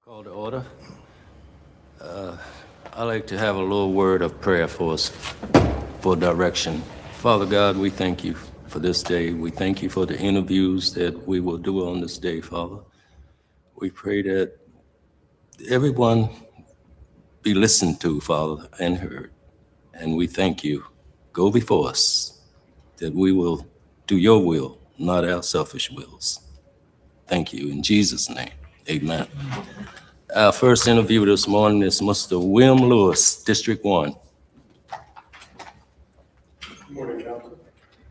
Call to order. I'd like to have a little word of prayer for us, for direction. Father God, we thank you for this day. We thank you for the interviews that we will do on this day, Father. We pray that everyone be listened to, Father, and heard. And we thank you. Go before us, that we will do your will, not our selfish wills. Thank you. In Jesus' name, amen. Our first interview this morning is Mr. William Lewis, District 1. Good morning, Council.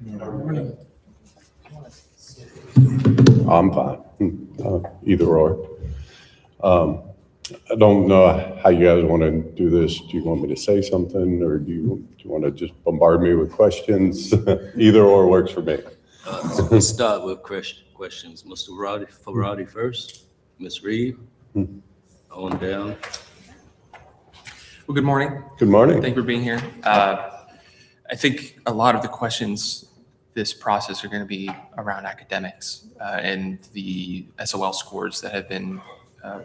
Morning. I'm fine, either or. I don't know how you guys want to do this. Do you want me to say something, or do you want to just bombard me with questions? Either or works for me. Let's start with questions. Mr. Faradi first, Ms. Reed, on down. Well, good morning. Good morning. Thank you for being here. I think a lot of the questions this process are going to be around academics and the SOL scores that have been a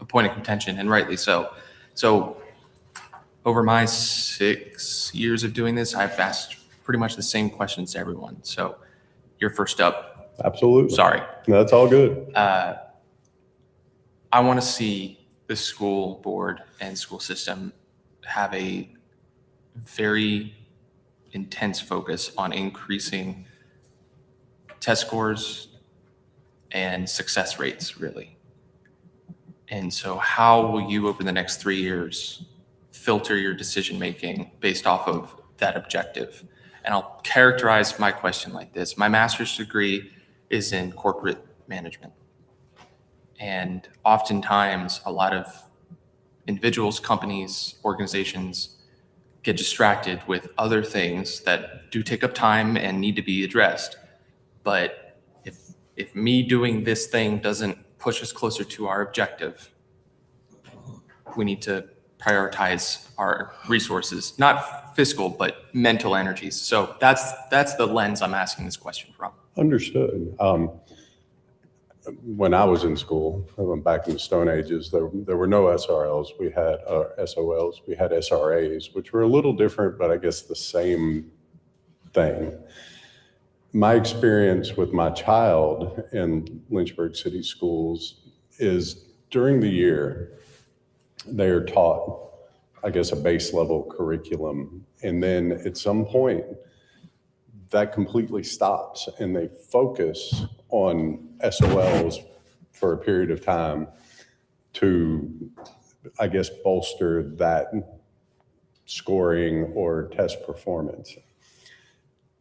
point of contention, and rightly so. So over my 6 years of doing this, I've asked pretty much the same questions to everyone. So you're first up. Absolutely. Sorry. That's all good. I want to see the school board and school system have a very intense focus on increasing test scores and success rates, really. And so how will you, over the next 3 years, filter your decision-making based off of that objective? And I'll characterize my question like this. My master's degree is in corporate management. And oftentimes, a lot of individuals, companies, organizations get distracted with other things that do take up time and need to be addressed. But if me doing this thing doesn't push us closer to our objective, we need to prioritize our resources, not fiscal, but mental energies. So that's the lens I'm asking this question from. Understood. When I was in school, I went back in the Stone Ages, there were no SRLs. We had SOLs. We had SRAs, which were a little different, but I guess the same thing. My experience with my child in Lynchburg City Schools is during the year, they are taught, I guess, a base level curriculum. And then at some point, that completely stops and they focus on SOLs for a period of time to, I guess, bolster that scoring or test performance.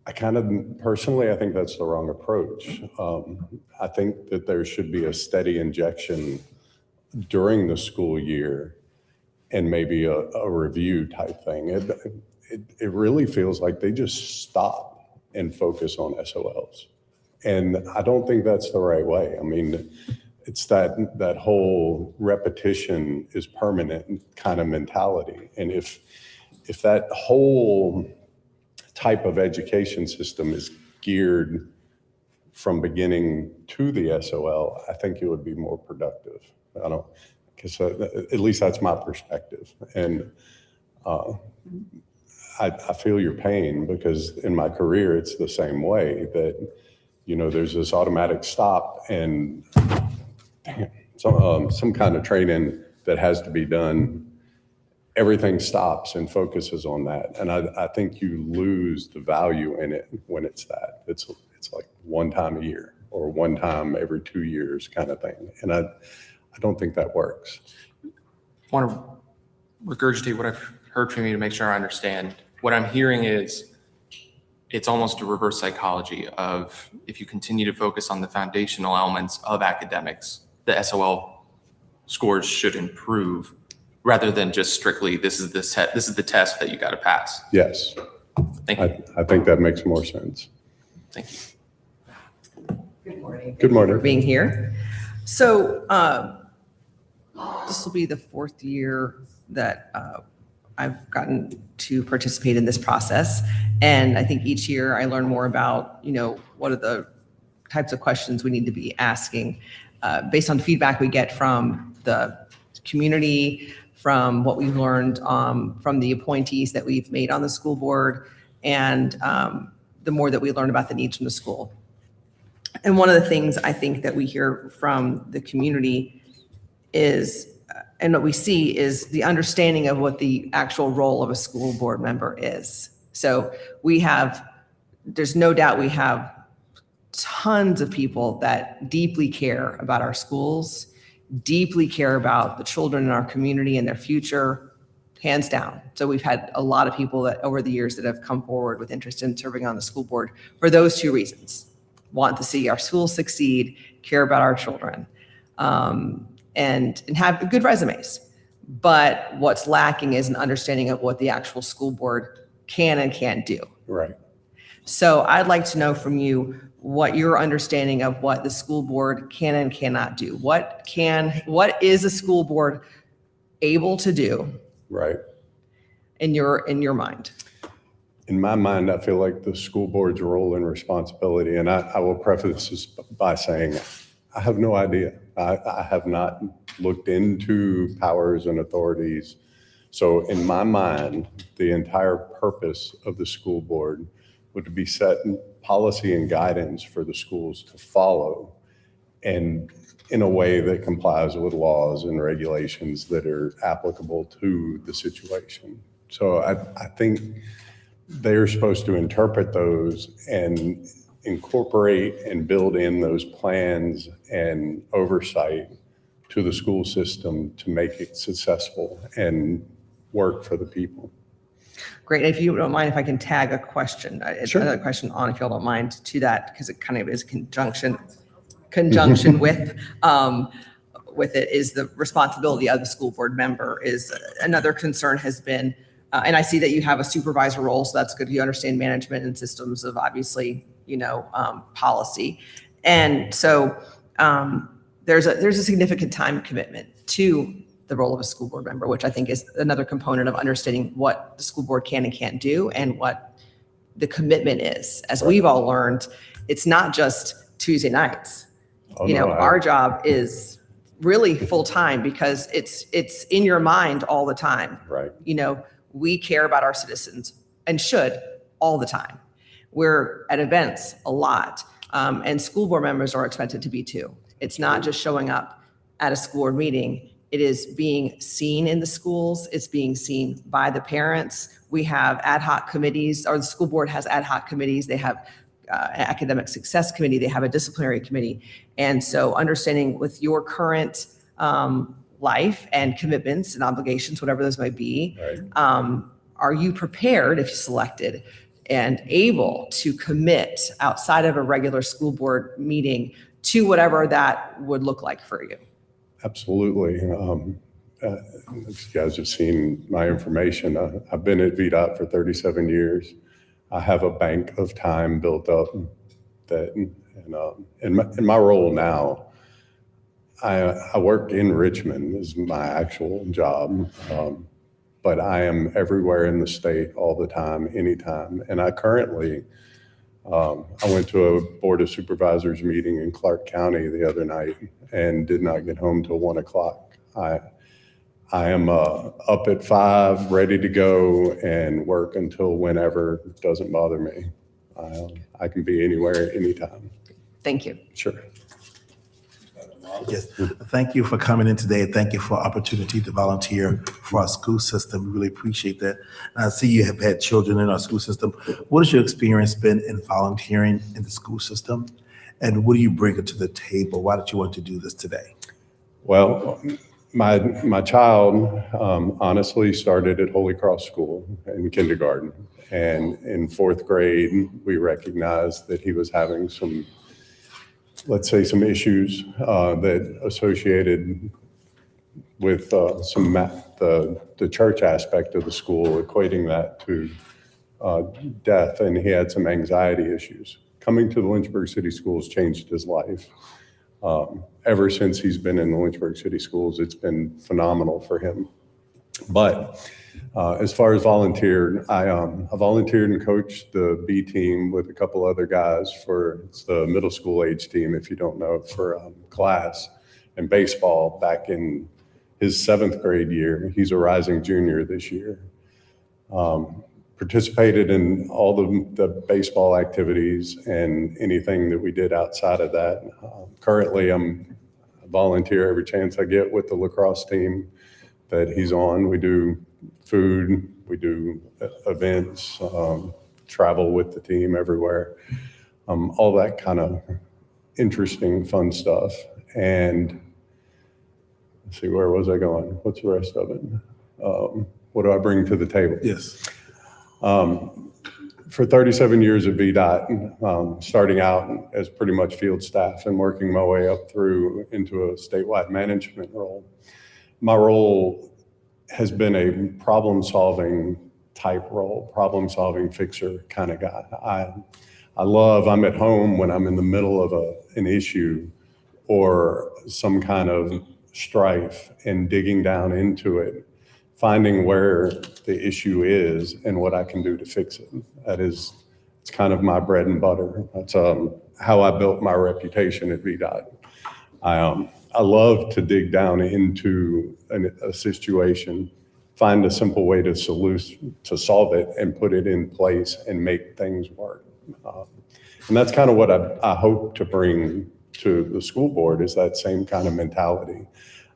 I think that's the wrong approach. I think that there should be a steady injection during the school year and maybe a review type thing. It really feels like they just stop and focus on SOLs. And I don't think that's the right way. I mean, it's that whole repetition is permanent kind of mentality. And if that whole type of education system is geared from beginning to the SOL, I think it would be more productive. At least that's my perspective. And I feel your pain because in my career, it's the same way that, there's this automatic stop and some kind of training that has to be done. Everything stops and focuses on that. And I think you lose the value in it when it's that. It's like one time a year or one time every 2 years kind of thing. And I don't think that works. I want to regurgitate what I've heard from you to make sure I understand. What I'm hearing is it's almost a reverse psychology of if you continue to focus on the foundational elements of academics, the SOL scores should improve rather than just strictly this is the test that you got to pass. Yes. Thank you. I think that makes more sense. Thank you. Good morning. Good morning. For being here. So this will be the 4th year that I've gotten to participate in this process. And I think each year I learn more about, what are the types of questions we need to be asking. based on feedback we get from the community, from what we've learned from the appointees that we've made on the school board, and the more that we learn about the needs from the school. And one of the things I think that we hear from the community is, and what we see is the understanding of what the actual role of a school board member is. So there's no doubt we have tons of people that deeply care about our schools, deeply care about the children in our community and their future, hands down. So we've had a lot of people that over the years that have come forward with interest in serving on the school board for those two reasons: want to see our schools succeed, care about our children, and have good resumes. But what's lacking is an understanding of what the actual school board can and can't do. Right. So I'd like to know from you what your understanding of what the school board can and cannot do. What is a school board able to do? Right. In your mind? In my mind, I feel like the school board's role and responsibility, and I will preface this by saying I have no idea. I have not looked into powers and authorities. So in my mind, the entire purpose of the school board would be set policy and guidance for the schools to follow, and in a way that complies with laws and regulations that are applicable to the situation. So I think they're supposed to interpret those and incorporate and build in those plans and oversight to the school system to make it successful and work for the people. Great. If you don't mind, if I can tag a question, Sure. Another question on, if you all don't mind, to that, because it kind of is conjunction with it, is the responsibility of the school board member. Is another concern has been, and I see that you have a supervisor role, so that's good. You understand management and systems of, obviously, policy. And so there's a significant time commitment to the role of a school board member, which I think is another component of understanding what the school board can and can't do and what the commitment is. As we've all learned, it's not just Tuesday nights. Our job is really full-time because it's in your mind all the time. Right. We care about our citizens and should all the time. We're at events a lot, and school board members are expected to be too. It's not just showing up at a school board meeting. It is being seen in the schools. It's being seen by the parents. We have ad hoc committees, or the school board has ad hoc committees. They have an academic success committee. They have a disciplinary committee. And so understanding with your current life and commitments and obligations, whatever those might be, Right. Are you prepared, if selected, and able to commit outside of a regular school board meeting to whatever that would look like for you? Absolutely. As you guys have seen my information, I've been at VDOT for 37 years. I have a bank of time built up that, in my role now, I work in Richmond is my actual job, but I am everywhere in the state all the time, anytime. And I currently, I went to a Board of Supervisors meeting in Clark County the other night and did not get home till 1 o'clock. I am up at 5, ready to go and work until whenever. It doesn't bother me. I can be anywhere, anytime. Thank you. Sure. Yes, thank you for coming in today. Thank you for opportunity to volunteer for our school system. We really appreciate that. And I see you have had children in our school system. What has your experience been in volunteering in the school system? And what do you bring to the table? Why did you want to do this today? Well, my child honestly started at Holy Cross School in kindergarten. And in 4th grade, we recognized that he was having some, let's say, some issues that associated with the church aspect of the school, equating that to death, and he had some anxiety issues. Coming to the Lynchburg City Schools changed his life. Ever since he's been in the Lynchburg City Schools, it's been phenomenal for him. But as far as volunteer, I volunteered and coached the B team with a couple other guys it's the middle school age team, if you don't know, for class and baseball back in his 7th grade year. He's a rising junior this year. Participated in all the baseball activities and anything that we did outside of that. Currently, I'm a volunteer every chance I get with the lacrosse team that he's on. We do food, we do events, travel with the team everywhere, all that kind of interesting, fun stuff. And let's see, where was I going? What's the rest of it? What do I bring to the table? Yes. For 37 years at VDOT, starting out as pretty much field staff and working my way up through into a statewide management role. My role has been a problem-solving type role, problem-solving fixer kind of guy. I'm at home when I'm in the middle of an issue or some kind of strife and digging down into it, finding where the issue is and what I can do to fix it. It's kind of my bread and butter. That's how I built my reputation at VDOT. I love to dig down into a situation, find a simple way to solve it and put it in place and make things work. And that's kind of what I hope to bring to the school board, is that same kind of mentality.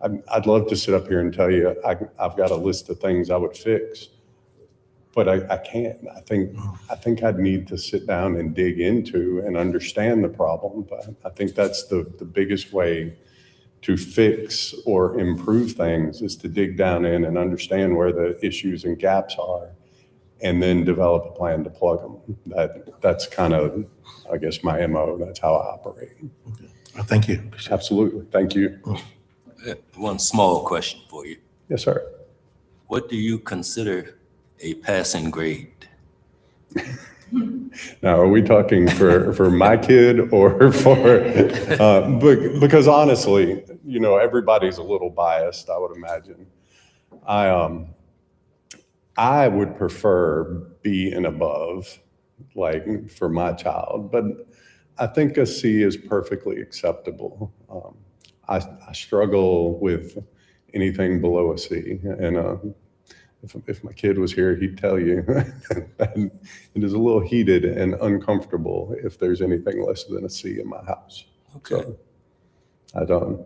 I'd love to sit up here and tell you I've got a list of things I would fix, but I can't. I think I'd need to sit down and dig into and understand the problem. But I think that's the biggest way to fix or improve things, is to dig down in and understand where the issues and gaps are, and then develop a plan to plug them. That's kind of, I guess, my MO. That's how I operate. Okay. Well, thank you. Absolutely. Thank you. One small question for you. Yes, sir. What do you consider a passing grade? Now, are we talking for my kid or for, because honestly, everybody's a little biased, I would imagine. I would prefer B and above, like for my child, but I think a C is perfectly acceptable. I struggle with anything below a C, and if my kid was here, he'd tell you that it is a little heated and uncomfortable if there's anything less than a C in my house. Okay. So I don't,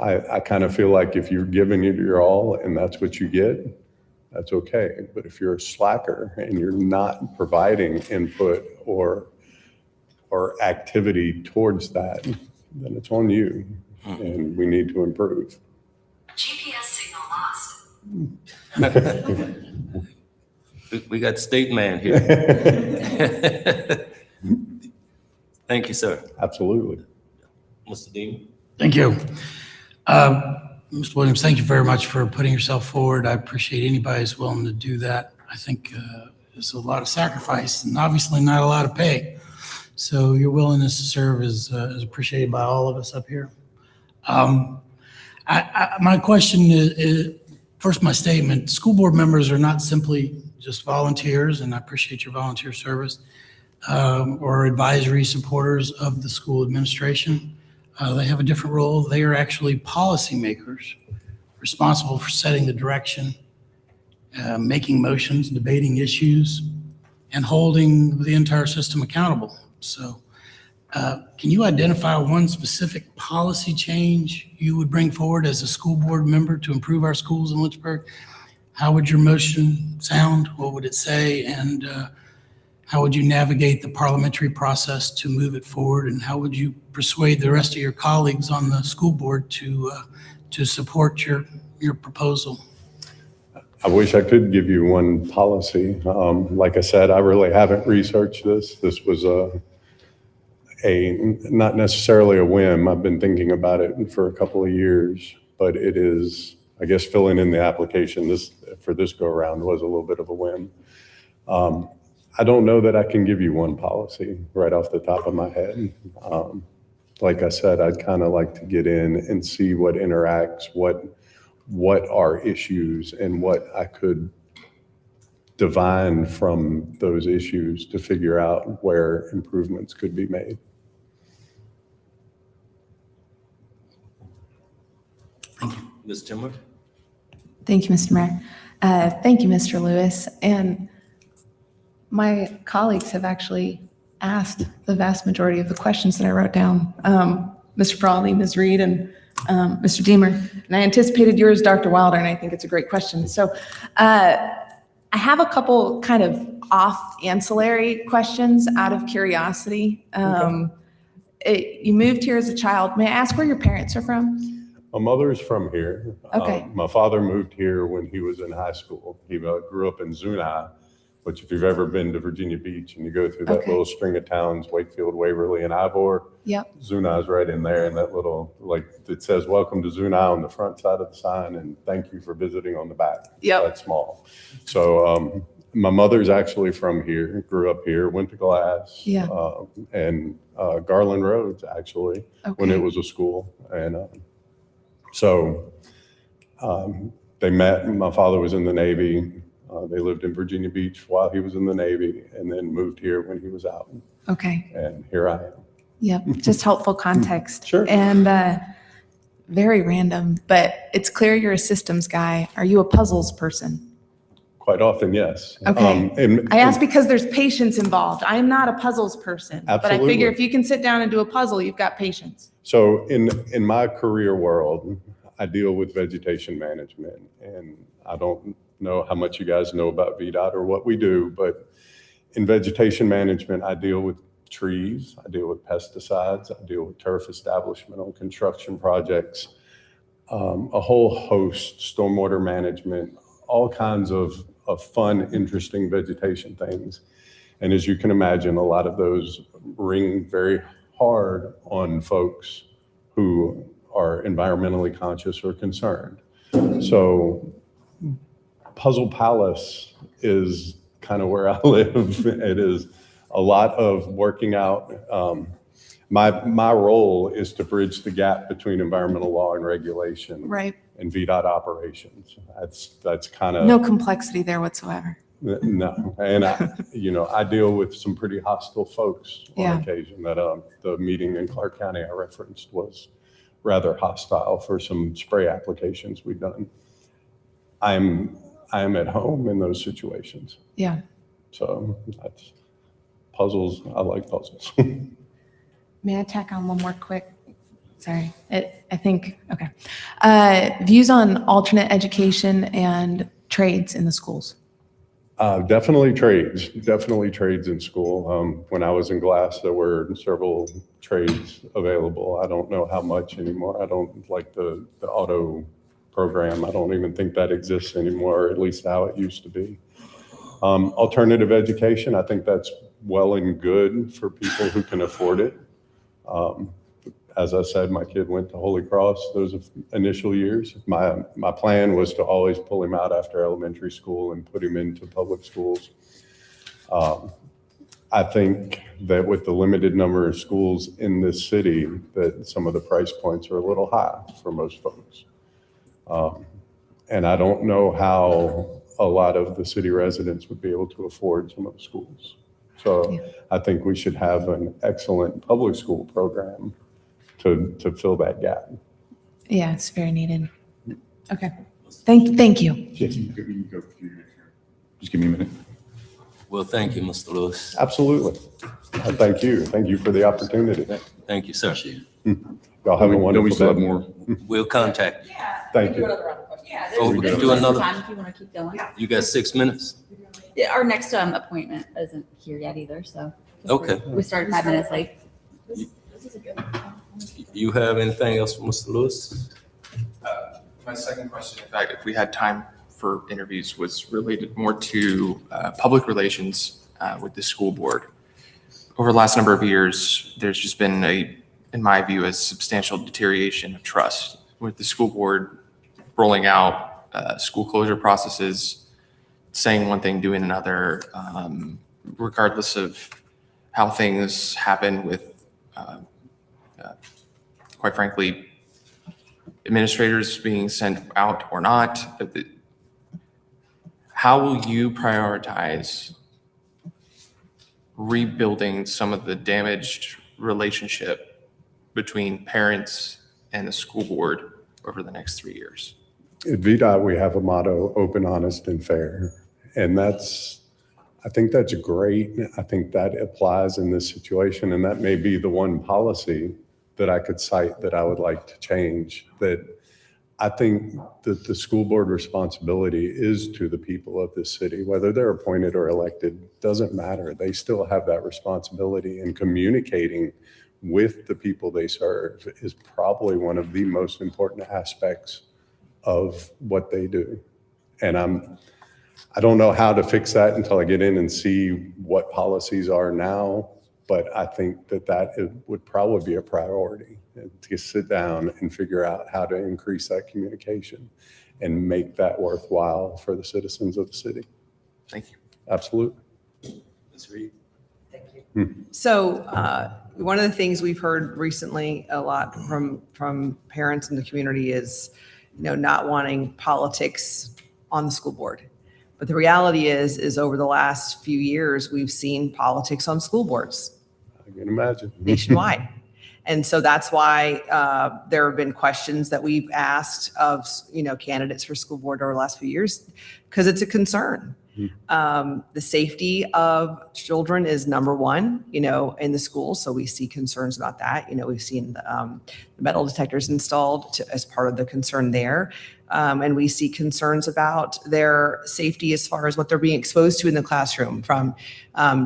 I kind of feel like if you're giving it your all and that's what you get, that's okay. But if you're a slacker and you're not providing input or activity towards that, then it's on you, and we need to improve. GPS signal lost. We got state man here. Thank you, sir. Absolutely. Mr. Dean? Thank you. Mr. Williams, thank you very much for putting yourself forward. I appreciate anybody who's willing to do that. I think there's a lot of sacrifice and obviously not a lot of pay. So your willingness to serve is appreciated by all of us up here. My question is, first, my statement: school board members are not simply just volunteers, and I appreciate your volunteer service, or advisory supporters of the school administration. They have a different role. They are actually policymakers responsible for setting the direction, making motions, debating issues, and holding the entire system accountable. So can you identify one specific policy change you would bring forward as a school board member to improve our schools in Lynchburg? How would your motion sound? What would it say? And how would you navigate the parliamentary process to move it forward? And how would you persuade the rest of your colleagues on the school board to support your proposal? I wish I could give you one policy. Like I said, I really haven't researched this. This was not necessarily a whim. I've been thinking about it for a couple of years, but it is, I guess, filling in the application for this go around was a little bit of a whim. I don't know that I can give you one policy right off the top of my head. Like I said, I'd kind of like to get in and see what interacts, what are issues and what I could divine from those issues to figure out where improvements could be made. Ms. Timmer? Thank you, Mr. Mayor. Thank you, Mr. Lewis. And my colleagues have actually asked the vast majority of the questions that I wrote down. Mr. Frawley, Ms. Reed, and Mr. Deemer. And I anticipated yours, Dr. Wilder, and I think it's a great question. So I have a couple kind of off ancillary questions out of curiosity. You moved here as a child. May I ask where your parents are from? My mother's from here. Okay. My father moved here when he was in high school. He grew up in Zuni, which if you've ever been to Virginia Beach and you go through that Okay. little string of towns, Wakefield, Waverly, and Ivor, Yep. Zuni's right in there, and that little, like, it says, "Welcome to Zuni" on the front side of the sign, and "Thank you for visiting" on the back. Yep. That's small. So my mother's actually from here, grew up here, went to Glass. Yeah. And Garland Roads, actually, when it Okay. was a school. And so they met. My father was in the Navy. They lived in Virginia Beach while he was in the Navy, and then moved here when he was out. Okay. And here I am. Yep. Just helpful context. Sure. And very random, but it's clear you're a systems guy. Are you a puzzles person? Quite often, yes. Okay. And I ask because there's patience involved. I am not a puzzles person, but I Absolutely. figure if you can sit down and do a puzzle, you've got patience. So in my career world, I deal with vegetation management, and I don't know how much you guys know about VDOT or what we do, but in vegetation management, I deal with trees, I deal with pesticides, I deal with turf establishment on construction projects, a whole host, stormwater management, all kinds of fun, interesting vegetation things. And as you can imagine, a lot of those ring very hard on folks who are environmentally conscious or concerned. So Puzzle Palace is kind of where I live. It is a lot of working out. My role is to bridge the gap between environmental law and regulation Right. and VDOT operations. That's kind of No complexity there whatsoever. no, and I deal with some pretty hostile folks on Yeah. occasion. That the meeting in Clark County I referenced was rather hostile for some spray applications we've done. I am at home in those situations, Yeah. so that's puzzles. I like puzzles. May I tack on one more quick? Sorry, I think, okay. Views on alternate education and trades in the schools. Definitely trades in school. When I was in Glass, there were several trades available. I don't know how much anymore. I don't like the auto program. I don't even think that exists anymore, or at least how it used to be. Alternative education, I think that's well and good for people who can afford it. As I said, my kid went to Holy Cross those initial years. My plan was to always pull him out after elementary school and put him into public schools. I think that with the limited number of schools in this city, that some of the price points are a little high for most folks. And I don't know how a lot of the city residents would be able to afford some of the schools. So Yeah. I think we should have an excellent public school program to fill that gap. Yeah, it's very needed. Okay. Thank you. Yes, you can go for a few minutes here. Just give me a minute. Well, thank you, Mr. Lewis. Absolutely. Thank you. Thank you for the opportunity. Thank you, sir. Y'all have a Don't we wonderful still have day. more? We'll contact you. Thank you. Oh, we can do another, Time if you want to keep going. you got 6 minutes? Yeah, our next appointment isn't here yet either, so. Okay. We started 5 minutes late. You have anything else for Mr. Lewis? My second question, in fact, if we had time for interviews, was related more to public relations with the school board. Over the last number of years, there's just been in my view, a substantial deterioration of trust with the school board rolling out school closure processes, saying one thing, doing another, regardless of how things happen with, quite frankly, administrators being sent out or not. How will you prioritize rebuilding some of the damaged relationship between parents and the school board over the next 3 years? At VDOT, we have a motto, open, honest, and fair. And I think that's great. I think that applies in this situation. And that may be the one policy that I could cite that I would like to change. That I think that the school board responsibility is to the people of this city, whether they're appointed or elected, doesn't matter. They still have that responsibility, and communicating with the people they serve is probably one of the most important aspects of what they do. And I don't know how to fix that until I get in and see what policies are now, but I think that it would probably be a priority to sit down and figure out how to increase that communication and make that worthwhile for the citizens of the city. Thank you. Absolutely. Ms. Reed? So one of the things we've heard recently a lot from parents in the community is, not wanting politics on the school board. But the reality is over the last few years, we've seen politics on school boards I can imagine. nationwide. And so that's why there have been questions that we've asked of, candidates for school board over the last few years, because it's a concern. The safety of children is number one, in the school. So we see concerns about that. We've seen the metal detectors installed as part of the concern there. And we see concerns about their safety as far as what they're being exposed to in the classroom from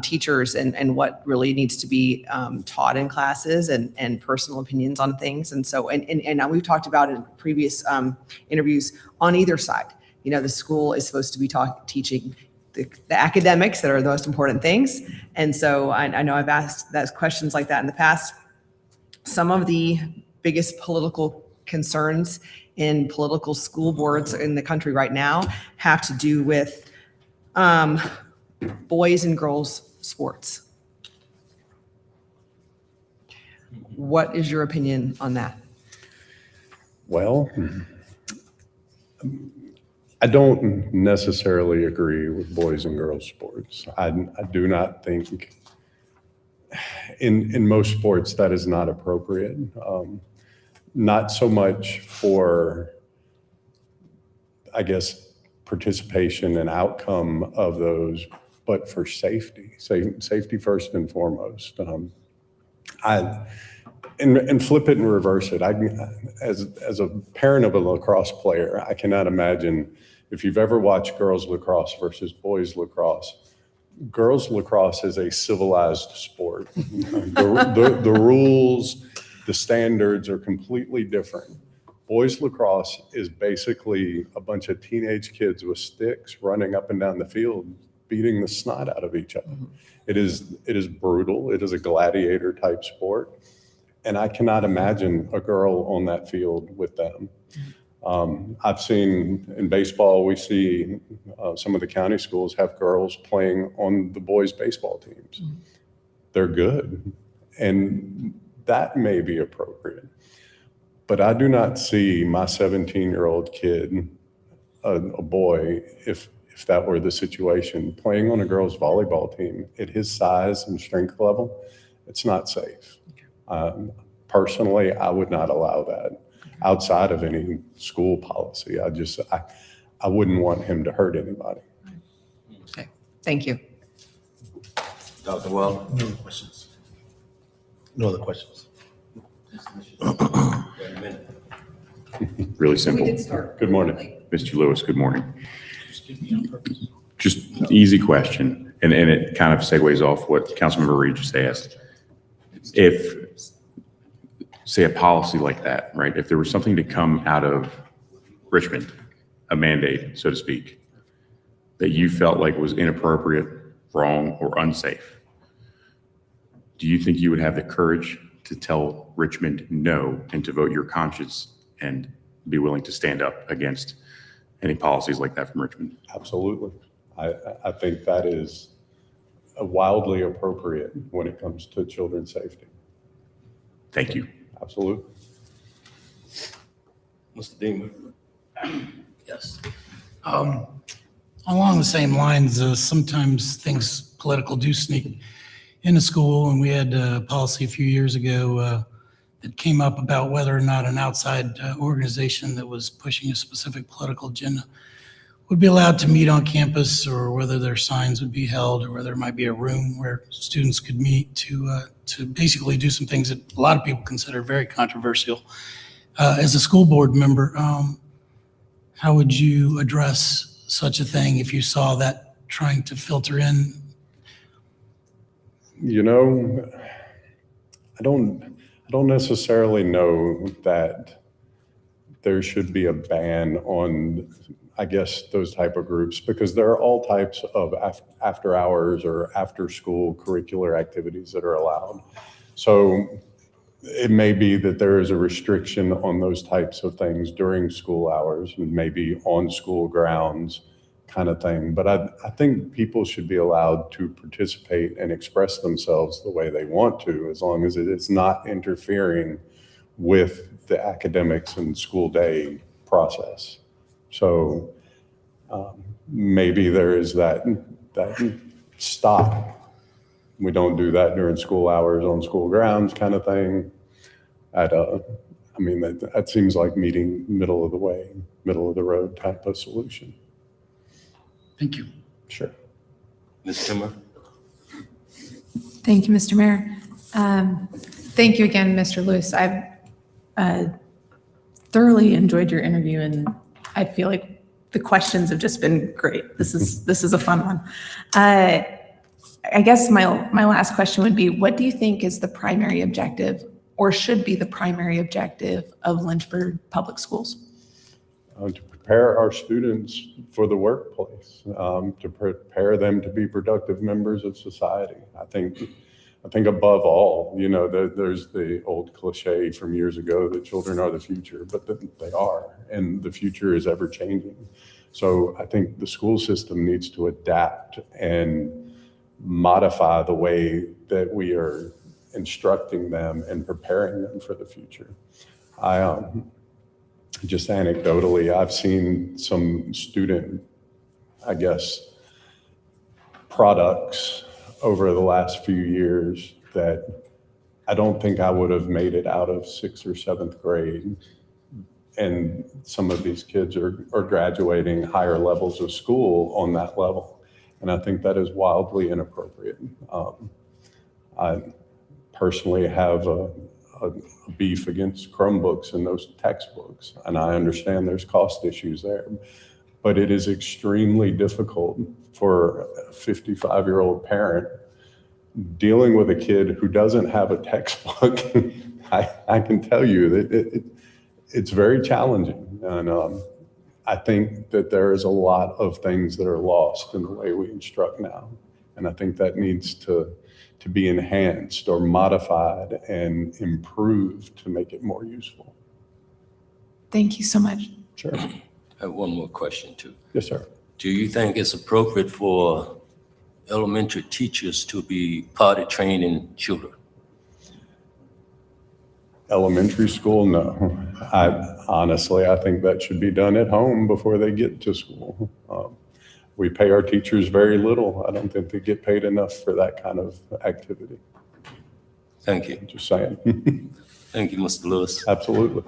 teachers and what really needs to be taught in classes and personal opinions on things. And so, and we've talked about in previous interviews on either side. The school is supposed to be teaching the academics that are the most important things. And so I know I've asked questions like that in the past. Some of the biggest political concerns in political school boards in the country right now have to do with boys and girls sports. What is your opinion on that? Well, I don't necessarily agree with boys and girls sports. I do not think in most sports that is not appropriate. Not so much for, I guess, participation and outcome of those, but for safety. Safety first and foremost. And flip it and reverse it. As a parent of a lacrosse player, I cannot imagine if you've ever watched girls lacrosse versus boys lacrosse. Girls lacrosse is a civilized sport. The rules, the standards are completely different. Boys lacrosse is basically a bunch of teenage kids with sticks running up and down the field, beating the snot out of each other. It is brutal. It is a gladiator type sport. And I cannot imagine a girl on that field with them. I've seen in baseball, we see some of the county schools have girls playing on the boys' baseball teams. They're good. And that may be appropriate. But I do not see my 17-year-old kid, a boy, if that were the situation, playing on a girls' volleyball team at his size and strength level. It's not safe. Personally, I would not allow that outside of any school policy. I wouldn't want him to hurt anybody. Okay, thank you. Dr. Waller? No other questions. No other questions. Really simple. Good morning. Mr. Lewis, good morning. Just easy question, and it kind of segues off what Councilmember Reed just asked. If, say, a policy like that, right, if there was something to come out of Richmond, a mandate, so to speak, that you felt like was inappropriate, wrong, or unsafe, do you think you would have the courage to tell Richmond no and to vote your conscience and be willing to stand up against any policies like that from Richmond? Absolutely. I think that is wildly appropriate when it comes to children's safety. Thank you. Absolutely. Mr. Deemer? Yes. Along the same lines, sometimes things political do sneak into school, and we had a policy a few years ago that came up about whether or not an outside organization that was pushing a specific political agenda would be allowed to meet on campus, or whether their signs would be held, or whether there might be a room where students could meet to basically do some things that a lot of people consider very controversial. As a school board member, how would you address such a thing if you saw that trying to filter in? You know, I don't necessarily know that there should be a ban on, I guess, those type of groups, because there are all types of after hours or after school curricular activities that are allowed. So it may be that there is a restriction on those types of things during school hours and maybe on school grounds kind of thing. But I think people should be allowed to participate and express themselves the way they want to, as long as it is not interfering with the academics and school day process. So maybe there is that stop. We don't do that during school hours on school grounds kind of thing. I mean, that seems like meeting middle of the way, middle of the road type of solution. Thank you. Sure. Ms. Timmer? Thank you, Mr. Mayor. Thank you again, Mr. Lewis. I've thoroughly enjoyed your interview, and I feel like the questions have just been great. This is a fun one. I guess my last question would be, what do you think is the primary objective, or should be the primary objective, of Lynchburg Public Schools? To prepare our students for the workplace, to prepare them to be productive members of society. I think above all, you know, there's the old cliche from years ago that children are the future, but they are, and the future is ever changing. So I think the school system needs to adapt and modify the way that we are instructing them and preparing them for the future. Just anecdotally, I've seen some student, I guess, products over the last few years that I don't think I would have made it out of 6th or 7th grade. And some of these kids are graduating higher levels of school on that level. And I think that is wildly inappropriate. I personally have a beef against Chromebooks and those textbooks, and I understand there's cost issues there, but it is extremely difficult for a 55-year-old parent dealing with a kid who doesn't have a textbook. I can tell you that it's very challenging, and I think that there is a lot of things that are lost in the way we instruct now, and I think that needs to be enhanced or modified and improved to make it more useful. Thank you so much. Sure. I have one more question too. Yes, sir. Do you think it's appropriate for elementary teachers to be potty training children? Elementary school, no. I think that should be done at home before they get to school. We pay our teachers very little. I don't think they get paid enough for that kind of activity. Thank you. Just saying. Thank you, Mr. Lewis. Absolutely.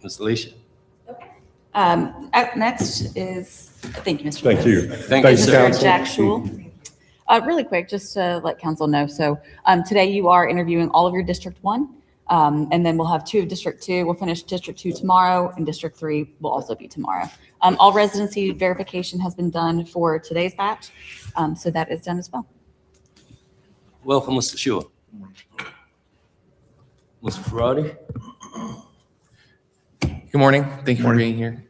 Ms. Alicia? Up next is, thank you, Mr. Thank Lewis. you. Thank you, Mr. Council. Jack Shule. Really quick, just to let council know. So today you are interviewing all of your District 1, and then we'll have 2 of District 2. We'll finish District 2 tomorrow, and District 3 will also be tomorrow. All residency verification has been done for today's batch, so that is done as well. Welcome, Mr. Shule. Mr. Ferrari? Good morning. Thank you for being here.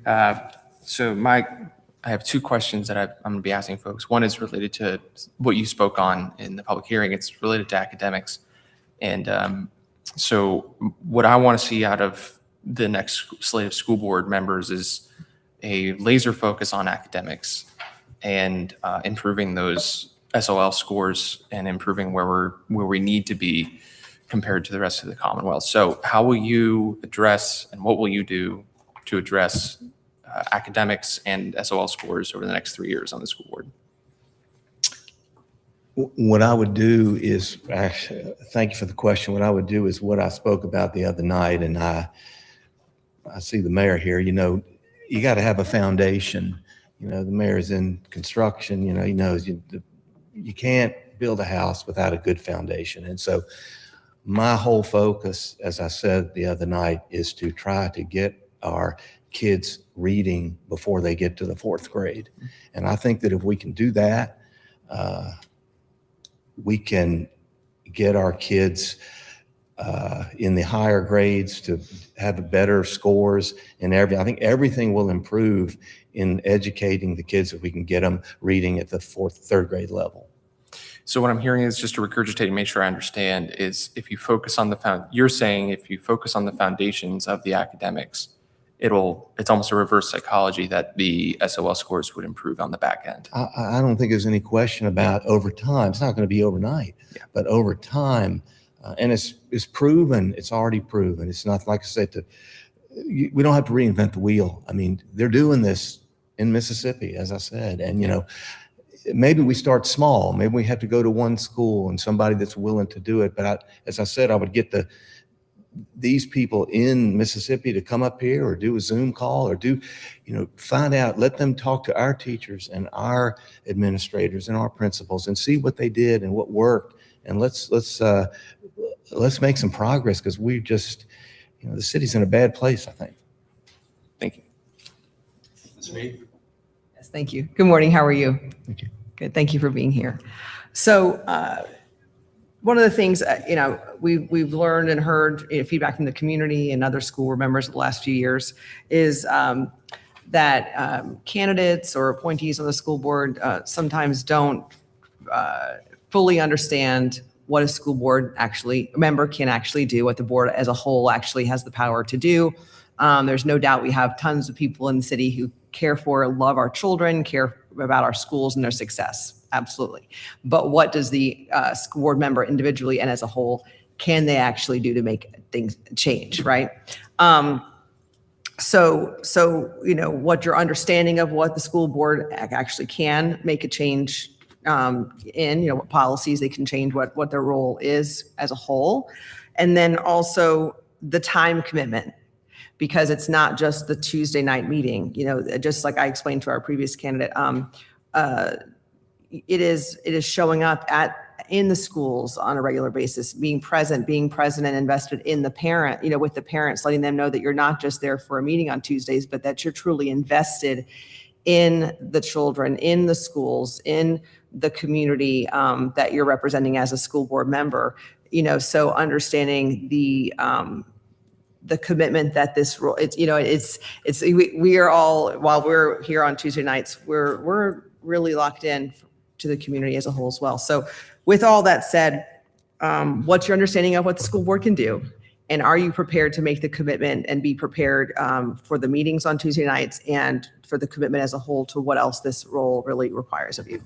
So I have 2 questions that I'm going to be asking folks. One is related to what you spoke on in the public hearing. It's related to academics. And so what I want to see out of the next slate of school board members is a laser focus on academics and improving those SOL scores and improving where we need to be compared to the rest of the Commonwealth. So how will you address and what will you do to address academics and SOL scores over the next 3 years on the school board? What I would do is, actually, thank you for the question. What I would do is what I spoke about the other night, and I see the mayor here. You got to have a foundation. The mayor's in construction. He knows you can't build a house without a good foundation. And so my whole focus, as I said the other night, is to try to get our kids reading before they get to the 4th grade. And I think that if we can do that, we can get our kids in the higher grades to have better scores and I think everything will improve in educating the kids if we can get them reading at the 3rd grade level. So what I'm hearing is, just to regurgitate and make sure I understand, is if you focus on you're saying if you focus on the foundations of the academics, it's almost a reverse psychology that the SOL scores would improve on the back end. I don't think there's any question about over time. It's not going to be overnight, but over time, and it's proven. It's already proven. It's not, like I said, we don't have to reinvent the wheel. I mean, they're doing this in Mississippi, as I said, and maybe we start small. Maybe we have to go to one school and somebody that's willing to do it. But as I said, I would get these people in Mississippi to come up here or do a Zoom call or find out, let them talk to our teachers and our administrators and our principals and see what they did and what worked. And let's make some progress, because we just, the city's in a bad place, I think. Thank you. Ms. Reed? Yes, thank you. Good morning. How are you? Thank you. Good. Thank you for being here. So one of the things, we've learned and heard feedback from the community and other school board members the last few years is that candidates or appointees on the school board sometimes don't fully understand what a school board member can actually do, what the board as a whole actually has the power to do. There's no doubt we have tons of people in the city who care for, love our children, care about our schools and their success. Absolutely. But what does the school board member individually and as a whole, can they actually do to make things change, right? So what your understanding of what the school board actually can make a change in, what policies they can change, what their role is as a whole. And then also the time commitment, because it's not just the Tuesday night meeting, just like I explained to our previous candidate, it is showing up in the schools on a regular basis, being present and invested in the parent, with the parents, letting them know that you're not just there for a meeting on Tuesdays, but that you're truly invested in the children, in the schools, in the community that you're representing as a school board member. So understanding the commitment that this role, we are all, while we're here on Tuesday nights, we're really locked in to the community as a whole as well. So with all that said, what's your understanding of what the school board can do? And are you prepared to make the commitment and be prepared for the meetings on Tuesday nights and for the commitment as a whole to what else this role really requires of you?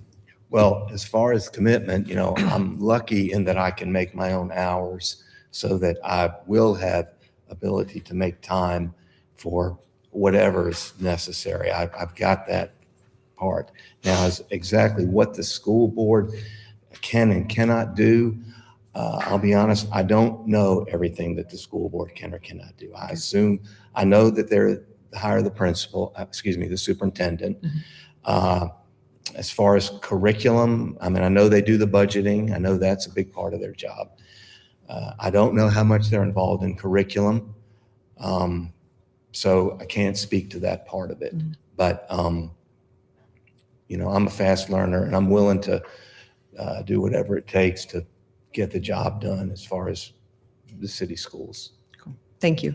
Well, as far as commitment, I'm lucky in that I can make my own hours so that I will have ability to make time for whatever is necessary. I've got that part. Now, is exactly what the school board can and cannot do. I'll be honest, I don't know everything that the school board can or cannot do. I know that they're hire the the superintendent. As far as curriculum, I know they do the budgeting. I know that's a big part of their job. I don't know how much they're involved in curriculum. So I can't speak to that part of it. But, I'm a fast learner and I'm willing to do whatever it takes to get the job done as far as the city schools. Cool. Thank you.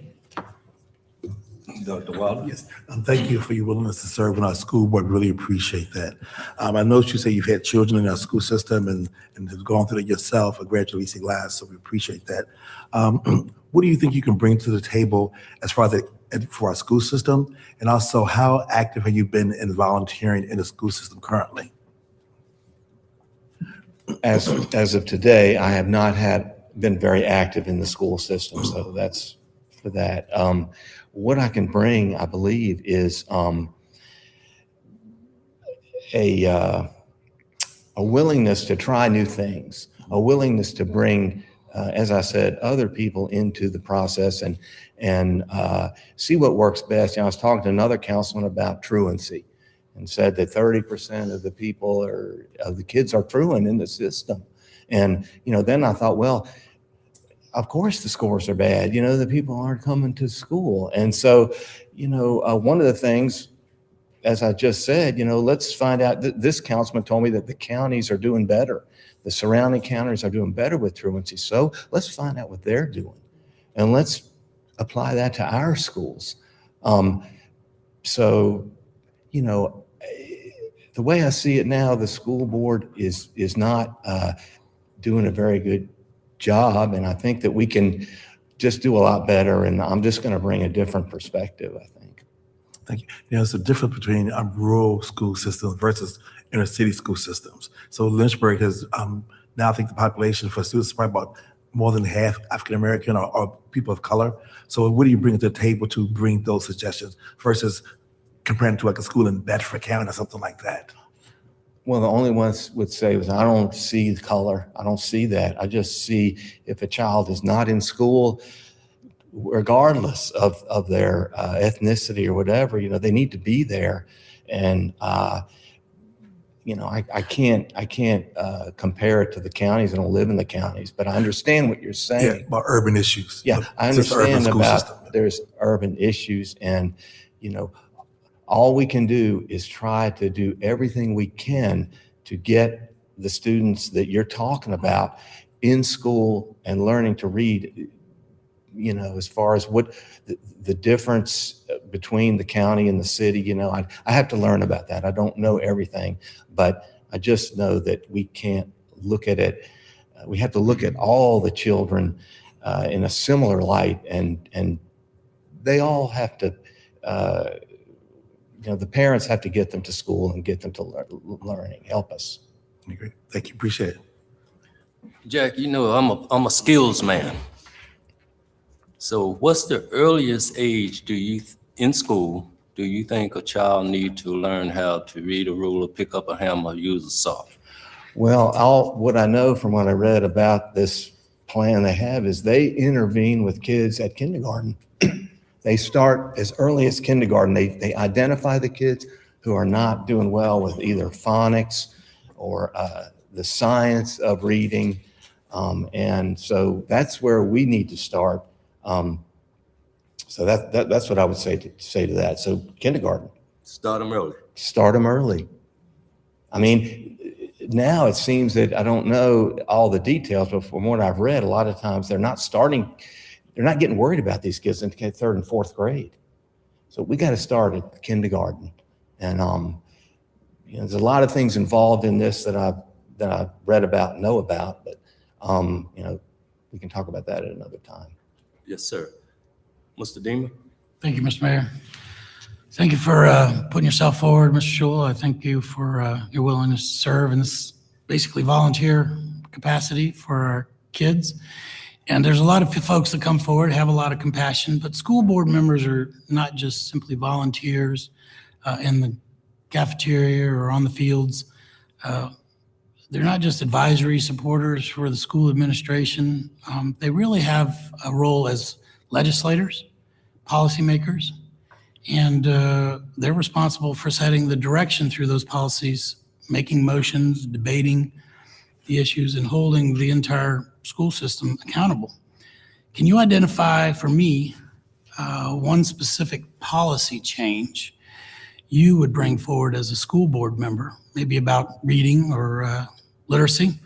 Dr. Wilder? Yes, thank you for your willingness to serve on our school board. Really appreciate that. I know you say you've had children in our school system and have gone through it yourself, a graduate recent last, so we appreciate that. What do you think you can bring to the table as far as for our school system? And also, how active have you been in volunteering in the school system currently? As of today, I have not had been very active in the school system, so that's for that. What I can bring, I believe, is a willingness to try new things, a willingness to bring, as I said, other people into the process and see what works best. I was talking to another councilman about truancy and said that 30% of the people of the kids are truant in the system. And, then I thought, well, of course the scores are bad. The people aren't coming to school. And so, one of the things, as I just said, let's find out. This councilman told me that the counties are doing better. The surrounding counties are doing better with truancy. So let's find out what they're doing. And let's apply that to our schools. So, the way I see it now, the school board is not doing a very good job. And I think that we can just do a lot better. And I'm just going to bring a different perspective, I think. Thank you. There's a difference between rural school systems versus inner city school systems. So Lynchburg has now, I think the population for students is probably about more than half African American or people of color. So what do you bring to the table to bring those suggestions versus comparing to like a school in Bedford County or something like that? Well, the only ones would say is I don't see the color. I don't see that. I just see if a child is not in school, regardless of their ethnicity or whatever, they need to be there. And, I can't compare it to the counties. I don't live in the counties, but I understand what you're saying. Yeah, about urban issues. Yeah, I understand about there's urban issues, and, all we can do is try to do everything we can to get the students that you're talking about in school and learning to read, as far as what the difference between the county and the city, I have to learn about that. I don't know everything, but I just know that we can't look at it. We have to look at all the children in a similar light, and they all have to, the parents have to get them to school and get them to learning, help us. Great. Thank you. Appreciate it. Jack, I'm a skills man. So what's the earliest age in school do you think a child need to learn how to read a ruler, pick up a hammer, use a saw? Well, what I know from what I read about this plan they have is they intervene with kids at kindergarten. They start as early as kindergarten. They identify the kids who are not doing well with either phonics or the science of reading. And so that's where we need to start. So that's what I would say to that. So kindergarten. Start them early. Start them early. I mean, now it seems that I don't know all the details, but from what I've read, a lot of times they're not getting worried about these kids in third and fourth grade. So we got to start at kindergarten. And there's a lot of things involved in this that I've read about and know about, but we can talk about that at another time. Yes, sir. Mr. Deemer? Thank you, Mr. Mayor. Thank you for putting yourself forward, Mr. Shule. I thank you for your willingness to serve in this basically volunteer capacity for our kids. And there's a lot of folks that come forward, have a lot of compassion, but school board members are not just simply volunteers in the cafeteria or on the fields. They're not just advisory supporters for the school administration. They really have a role as legislators, policymakers, and they're responsible for setting the direction through those policies, making motions, debating the issues, and holding the entire school system accountable. Can you identify for me one specific policy change you would bring forward as a school board member, maybe about reading or literacy?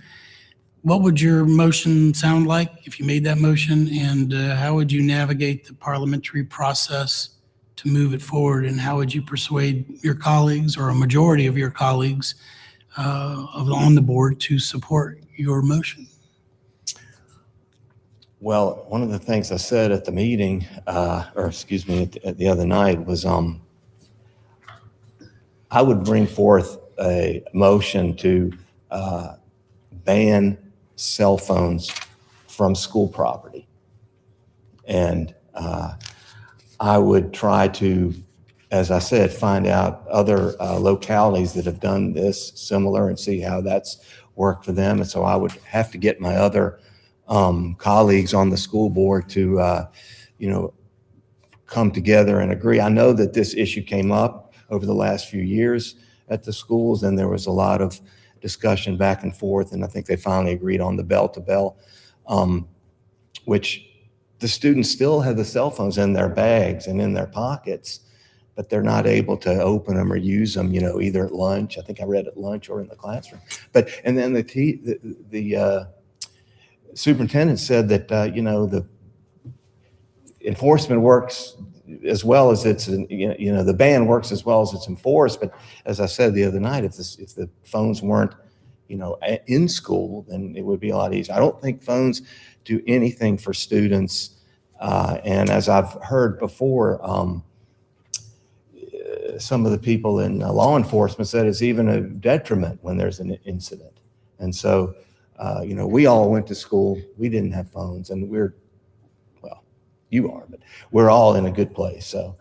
What would your motion sound like if you made that motion, and how would you navigate the parliamentary process to move it forward, and how would you persuade your colleagues or a majority of your colleagues on the board to support your motion? Well, one of the things I said at the meeting, at the other night was I would bring forth a motion to ban cell phones from school property. And I would try to, as I said, find out other localities that have done this similar and see how that's worked for them. And so I would have to get my other colleagues on the school board to, come together and agree. I know that this issue came up over the last few years at the schools, and there was a lot of discussion back and forth, and I think they finally agreed on the bell-to-bell, which the students still have the cell phones in their bags and in their pockets, but they're not able to open them or use them, either at lunch. I think I read at lunch or in the classroom. And then the superintendent said that, the enforcement works as well as the ban works as well as it's enforced. But as I said the other night, if the phones weren't, in school, then it would be a lot easier. I don't think phones do anything for students. And as I've heard before, some of the people in law enforcement said it's even a detriment when there's an incident. And so, we all went to school. We didn't have phones, and you are, but we're all in a good place. So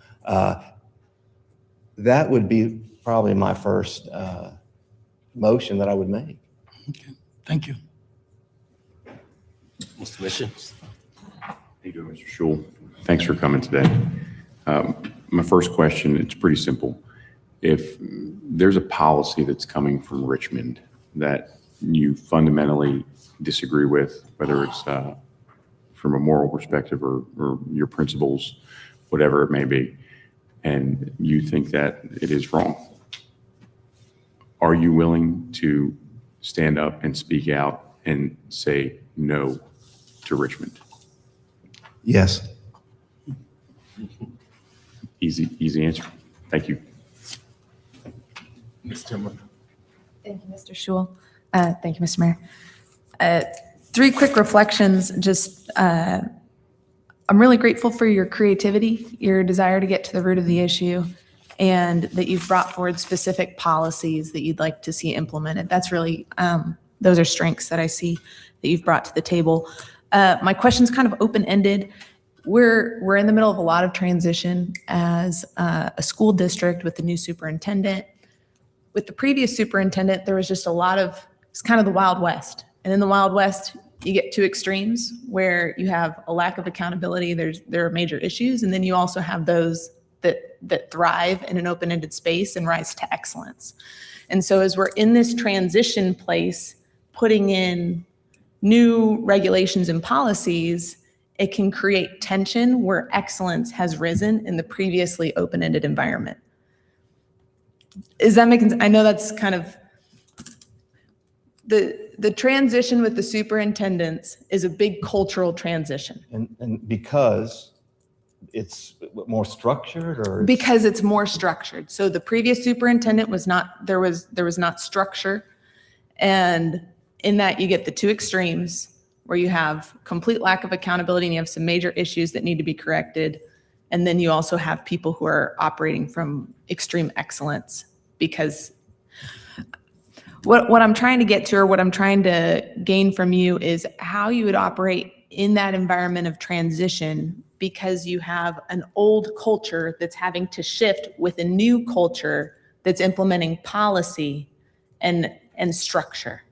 that would be probably my first motion that I would make. Okay, thank you. Mr. Mission? How you doing, Mr. Shule? Thanks for coming today. My first question, it's pretty simple. If there's a policy that's coming from Richmond that you fundamentally disagree with, whether it's from a moral perspective or your principles, whatever it may be, and you think that it is wrong, are you willing to stand up and speak out and say no to Richmond? Yes. Easy answer. Thank you. Ms. Timmer? Thank you, Mr. Shule. Thank you, Mr. Mayor. 3 quick reflections. Just, I'm really grateful for your creativity, your desire to get to the root of the issue, and that you've brought forward specific policies that you'd like to see implemented. That's really, those are strengths that I see that you've brought to the table. My question's kind of open-ended. We're in the middle of a lot of transition as a school district with the new superintendent. With the previous superintendent, there was just it's kind of the Wild West. And in the Wild West, you get 2 extremes where you have a lack of accountability, there are major issues, and then you also have those that thrive in an open-ended space and rise to excellence. And so as we're in this transition place, putting in new regulations and policies, it can create tension where excellence has risen in the previously open-ended environment. Is that making sense? I know that's kind of the transition with the superintendents is a big cultural transition. And because it's more structured, or? Because it's more structured. So the previous superintendent there was not structure. And in that you get the 2 extremes where you have complete lack of accountability and you have some major issues that need to be corrected. And then you also have people who are operating from extreme excellence. Because what I'm trying to get to, or what I'm trying to gain from you, is how you would operate in that environment of transition, because you have an old culture that's having to shift with a new culture that's implementing policy and structure.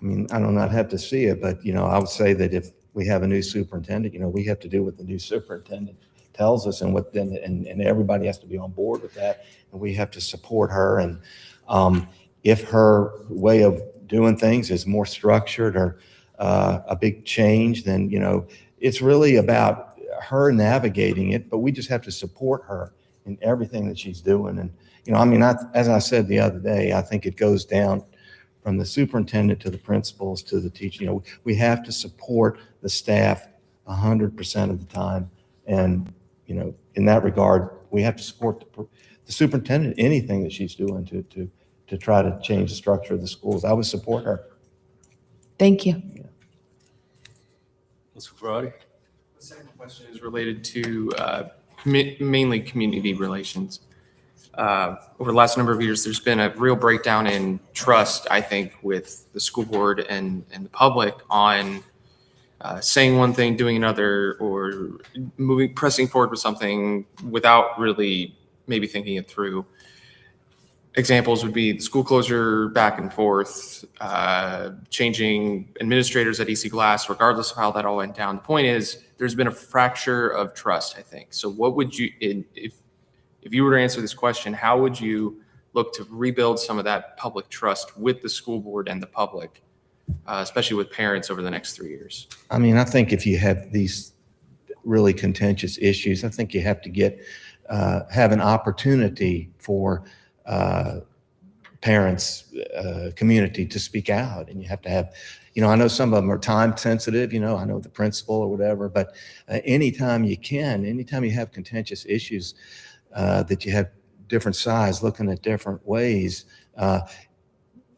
I mean, I don't know, I'd have to see it, but, I would say that if we have a new superintendent, we have to do what the new superintendent tells us, and and everybody has to be on board with that, and we have to support her. And if her way of doing things is more structured or a big change, then, it's really about her navigating it, but we just have to support her in everything that she's doing. And, as I said the other day, I think it goes down from the superintendent to the principals to the teacher. We have to support the staff 100% of the time. And, in that regard, we have to support the superintendent, anything that she's doing to try to change the structure of the schools. I would support her. Thank you. Mr. Friday? The second question is related to mainly community relations. Over the last number of years, there's been a real breakdown in trust, I think, with the school board and the public on saying one thing, doing another, or pressing forward with something without really maybe thinking it through. Examples would be the school closure back and forth, changing administrators at EC Glass, regardless of how that all went down. The point is, there's been a fracture of trust, I think. So what would you, if you were to answer this question, how would you look to rebuild some of that public trust with the school board and the public, especially with parents over the next 3 years? I mean, I think if you have these really contentious issues, I think you have to have an opportunity for parents, community to speak out. And you have to have, I know some of them are time sensitive, I know the principal or whatever, but anytime you have contentious issues that you have different sides looking at different ways,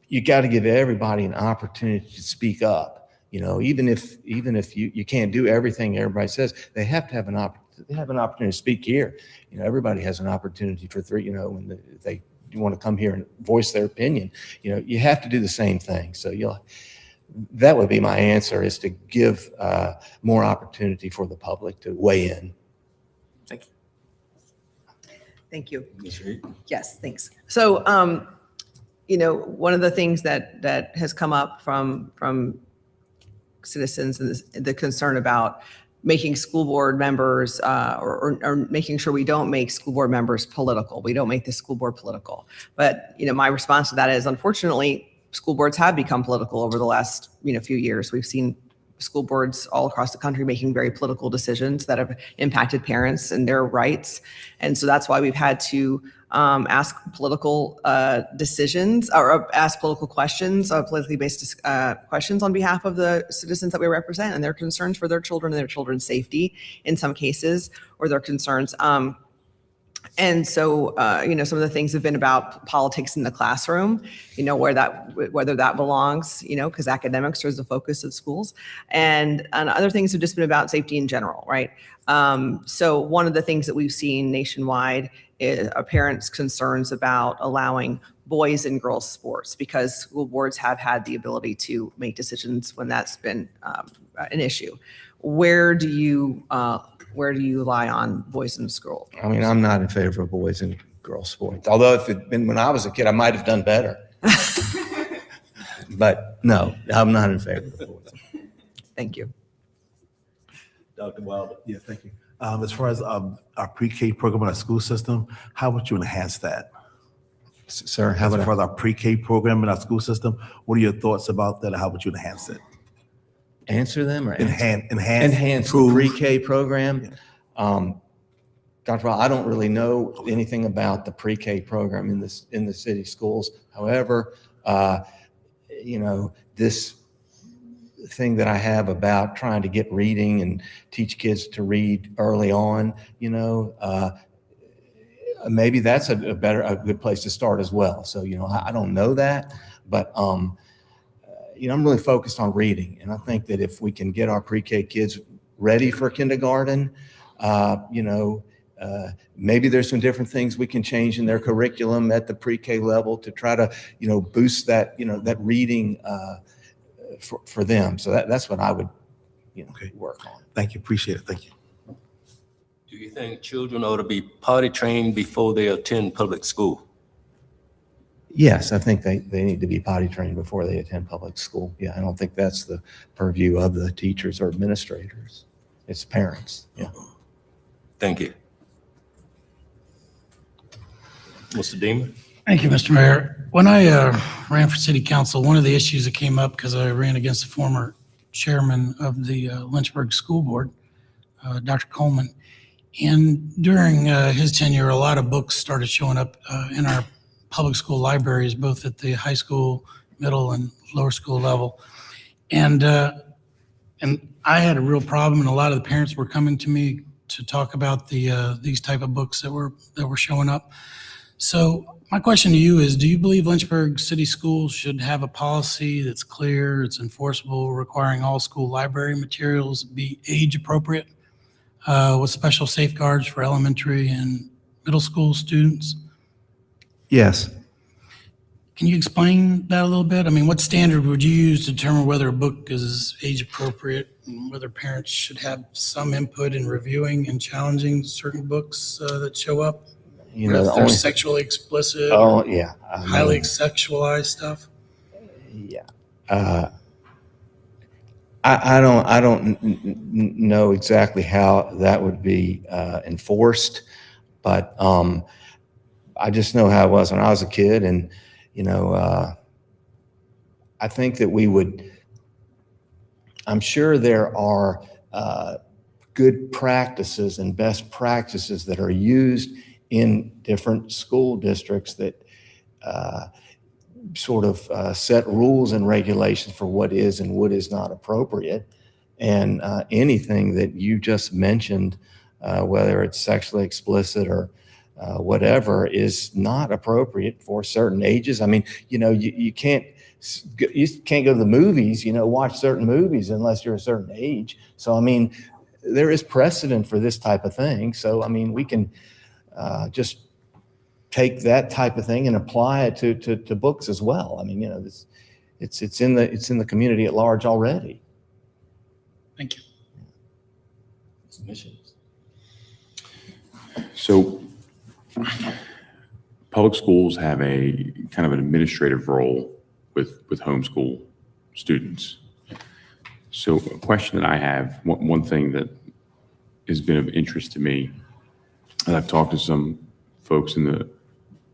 you got to give everybody an opportunity to speak up. Even if you can't do everything everybody says, they have to have an opportunity to speak here. Everybody has an opportunity for when they want to come here and voice their opinion. You have to do the same thing. So that would be my answer, is to give more opportunity for the public to weigh in. Thank you. Thank you. Ms. Reed? Yes, thanks. So, one of the things that has come up from citizens is the concern about making school board members or making sure we don't make school board members political. We don't make the school board political. But, my response to that is, unfortunately, school boards have become political over the last, few years. We've seen school boards all across the country making very political decisions that have impacted parents and their rights. And so that's why we've had to ask political decisions or ask political questions, politically based questions on behalf of the citizens that we represent and their concerns for their children and their children's safety in some cases, or their concerns. And so, some of the things have been about politics in the classroom, whether that belongs, because academics are the focus of schools, and other things have just been about safety in general, right? So one of the things that we've seen nationwide is parents' concerns about allowing boys and girls sports, because school boards have had the ability to make decisions when that's been an issue. Where do you lie on boys and girls? I mean, I'm not in favor of boys and girls sports. Although if it'd been when I was a kid, I might have done better. But no, I'm not in favor of boys. Thank you. Dr. Wilder? Yeah, thank you. As far as our pre-K program in our school system, how would you enhance that? Sir, how As would far as our pre-K program in our school system, what are your thoughts about that? How would you enhance it? answer them or Enhance enhance the improve. pre-K program? Dr. Wilder, I don't really know anything about the pre-K program in the city schools. However, this thing that I have about trying to get reading and teach kids to read early on, maybe that's a good place to start as well. So, I don't know that, but, I'm really focused on reading. And I think that if we can get our pre-K kids ready for kindergarten, maybe there's some different things we can change in their curriculum at the pre-K level to try to, boost that, that reading for them. So that's what I would, work on. Thank you. Appreciate it. Thank you. Do you think children ought to be potty trained before they attend public school? Yes, I think they need to be potty trained before they attend public school. Yeah, I don't think that's the purview of the teachers or administrators. It's parents. Yeah. Thank you. Mr. Deemer? Thank you, Mr. Mayor. When I ran for city council, one of the issues that came up, because I ran against the former chairman of the Lynchburg School Board, Dr. Coleman, and during his tenure, a lot of books started showing up in our public school libraries, both at the high school, middle, and lower school level. And I had a real problem, and a lot of the parents were coming to me to talk about these type of books that were showing up. So my question to you is, do you believe Lynchburg City Schools should have a policy that's clear, it's enforceable, requiring all school library materials be age appropriate, with special safeguards for elementary and middle school students? Yes. Can you explain that a little bit? I mean, what standard would you use to determine whether a book is age appropriate and whether parents should have some input in reviewing and challenging certain books that show up? You know, If the they're only, sexually explicit oh, or yeah. highly sexualized stuff? Yeah. I don't know exactly how that would be enforced, but I just know how it was when I was a kid, and I think that we would. I'm sure there are good practices and best practices that are used in different school districts that sort of set rules and regulations for what is and what is not appropriate. And anything that you just mentioned, whether it's sexually explicit or whatever, is not appropriate for certain ages. I mean, you can't go to the movies, watch certain movies unless you're a certain age. So, I mean, there is precedent for this type of thing. So, I mean, we can just take that type of thing and apply it to books as well. I mean, it's in the community at large already. Thank you. Submissions. So public schools have a kind of an administrative role with homeschool students. So a question that I have, one thing that has been of interest to me, and I've talked to some folks in the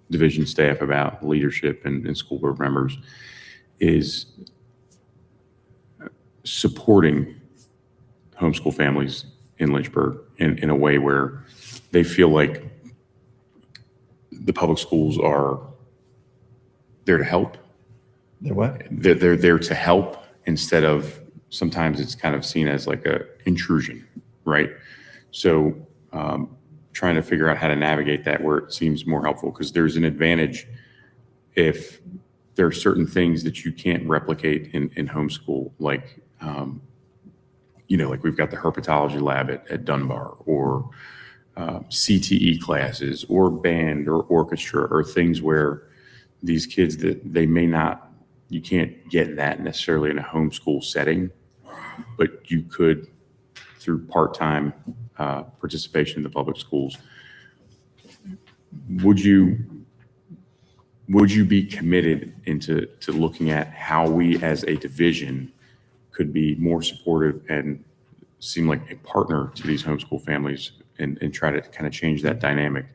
division staff about leadership and school board members, is supporting homeschool families in Lynchburg in a way where they feel like the public schools are there to help. They're what? They're there to help, instead of, sometimes it's kind of seen as like a intrusion, right? So trying to figure out how to navigate that where it seems more helpful, because there's an advantage if there are certain things that you can't replicate in homeschool, like like we've got the herpetology lab at Dunbar, or CTE classes, or band or orchestra, or things where these kids that you can't get that necessarily in a homeschool setting, but you could through part-time participation in the public schools. Would you be committed into looking at how we as a division could be more supportive and seem like a partner to these homeschool families, and try to kind of change that dynamic,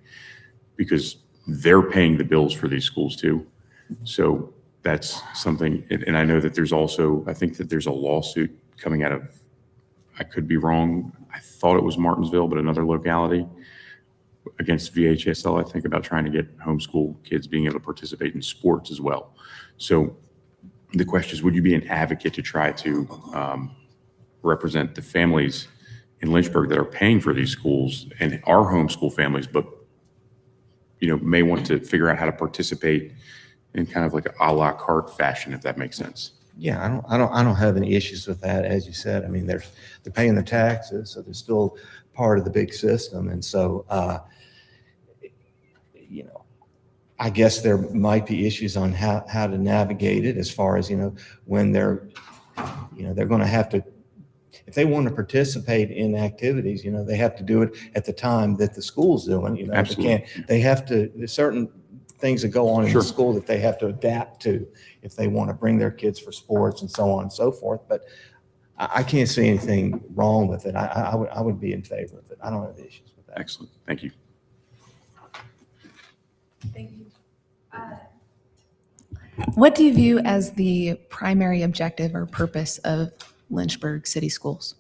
because they're paying the bills for these schools too. So that's something, and I know that I think that there's a lawsuit coming out of, I could be wrong, I thought it was Martinsville, but another locality, against VHSL, I think, about trying to get homeschool kids being able to participate in sports as well. So the question is, would you be an advocate to try to represent the families in Lynchburg that are paying for these schools and are homeschool families, but may want to figure out how to participate in kind of like a la carte fashion, if that makes sense? Yeah, I don't have any issues with that. As you said, I mean, they're paying their taxes, so they're still part of the big system. And so, I guess there might be issues on how to navigate it, as far as, when they're going to have to, if they want to participate in activities, they have to do it at the time that the school's doing, Absolutely. they have to, there's certain things that go on in Sure. the school that they have to adapt to if they want to bring their kids for sports and so on and so forth. But I can't see anything wrong with it. I would be in favor of it. I don't have issues with that. Excellent. Thank you. Thank you. What do you view as the primary objective or purpose of Lynchburg City Schools?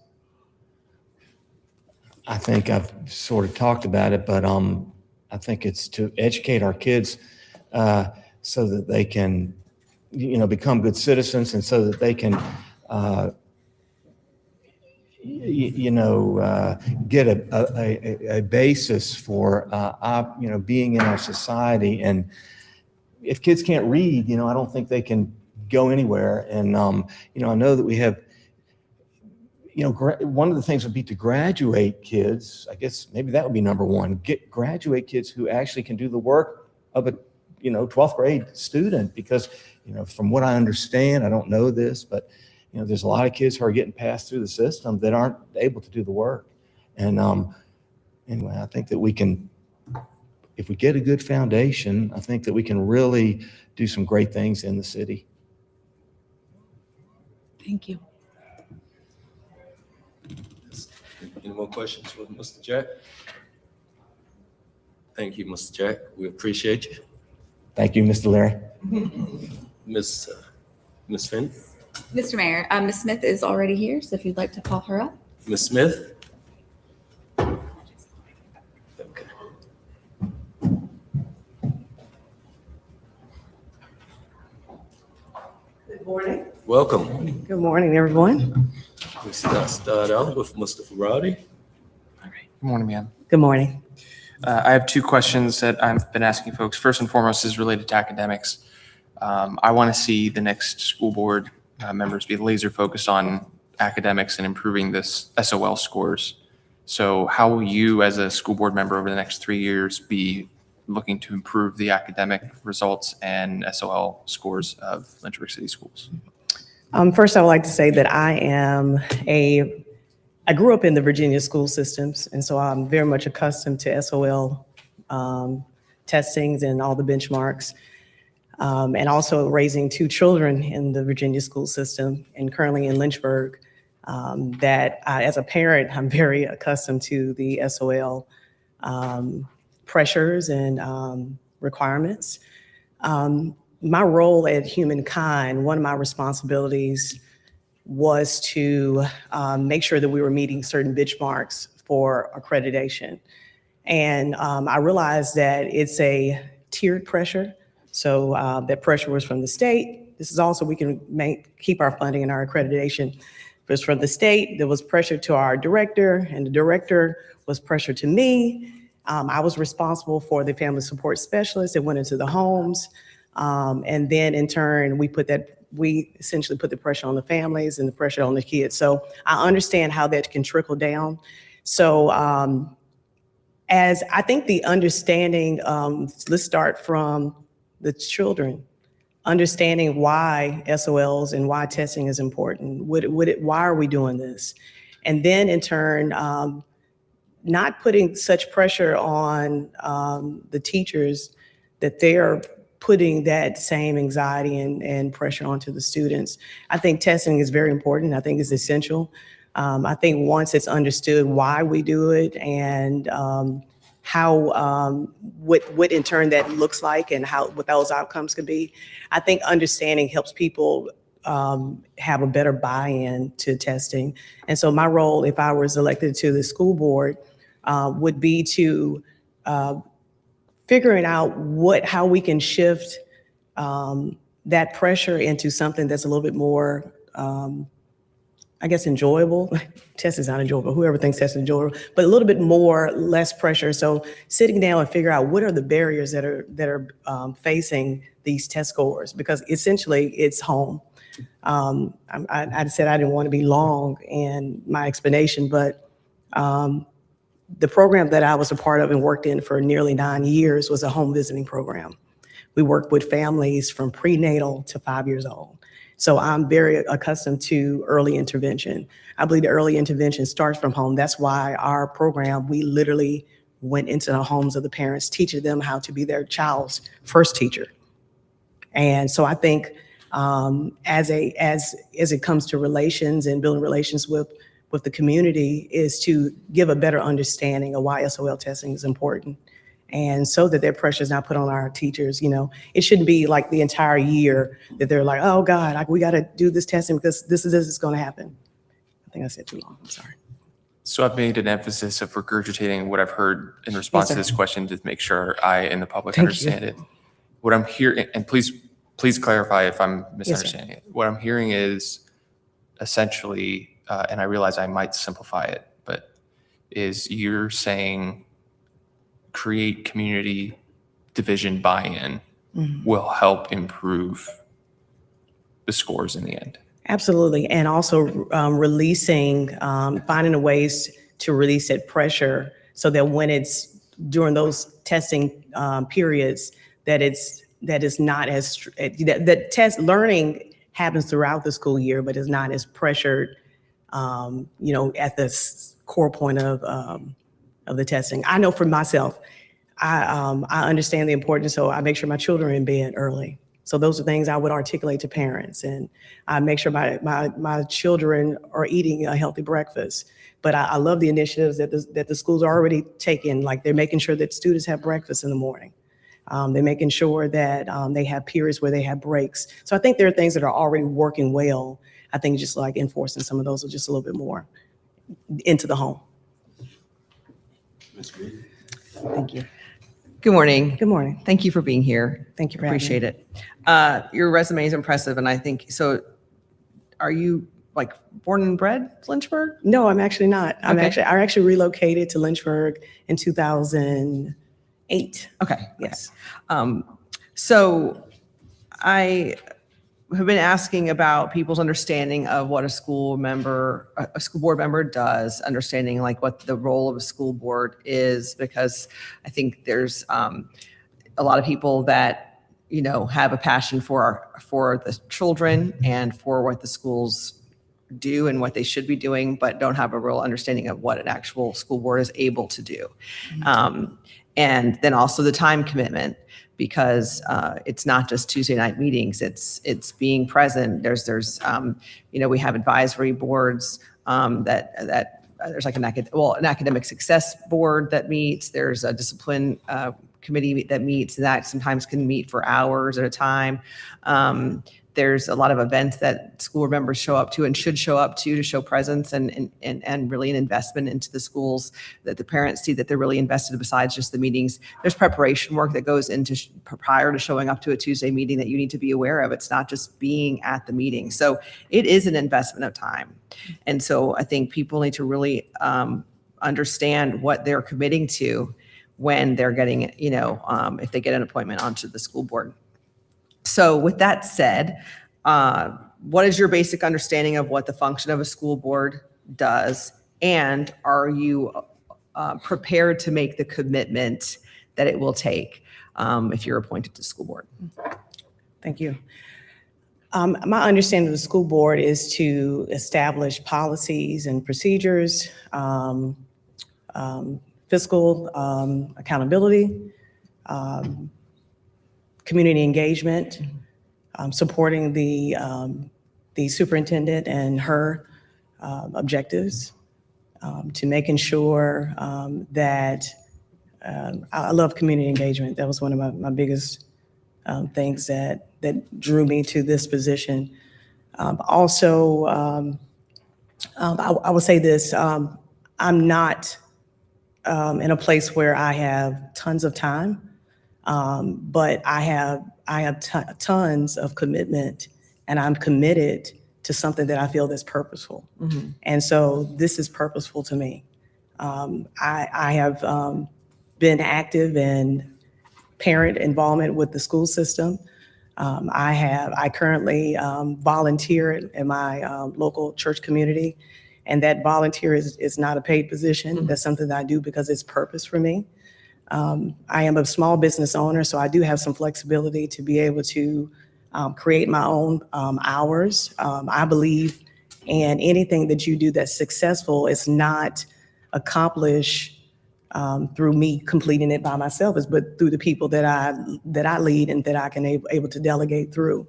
I think I've sort of talked about it, but I think it's to educate our kids so that they can, become good citizens, and so that they can, get a basis for, being in our society. And if kids can't read, I don't think they can go anywhere. And, I know that we have, one of the things would be to graduate kids. I guess maybe that would be number one. Graduate kids who actually can do the work of 12th grade student, because, from what I understand, I don't know this, but, there's a lot of kids who are getting passed through the system that aren't able to do the work. And anyway, I think that if we get a good foundation, I think that we can really do some great things in the city. Thank you. Any more questions for Mr. Jack? Thank you, Mr. Jack. We appreciate you. Thank you, Mr. Larry. Ms. Finn, Mr. Mayor, Ms. Smith is already here, so if you'd like to call her up. Ms. Smith? Okay. Good morning. Welcome. Good morning, everyone. We start out with Mr. Faradi. Good morning, ma'am. Good morning. I have two questions that I've been asking folks. First and foremost is related to academics. I want to see the next school board members be laser focused on academics and improving this SOL scores. So how will you, as a school board member over the next 3 years, be looking to improve the academic results and SOL scores of Lynchburg City Schools? First, I would like to say that I grew up in the Virginia school systems, and so I'm very much accustomed to SOL testings and all the benchmarks, and also raising 2 children in the Virginia school system and currently in Lynchburg, as a parent, I'm very accustomed to the SOL pressures and requirements. My role at Humankind, one of my responsibilities was to make sure that we were meeting certain benchmarks for accreditation. And I realized that it's a tiered pressure. So that pressure was from the state. This is also, we can keep our funding and our accreditation. It was from the state. There was pressure to our director, and the director was pressure to me. I was responsible for the family support specialist that went into the homes. And then in turn, we essentially put the pressure on the families and the pressure on the kids. So I understand how that can trickle down. So as I think the understanding, let's start from the children, understanding why SOLs and why testing is important. Why are we doing this? And then in turn, not putting such pressure on the teachers that they're putting that same anxiety and pressure onto the students. I think testing is very important. I think it's essential. I think once it's understood why we do it and what in turn that looks like and what those outcomes could be, I think understanding helps people have a better buy-in to testing. And so my role, if I was elected to the school board, would be to figuring out how we can shift that pressure into something that's a little bit more, I guess, enjoyable. Test is not enjoyable. Whoever thinks test is enjoyable, but a little bit less pressure. So sitting down and figure out what are the barriers that are facing these test scores, because essentially it's home. I said I didn't want to be long in my explanation, but the program that I was a part of and worked in for nearly 9 years was a home visiting program. We worked with families from prenatal to 5 years old. So I'm very accustomed to early intervention. I believe the early intervention starts from home. That's why our program, we literally went into the homes of the parents, teaching them how to be their child's first teacher. And so I think as it comes to relations and building relations with the community, is to give a better understanding of why SOL testing is important. And so that their pressure is not put on our teachers. It shouldn't be like the entire year that they're like, oh God, we got to do this testing because this is going to happen. I think I said too long, I'm sorry. So I've made an emphasis of regurgitating what I've heard in response to this question to make sure I and the public understand it. What I'm hearing, and please clarify if I'm misunderstanding it. What I'm hearing is essentially, and I realize I might simplify it, but is you're saying create community division buy-in will help improve the scores in the end. Absolutely. And also releasing, finding ways to release that pressure so that when it's during those testing periods, that it's that is not as, that test learning happens throughout the school year, but is not as pressured, at the core point of the testing. I know for myself, I understand the importance, so I make sure my children are in bed early. So those are things I would articulate to parents, and I make sure my children are eating a healthy breakfast. But I love the initiatives that the schools are already taking, like they're making sure that students have breakfast in the morning. They're making sure that they have periods where they have breaks. So I think there are things that are already working well. I think just like enforcing some of those are just a little bit more into the home. Thank you. Good morning. Good morning. Thank you for being here. Thank you for having me. Appreciate it. Your resume is impressive, and I think, so are you like born and bred Lynchburg? No, I'm actually not. Okay. I actually relocated to Lynchburg in 2008. Okay. Yes. So I have been asking about people's understanding of what a school board member does, understanding like what the role of a school board is, because I think there's a lot of people that, have a passion for the children and for what the schools do and what they should be doing, but don't have a real understanding of what an actual school board is able to do. And then also the time commitment, because it's not just Tuesday night meetings, it's being present. There's we have advisory boards that there's like an academic success board that meets. There's a discipline committee that meets, that sometimes can meet for hours at a time. There's a lot of events that school board members show up to and should show up to show presence and really an investment into the schools, that the parents see that they're really invested besides just the meetings. There's preparation work that goes into prior to showing up to a Tuesday meeting that you need to be aware of. It's not just being at the meeting. So it is an investment of time. And so I think people need to really understand what they're committing to when they're getting, if they get an appointment onto the school board. So with that said, what is your basic understanding of what the function of a school board does? And are you prepared to make the commitment that it will take if you're appointed to school board? Thank you. My understanding of the school board is to establish policies and procedures, fiscal accountability, community engagement, supporting the superintendent and her objectives, to making sure that I love community engagement. That was one of my biggest things that drew me to this position. Also, I will say this: I'm not in a place where I have tons of time. But I have tons of commitment, and I'm committed to something that I feel that's purposeful. Mm-hmm. And so this is purposeful to me. I have been active in parent involvement with the school system. I currently volunteer in my local church community, and that volunteer is not a paid position. Mm-hmm. That's something that I do because it's purpose for me. I am a small business owner, so I do have some flexibility to be able to create my own hours. I believe in anything that you do that's successful is not accomplished through me completing it by myself, but through the people that I lead and that I can able to delegate through.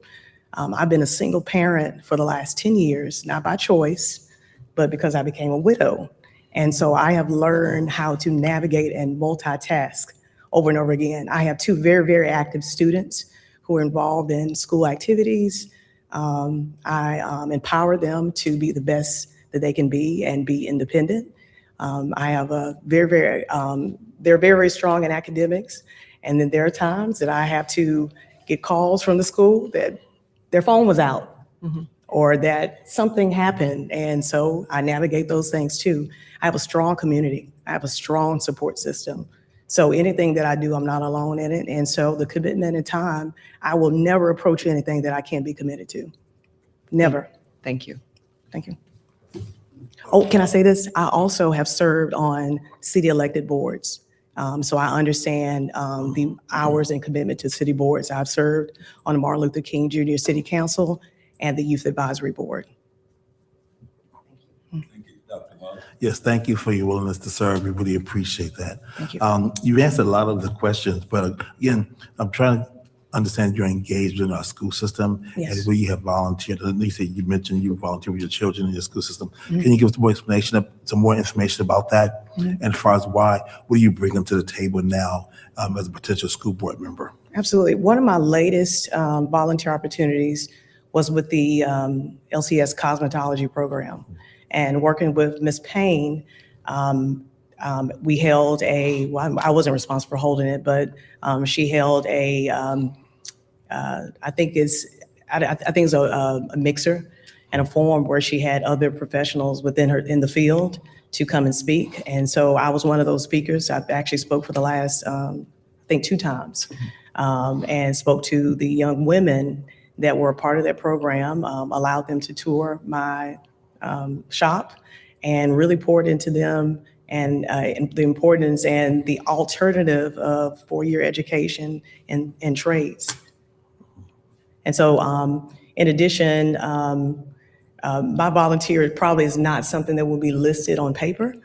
I've been a single parent for the last 10 years, not by choice, but because I became a widow. And so I have learned how to navigate and multitask over and over again. I have two very, very active students who are involved in school activities. I empower them to be the best that they can be and be independent. I have they're very, very strong in academics. And then there are times that I have to get calls from the school that their phone was out. Mm-hmm. Or that something happened. And so I navigate those things too. I have a strong community. I have a strong support system. So anything that I do, I'm not alone in it. And so the commitment and time, I will never approach anything that I can't be committed to. Never. Thank you. Thank you. Oh, can I say this? I also have served on city elected boards. So I understand the hours and commitment to city boards. I've served on the Martin Luther King Jr. City Council and the Youth Advisory Board. Yes, thank you for your willingness to serve. We really appreciate that. Thank you. You answered a lot of the questions, but again, I'm trying to understand your engagement in our school system Yes. and where you have volunteered. At least you mentioned you volunteer with your children in your school system. Can you give us more explanation, some more information about that? And as far as why, what do you bring them to the table now as a potential school board member? Absolutely. One of my latest volunteer opportunities was with the LCS cosmetology program. And working with Ms. Payne, we held well, I wasn't responsible for holding it, but she held I think it's a mixer and a forum where she had other professionals in the field to come and speak. And so I was one of those speakers. I've actually spoke for the last, I think 2 times, and spoke to the young women that were a part of that program, allowed them to tour my shop and really poured into them and the importance and the alternative of 4-year education in trades. And so in addition, my volunteer probably is not something that will be listed on paper.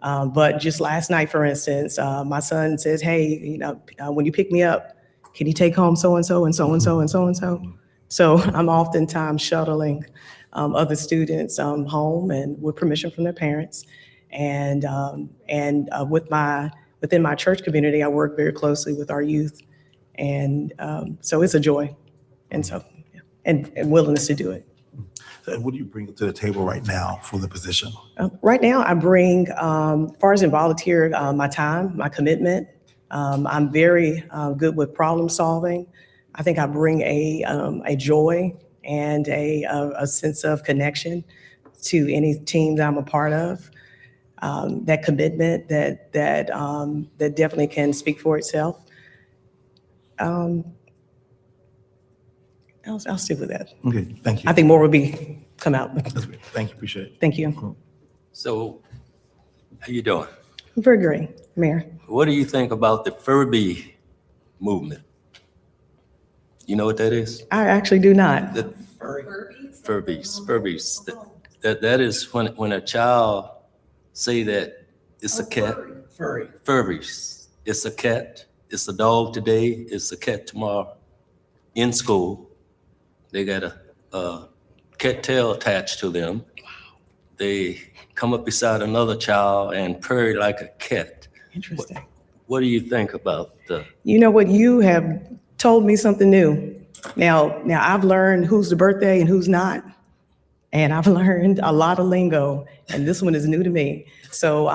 But just last night, for instance, my son says, hey, when you pick me up, can you take home so-and-so and so-and-so and so-and-so? So I'm oftentimes shuttling other students home and with permission from their parents. And within my church community, I work very closely with our youth. And so it's a joy. And so, yeah, and willingness to do it. And what do you bring to the table right now for the position? Right now, I bring, as far as in volunteer, my time, my commitment. I'm very good with problem solving. I think I bring a joy and a sense of connection to any team that I'm a part of. That commitment that definitely can speak for itself. I'll stick with that. Okay, thank you. I think more will come out. That's great. Thank you, appreciate it. Thank you. So, how you doing? Very great, Mayor. What do you think about the Furby movement? You know what that is? I actually do not. The Furbies. That is when a child say that it's a cat. Furbies. It's a cat. It's a dog today. It's a cat tomorrow. In school, they got a cat tail attached to them. They come up beside another child and purr like a cat. Interesting. What do you think about the? You know what? You have told me something new. Now I've learned who's the birthday and who's not. And I've learned a lot of lingo, and this one is new to me. So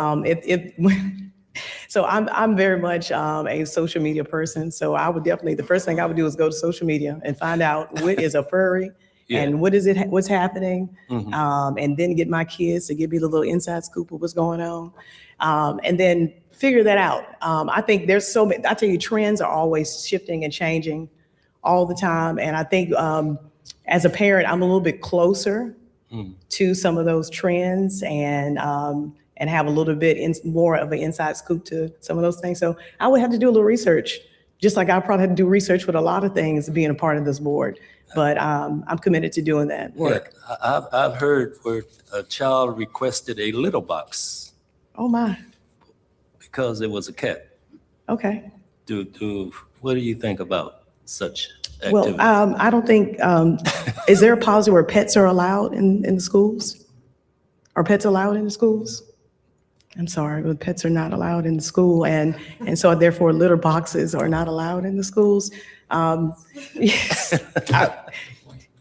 so I'm very much a social media person. So I would definitely, the first thing I would do is go to social media and find out what is a furry and what's happening. And then get my kids to give me the little inside scoop of what's going on. And then figure that out. I think there's so many, I tell you, trends are always shifting and changing all the time. And I think as a parent, I'm a little bit closer to some of those trends and have a little bit more of an inside scoop to some of those things. So I would have to do a little research, just like I probably had to do research with a lot of things being a part of this board. But I'm committed to doing that work. Yeah, I've heard where a child requested a litter box Oh my, because it was a cat. okay. What do you think about such activity? Well, I don't think, is there a policy where pets are allowed in the schools? Are pets allowed in the schools? I'm sorry, but pets are not allowed in the school, and so therefore litter boxes are not allowed in the schools. Yes,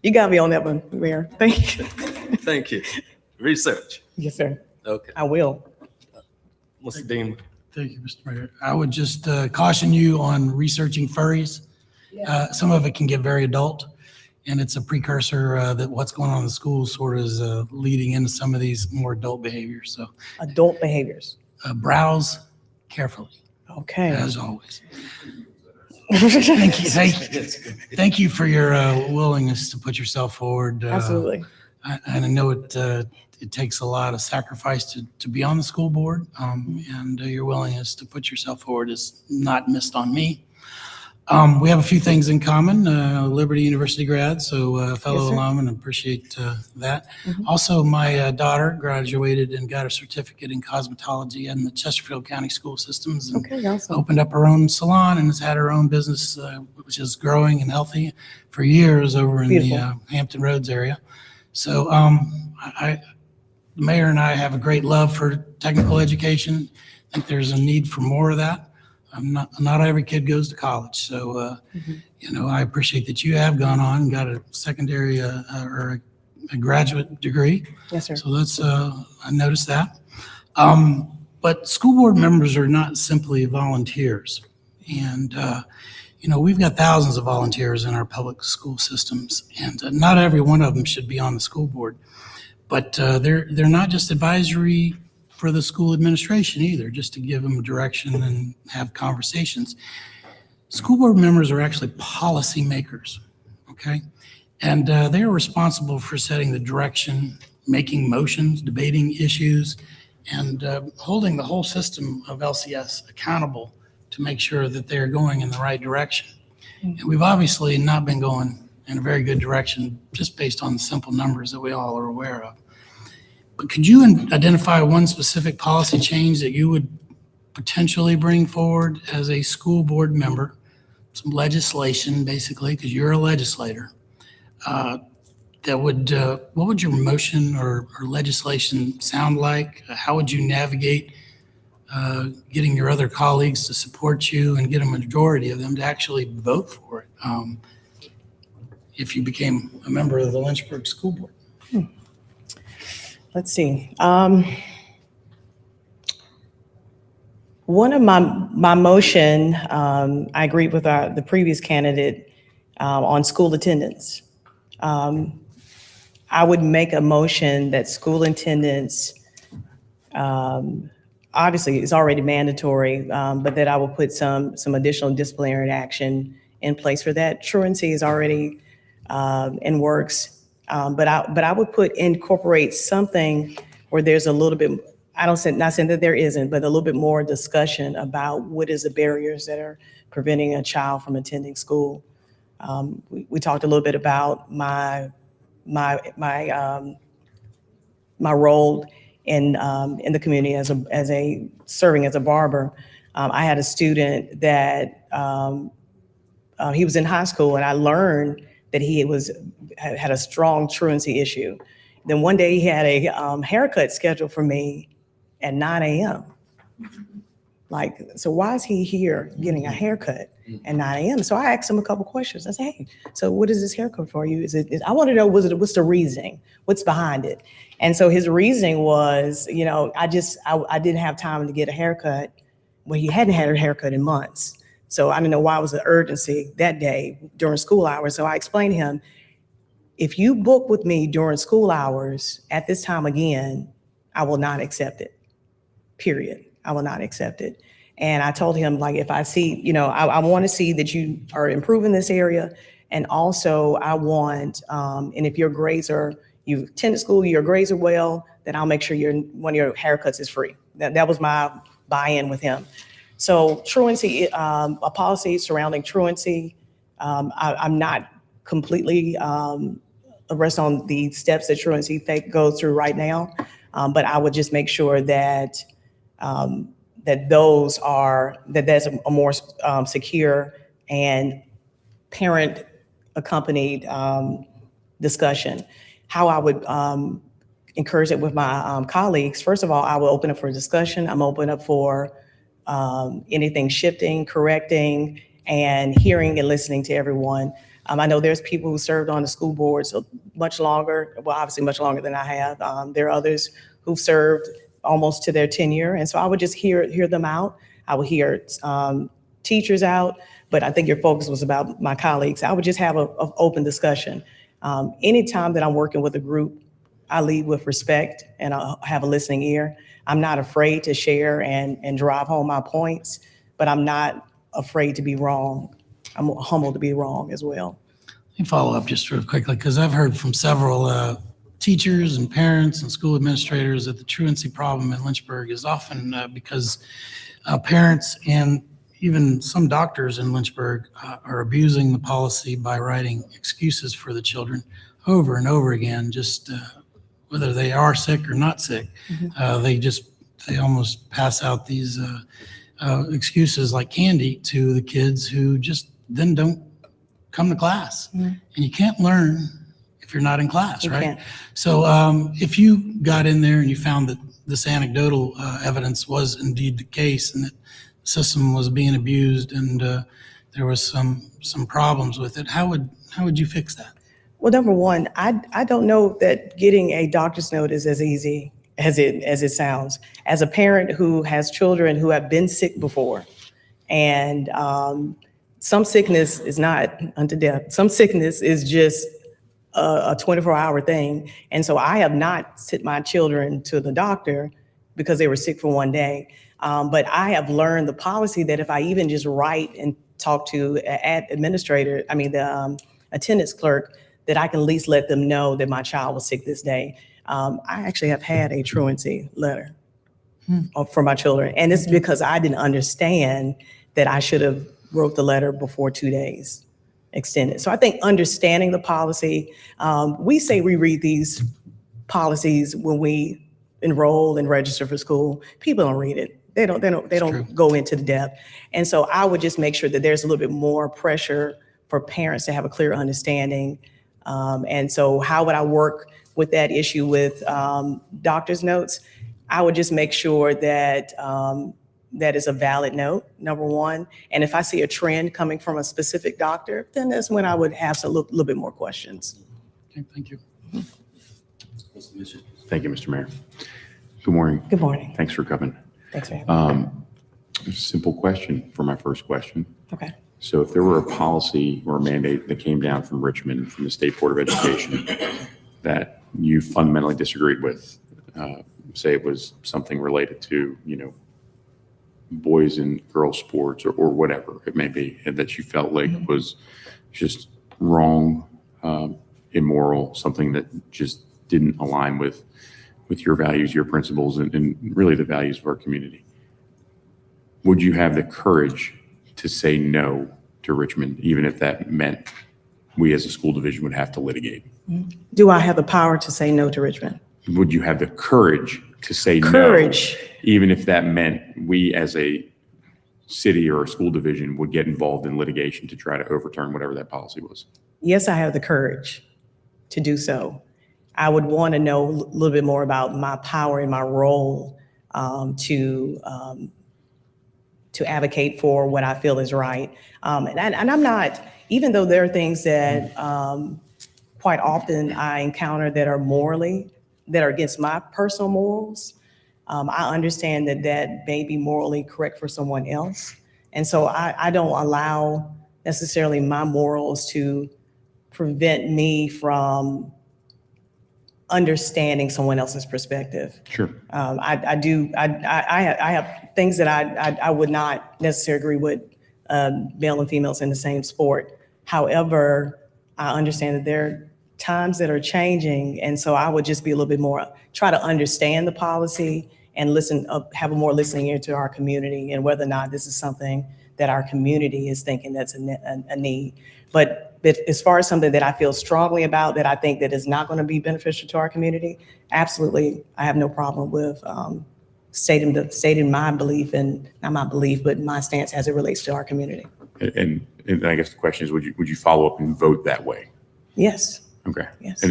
you got me on that one, Mayor. Thank you. Thank you. Research. Yes, sir. Okay. I will. Mr. Dean. Thank you, Mr. Mayor. I would just caution you on researching furries. Some of it can get very adult, and it's a precursor that what's going on in the schools sort of is leading into some of these more adult behaviors. So Adult behaviors. browse carefully, Okay. as always. Thank you for your willingness to put yourself forward. Absolutely. And I know it takes a lot of sacrifice to be on the school board, and your willingness to put yourself forward is not missed on me. We have a few things in common, Liberty University grad, so fellow Yes, sir. alum, and appreciate that. Also, my daughter graduated and got a certificate in cosmetology in the Chesterfield County school systems, and Okay, awesome. opened up her own salon and has had her own business, which is growing and healthy for years over in the Beautiful. Hampton Roads area. So the mayor and I have a great love for technical education. I think there's a need for more of that. Not every kid goes to college, so I appreciate that you have gone on and got a secondary or a graduate degree. Yes, sir. So that's I noticed that. But school board members are not simply volunteers, and we've got thousands of volunteers in our public school systems, and not every one of them should be on the school board. But they're not just advisory for the school administration either, just to give them direction and have conversations. School board members are actually policy makers, okay? And they're responsible for setting the direction, making motions, debating issues, and holding the whole system of LCS accountable to make sure that they're going in the right direction. And we've obviously not been going in a very good direction just based on the simple numbers that we all are aware of. But could you identify one specific policy change that you would potentially bring forward as a school board member, some legislation basically, because you're a legislator, that would, what would your motion or legislation sound like? How would you navigate getting your other colleagues to support you and get a majority of them to actually vote for it if you became a member of the Lynchburg School Board? Let's see. One of my motion, I agreed with the previous candidate on school attendance. I would make a motion that school attendance, obviously it's already mandatory, but that I will put some additional disciplinary action in place for that. Truancy is already in works. But I would incorporate something where there's a little bit, not saying that there isn't, but a little bit more discussion about what is the barriers that are preventing a child from attending school. We talked a little bit about my role in the community as a serving as a barber. I had a student that he was in high school, and I learned that he had a strong truancy issue. Then one day he had a haircut scheduled for me at 9 a.m. Like, so why is he here getting a haircut at 9 a.m.? So I asked him a couple questions. I said, hey, so what is this haircut for you? I want to know, what's the reasoning? What's behind it? And so his reasoning was, I didn't have time to get a haircut when he hadn't had a haircut in months. So I didn't know why it was an urgency that day during school hours. So I explained to him, if you book with me during school hours at this time again, I will not accept it, period. I will not accept it. And I told him, like, if I see, I want to see that you are improving this area. And also I want, and if your grades you've attended school, your grades are well, then I'll make sure one of your haircuts is free. That was my buy-in with him. So truancy, a policy surrounding truancy, I'm not completely abreast on the steps that truancy goes through right now, but I would just make sure that that's a more secure and parent-accompanied discussion. How I would encourage it with my colleagues, first of all, I will open up for discussion. I'm open up for anything shifting, correcting, and hearing and listening to everyone. I know there's people who served on the school board so much longer, well, obviously much longer than I have. There are others who've served almost to their tenure. And so I would just hear them out. I would hear teachers out, but I think your focus was about my colleagues. I would just have an open discussion. Anytime that I'm working with a group, I lead with respect and I have a listening ear. I'm not afraid to share and drive home my points, but I'm not afraid to be wrong. I'm humble to be wrong as well. Let me follow up just real quickly, because I've heard from several teachers and parents and school administrators that the truancy problem in Lynchburg is often because parents and even some doctors in Lynchburg are abusing the policy by writing excuses for the children over and over again, just whether they are sick or not sick. They almost pass out these excuses like candy to the kids who just then don't come to class. And you can't learn if you're not in class, You right? can't. So if you got in there and you found that this anecdotal evidence was indeed the case and that the system was being abused and there was some problems with it, how would you fix that? Well, number one, I don't know that getting a doctor's note is as easy as it sounds. As a parent who has children who have been sick before, and some sickness is not unto death. Some sickness is just a 24-hour thing. And so I have not sent my children to the doctor because they were sick for one day. But I have learned the policy that if I even just write and talk to the attendance clerk, that I can at least let them know that my child was sick this day. I actually have had a truancy letter for my children. And it's because I didn't understand that I should have wrote the letter before 2 days extended. So I think understanding the policy, we say we read these policies when we enroll and register for school. People don't read it. They don't go into the depth. And so I would just make sure that there's a little bit more pressure for parents to have a clear understanding. And so how would I work with that issue with doctor's notes? I would just make sure that that is a valid note, number one. And if I see a trend coming from a specific doctor, then that's when I would have a little bit more questions. Okay, thank you. Thank you, Mr. Mayor. Good morning. Good morning. Thanks for coming. Thanks for having me. Simple question for my first question. Okay. So if there were a policy or a mandate that came down from Richmond, from the State Board of Education, that you fundamentally disagreed with, say it was something related to, boys and girls sports or whatever it may be, and that you felt like was just wrong, immoral, something that just didn't align with your values, your principles, and really the values of our community, would you have the courage to say no to Richmond, even if that meant we as a school division would have to litigate? Do I have the power to say no to Richmond? Would you have the courage to say Courage. no, even if that meant we as a city or a school division would get involved in litigation to try to overturn whatever that policy was? Yes, I have the courage to do so. I would want to know a little bit more about my power and my role to advocate for what I feel is right. And I'm not, even though there are things that quite often I encounter that are against my personal morals, I understand that may be morally correct for someone else. And so I don't allow necessarily my morals to prevent me from understanding someone else's perspective. Sure. I have things that I would not necessarily agree with male and females in the same sport. However, I understand that there are times that are changing. And so I would just be a little bit more, try to understand the policy and have a more listening ear to our community and whether or not this is something that our community is thinking that's a need. But as far as something that I feel strongly about that I think that is not going to be beneficial to our community, absolutely, I have no problem with stating my belief, and not my belief, but my stance as it relates to our community. And I guess the question is, would you follow up and vote that way? Yes. Okay. Yes.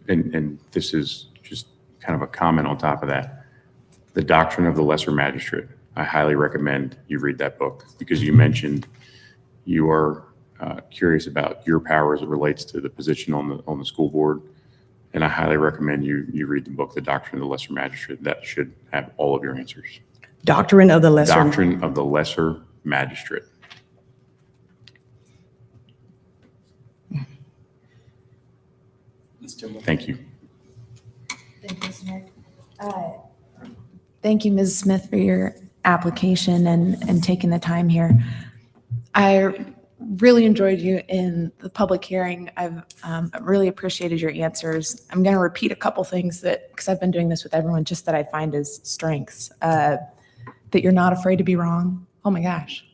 And this is just kind of a comment on top of that. The Doctrine of the Lesser Magistrate. I highly recommend you read that book because you mentioned you are curious about your power as it relates to the position on the school board. And I highly recommend you read the book, The Doctrine of the Lesser Magistrate. That should have all of your answers. Doctrine of the Lesser. Doctrine of the Lesser Magistrate. Thank you. Thank you, Mr. Mayor. Thank you, Ms. Smith, for your application and taking the time here. I really enjoyed you in the public hearing. I've really appreciated your answers. I'm going to repeat a couple things because I've been doing this with everyone, just that I find as strengths. That you're not afraid to be wrong. Oh my gosh.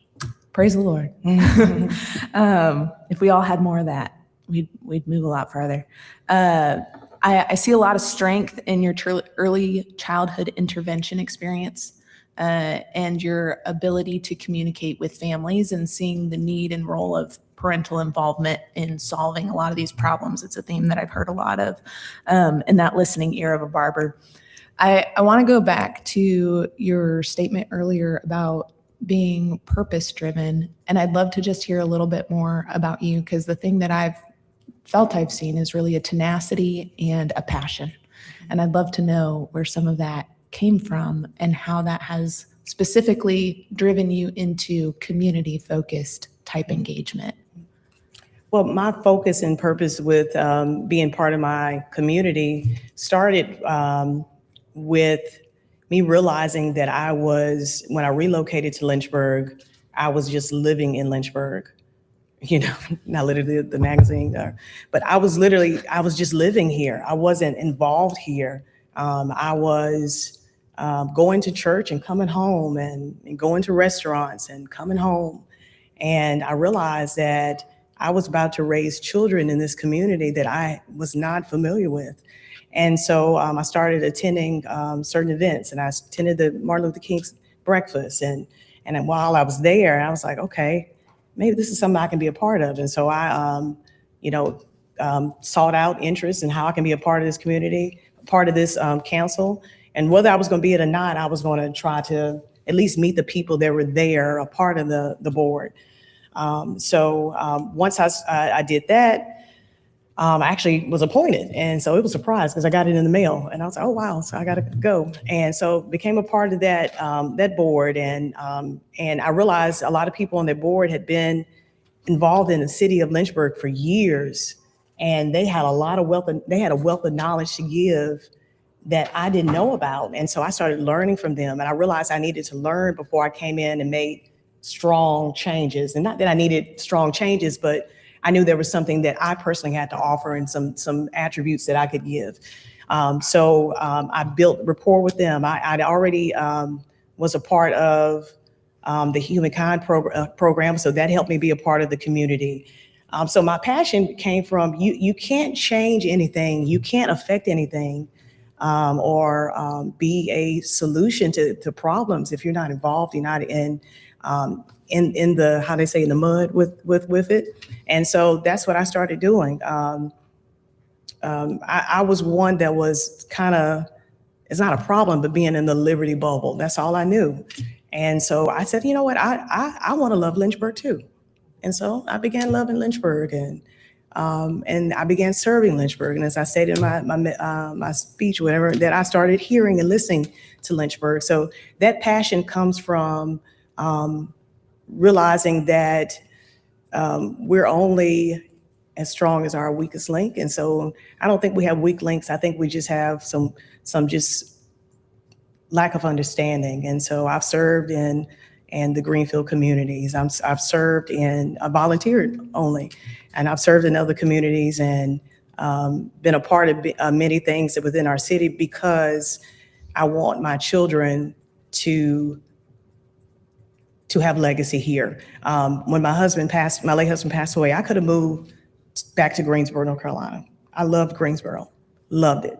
Praise the Lord. If we all had more of that, we'd move a lot further. I see a lot of strength in your early childhood intervention experience and your ability to communicate with families and seeing the need and role of parental involvement in solving a lot of these problems. It's a theme that I've heard a lot of in that listening ear of a barber. I want to go back to your statement earlier about being purpose-driven, and I'd love to just hear a little bit more about you, because the thing that I've seen is really a tenacity and a passion. And I'd love to know where some of that came from and how that has specifically driven you into community-focused type engagement. Well, my focus and purpose with being part of my community started with me realizing that when I relocated to Lynchburg, I was just living in Lynchburg, not literally the magazine, but I was just living here. I wasn't involved here. I was going to church and coming home and going to restaurants and coming home. And I realized that I was about to raise children in this community that I was not familiar with. And so I started attending certain events, and I attended the Martin Luther King's breakfast. And while I was there, I was like, okay, maybe this is something I can be a part of. And so I, sought out interest in how I can be a part of this community, part of this council. And whether I was going to be it or not, I was going to try to at least meet the people that were there, a part of the board. So once I did that, I actually was appointed. And so it was a surprise because I got it in the mail and I was like, oh, wow, so I got to go. And so became a part of that board. And I realized a lot of people on that board had been involved in the city of Lynchburg for years. And they had a wealth of knowledge to give that I didn't know about. And so I started learning from them. And I realized I needed to learn before I came in and made strong changes. And not that I needed strong changes, but I knew there was something that I personally had to offer and some attributes that I could give. So I built rapport with them. I'd already was a part of the Humankind program, so that helped me be a part of the community. So my passion came from you can't change anything, you can't affect anything, or be a solution to problems if you're not involved, you're not in the, how they say, in the mud with it. And so that's what I started doing. I was one that was kind of, it's not a problem, but being in the Liberty bubble, that's all I knew. And so I said, you know what, I want to love Lynchburg too. And so I began loving Lynchburg, and I began serving Lynchburg. And as I stated in my speech, whatever, that I started hearing and listening to Lynchburg. So that passion comes from realizing that we're only as strong as our weakest link. And so I don't think we have weak links. I think we just have some just lack of understanding. And so I've served in the Greenfield communities. I've served I volunteered only, and I've served in other communities and been a part of many things within our city because I want my children to have legacy here. When my late husband passed away, I could have moved back to Greensboro, North Carolina. I loved Greensboro, loved it.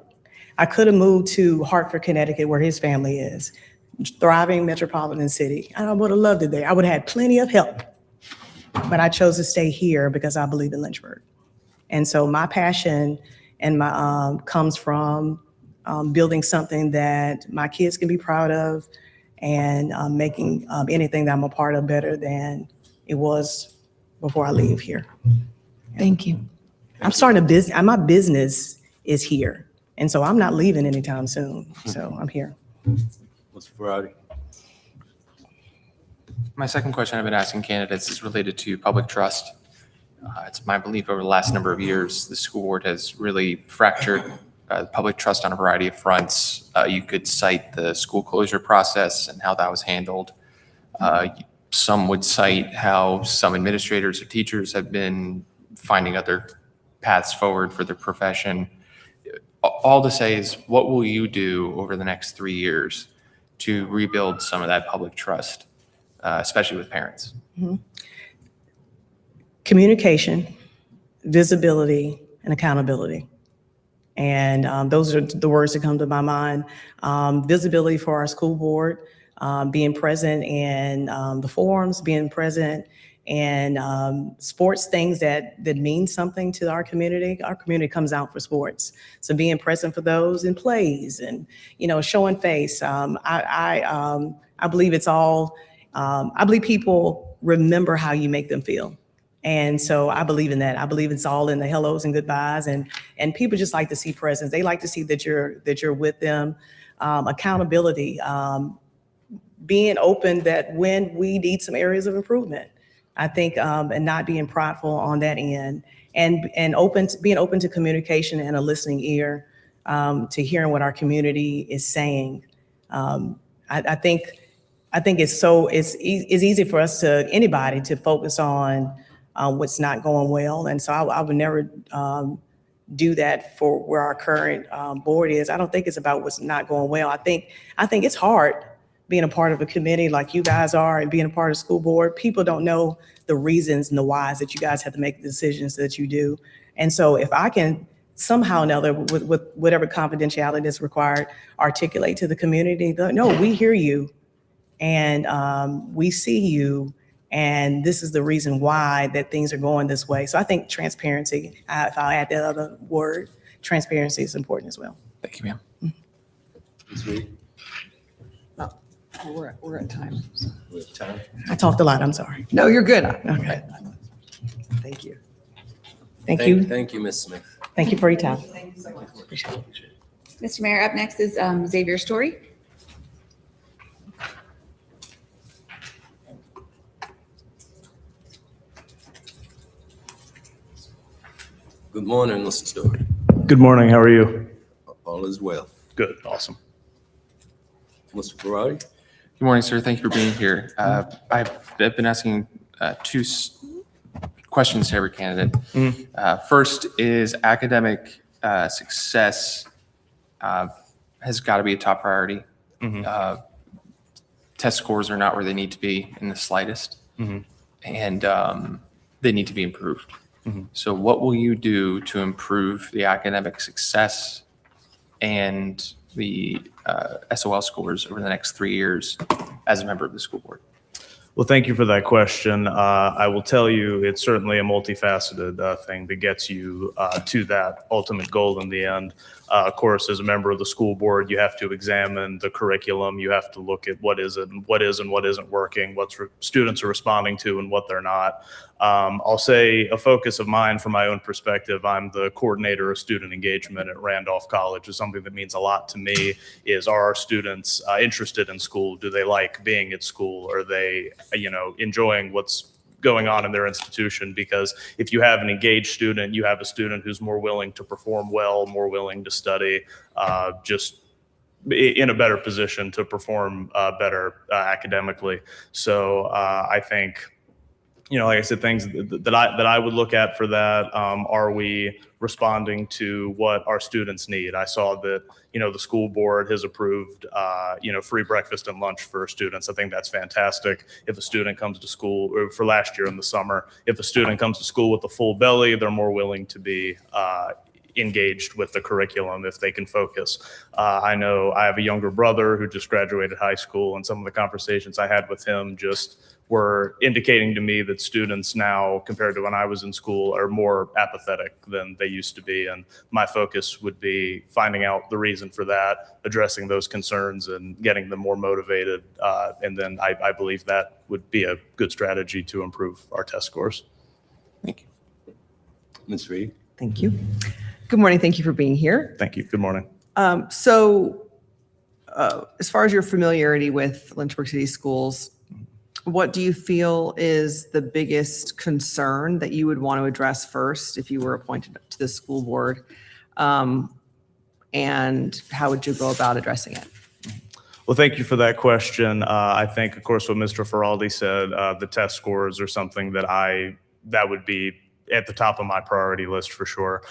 I could have moved to Hartford, Connecticut, where his family is, thriving metropolitan city. I would have loved it there. I would have had plenty of help, but I chose to stay here because I believe in Lynchburg. And so my passion and my comes from building something that my kids can be proud of, and making anything that I'm a part of better than it was before I leave here. Thank you. I'm starting a business. My business is here. And so I'm not leaving anytime soon. So I'm here. Mr. Friday. My second question I've been asking candidates is related to public trust. It's my belief over the last number of years, the school board has really fractured public trust on a variety of fronts. You could cite the school closure process and how that was handled. some would cite how some administrators or teachers have been finding other paths forward for their profession. All to say is, what will you do over the next 3 years to rebuild some of that public trust, especially with parents? Communication, visibility, and accountability. And those are the words that come to my mind. Visibility for our school board, being present in the forums, being present in sports things that mean something to our community. Our community comes out for sports. So being present for those in plays and, showing face. I believe it's all, I believe people remember how you make them feel. And so I believe in that. I believe it's all in the hellos and goodbyes, and people just like to see presence. They like to see that you're with them. Accountability, being open that when we need some areas of improvement, I think, and not being prideful on that end, and being open to communication and a listening ear to hearing what our community is saying. I think it's easy for us anybody to focus on what's not going well. And so I would never do that for where our current board is. I don't think it's about what's not going well. I think it's hard being a part of a committee like you guys are and being a part of the school board. People don't know the reasons and the whys that you guys have to make the decisions that you do. And so if I can somehow or another, with whatever confidentiality is required, articulate to the community, no, we hear you and we see you. And this is the reason why that things are going this way. So I think transparency, if I'll add that other word, transparency is important as well. Thank you, ma'am. Ms. Reed, We're at time. we have time. I talked a lot, I'm sorry. No, you're good. Okay. Thank you. Thank you. Thank you, Ms. Smith. Thank you for your time. Mr. Mayor, up next is Xavier Story. Good morning, Mr. Story. Good morning. How are you? All is well. Good. Awesome. Mr. Ferrari? Good morning, sir. Thank you for being here. I've been asking two questions to every candidate. First is academic success has got to be a top priority. Test scores are not where they need to be in the slightest, and they need to be improved. So what will you do to improve the academic success and the SOL scores over the next 3 years as a member of the school board? Well, thank you for that question. I will tell you, it's certainly a multifaceted thing that gets you to that ultimate goal in the end. Of course, as a member of the school board, you have to examine the curriculum. You have to look at what is and what isn't working, what students are responding to and what they're not. I'll say a focus of mine from my own perspective, I'm the coordinator of student engagement at Randolph College. Is something that means a lot to me is, are our students interested in school? Do they like being at school? Are they, enjoying what's going on in their institution? Because if you have an engaged student, you have a student who's more willing to perform well, more willing to study, just in a better position to perform better academically. So I think, like I said, things that I would look at for that, are we responding to what our students need? I saw that, the school board has approved, free breakfast and lunch for students. I think that's fantastic. If a student comes to school, or for last year in the summer, if a student comes to school with a full belly, they're more willing to be engaged with the curriculum if they can focus. I know I have a younger brother who just graduated high school, and some of the conversations I had with him just were indicating to me that students now, compared to when I was in school, are more apathetic than they used to be. And my focus would be finding out the reason for that, addressing those concerns and getting them more motivated. And then I believe that would be a good strategy to improve our test scores. Thank you. Ms. Reed? Thank you. Good morning. Thank you for being here. Thank you. Good morning. So as far as your familiarity with Lynchburg City Schools, what do you feel is the biggest concern that you would want to address first if you were appointed to the school board? And how would you go about addressing it? Well, thank you for that question. I think, of course, what Mr. Feraldi said, the test scores are something that would be at the top of my priority list for sure.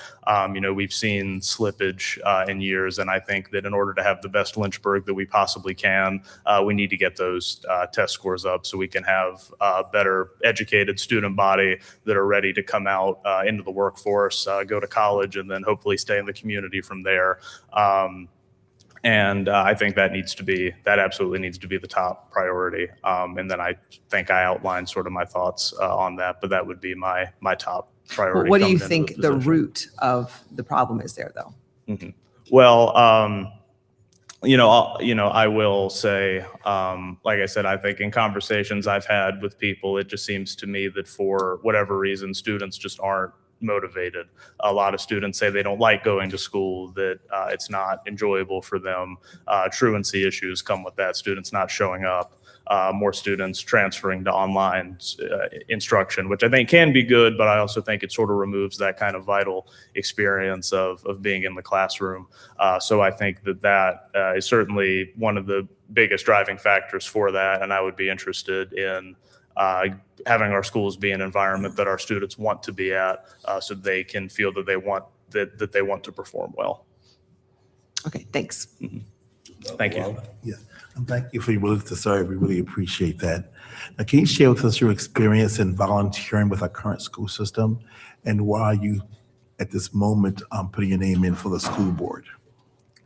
We've seen slippage in years, and I think that in order to have the best Lynchburg that we possibly can, we need to get those test scores up so we can have a better educated student body that are ready to come out into the workforce, go to college, and then hopefully stay in the community from there. And I think that absolutely needs to be the top priority. And then I think I outlined sort of my thoughts on that, but that would be my top priority. What do you coming into think the position. root of the problem is there, though? Well, I will say, like I said, I think in conversations I've had with people, it just seems to me that for whatever reason, students just aren't motivated. A lot of students say they don't like going to school, that it's not enjoyable for them. Truancy issues come with that, students not showing up. More students transferring to online instruction, which I think can be good, but I also think it sort of removes that kind of vital experience of being in the classroom. So I think that is certainly one of the biggest driving factors for that, and I would be interested in having our schools be an environment that our students want to be at, so they can feel that they want to perform well. Okay, thanks. Thank you. Yeah, and thank you for your willingness to serve. We really appreciate that. Now, can you share with us your experience in volunteering with our current school system, and why are you at this moment putting your name in for the school board?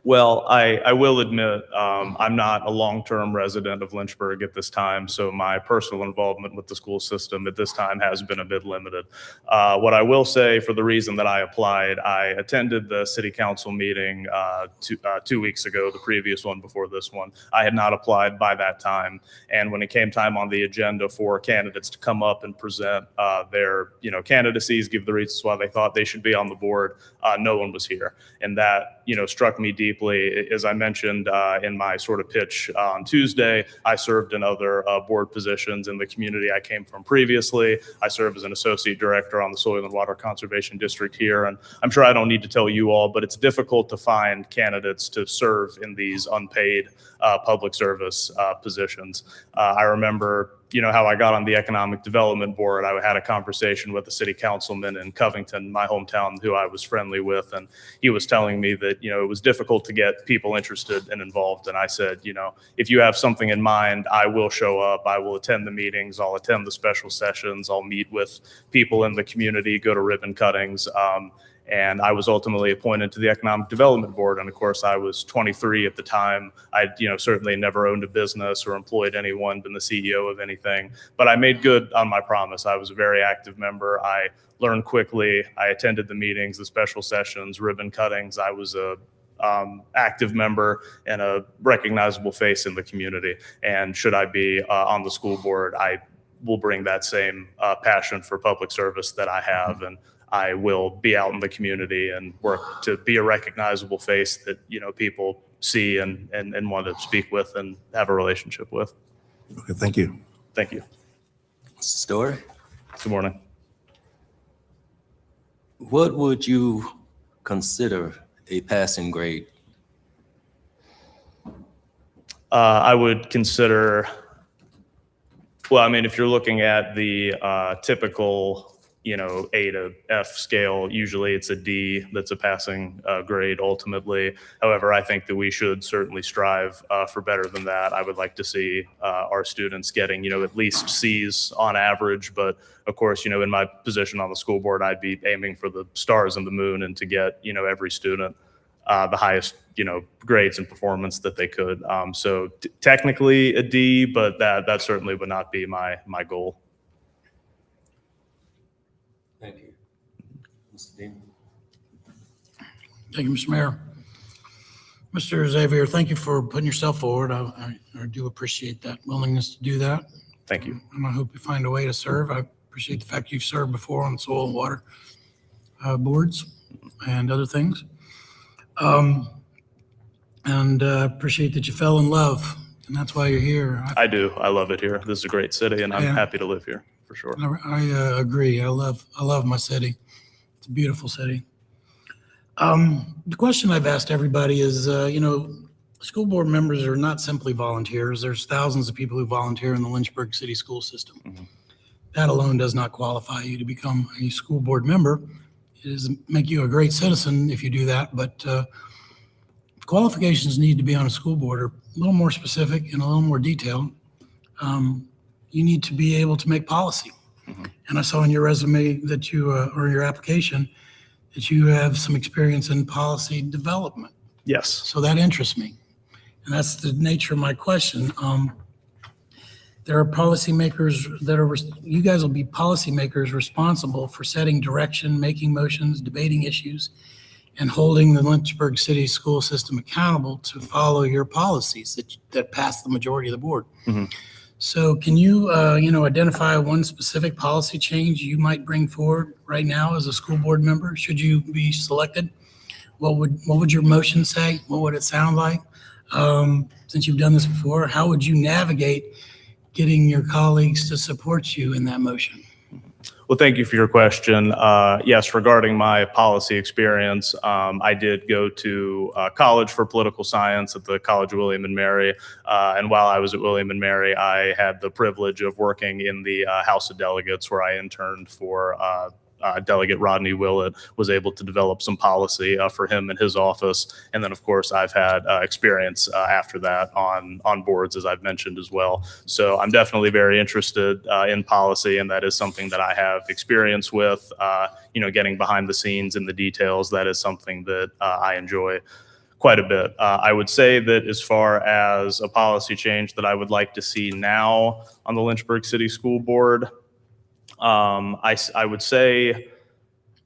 Well, I will admit I'm not a long-term resident of Lynchburg at this time, so my personal involvement with the school system at this time has been a bit limited. What I will say, for the reason that I applied, I attended the city council meeting 2 weeks ago, the previous one before this one. I had not applied by that time, and when it came time on the agenda for candidates to come up and present their candidacies, give the reasons why they thought they should be on the board, no one was here, and that struck me deeply. As I mentioned in my sort of pitch on Tuesday, I served in other board positions in the community I came from previously. I served as an associate director on the Soil and Water Conservation District here, and I'm sure I don't need to tell you all, but it's difficult to find candidates to serve in these unpaid public service positions. I remember how I got on the Economic Development Board. I had a conversation with a city councilman in Covington, my hometown, who I was friendly with, and he was telling me that, it was difficult to get people interested and involved. And I said, if you have something in mind, I will show up. I will attend the meetings. I'll attend the special sessions. I'll meet with people in the community, go to ribbon cuttings. And I was ultimately appointed to the Economic Development Board. And of course, I was 23 at the time. I'd certainly never owned a business or employed anyone, been the CEO of anything. But I made good on my promise. I was a very active member. I learned quickly. I attended the meetings, the special sessions, ribbon cuttings. I was a active member and a recognizable face in the community. And should I be on the school board, I will bring that same passion for public service that I have. And I will be out in the community and work to be a recognizable face that, people see and want to speak with and have a relationship with. Okay, thank you. Thank you. Mr. Story, Good morning. what would you consider a passing grade? I would consider, if you're looking at the typical, A to F scale, usually it's a D that's a passing grade ultimately. However, I think that we should certainly strive for better than that. I would like to see our students getting, at least C's on average. But of course, in my position on the school board, I'd be aiming for the stars and the moon and to get, every student the highest, grades and performance that they could. So technically a D, but that certainly would not be my goal. Thank you. Mr. Dean. Thank you, Mr. Mayor. Mr. Xavier, thank you for putting yourself forward. I do appreciate that willingness to do that. Thank you. And I hope you find a way to serve. I appreciate the fact you've served before on soil and water boards and other things. And appreciate that you fell in love, and that's why you're here. I do. I love it here. This is a great city, and I'm happy to live here for sure. I agree. I love my city. It's a beautiful city. The question I've asked everybody is, School board members are not simply volunteers. There's thousands of people who volunteer in the Lynchburg City School System. That alone does not qualify you to become a school board member. It does make you a great citizen if you do that, but qualifications need to be on a school board are a little more specific and a little more detailed. You need to be able to make policy. And I saw in your resume that you, or your application, that you have some experience in policy development. Yes. So that interests me. And that's the nature of my question. There are policymakers that are, you guys will be policymakers responsible for setting direction, making motions, debating issues, and holding the Lynchburg City school system accountable to follow your policies that pass the majority of the board. So can you, identify one specific policy change you might bring forward right now as a school board member, should you be selected? What would your motion say? What would it sound like? Since you've done this before, how would you navigate getting your colleagues to support you in that motion? Well, thank you for your question. Yes, regarding my policy experience, I did go to college for political science at the College of William and Mary. And while I was at William and Mary, I had the privilege of working in the House of Delegates, where I interned for Delegate Rodney Willett, was able to develop some policy for him in his office. And then, of course, I've had experience after that on boards, as I've mentioned as well. So I'm definitely very interested in policy, and that is something that I have experience with. Getting behind the scenes and the details, that is something that I enjoy quite a bit. I would say that as far as a policy change that I would like to see now on the Lynchburg City School Board, I would say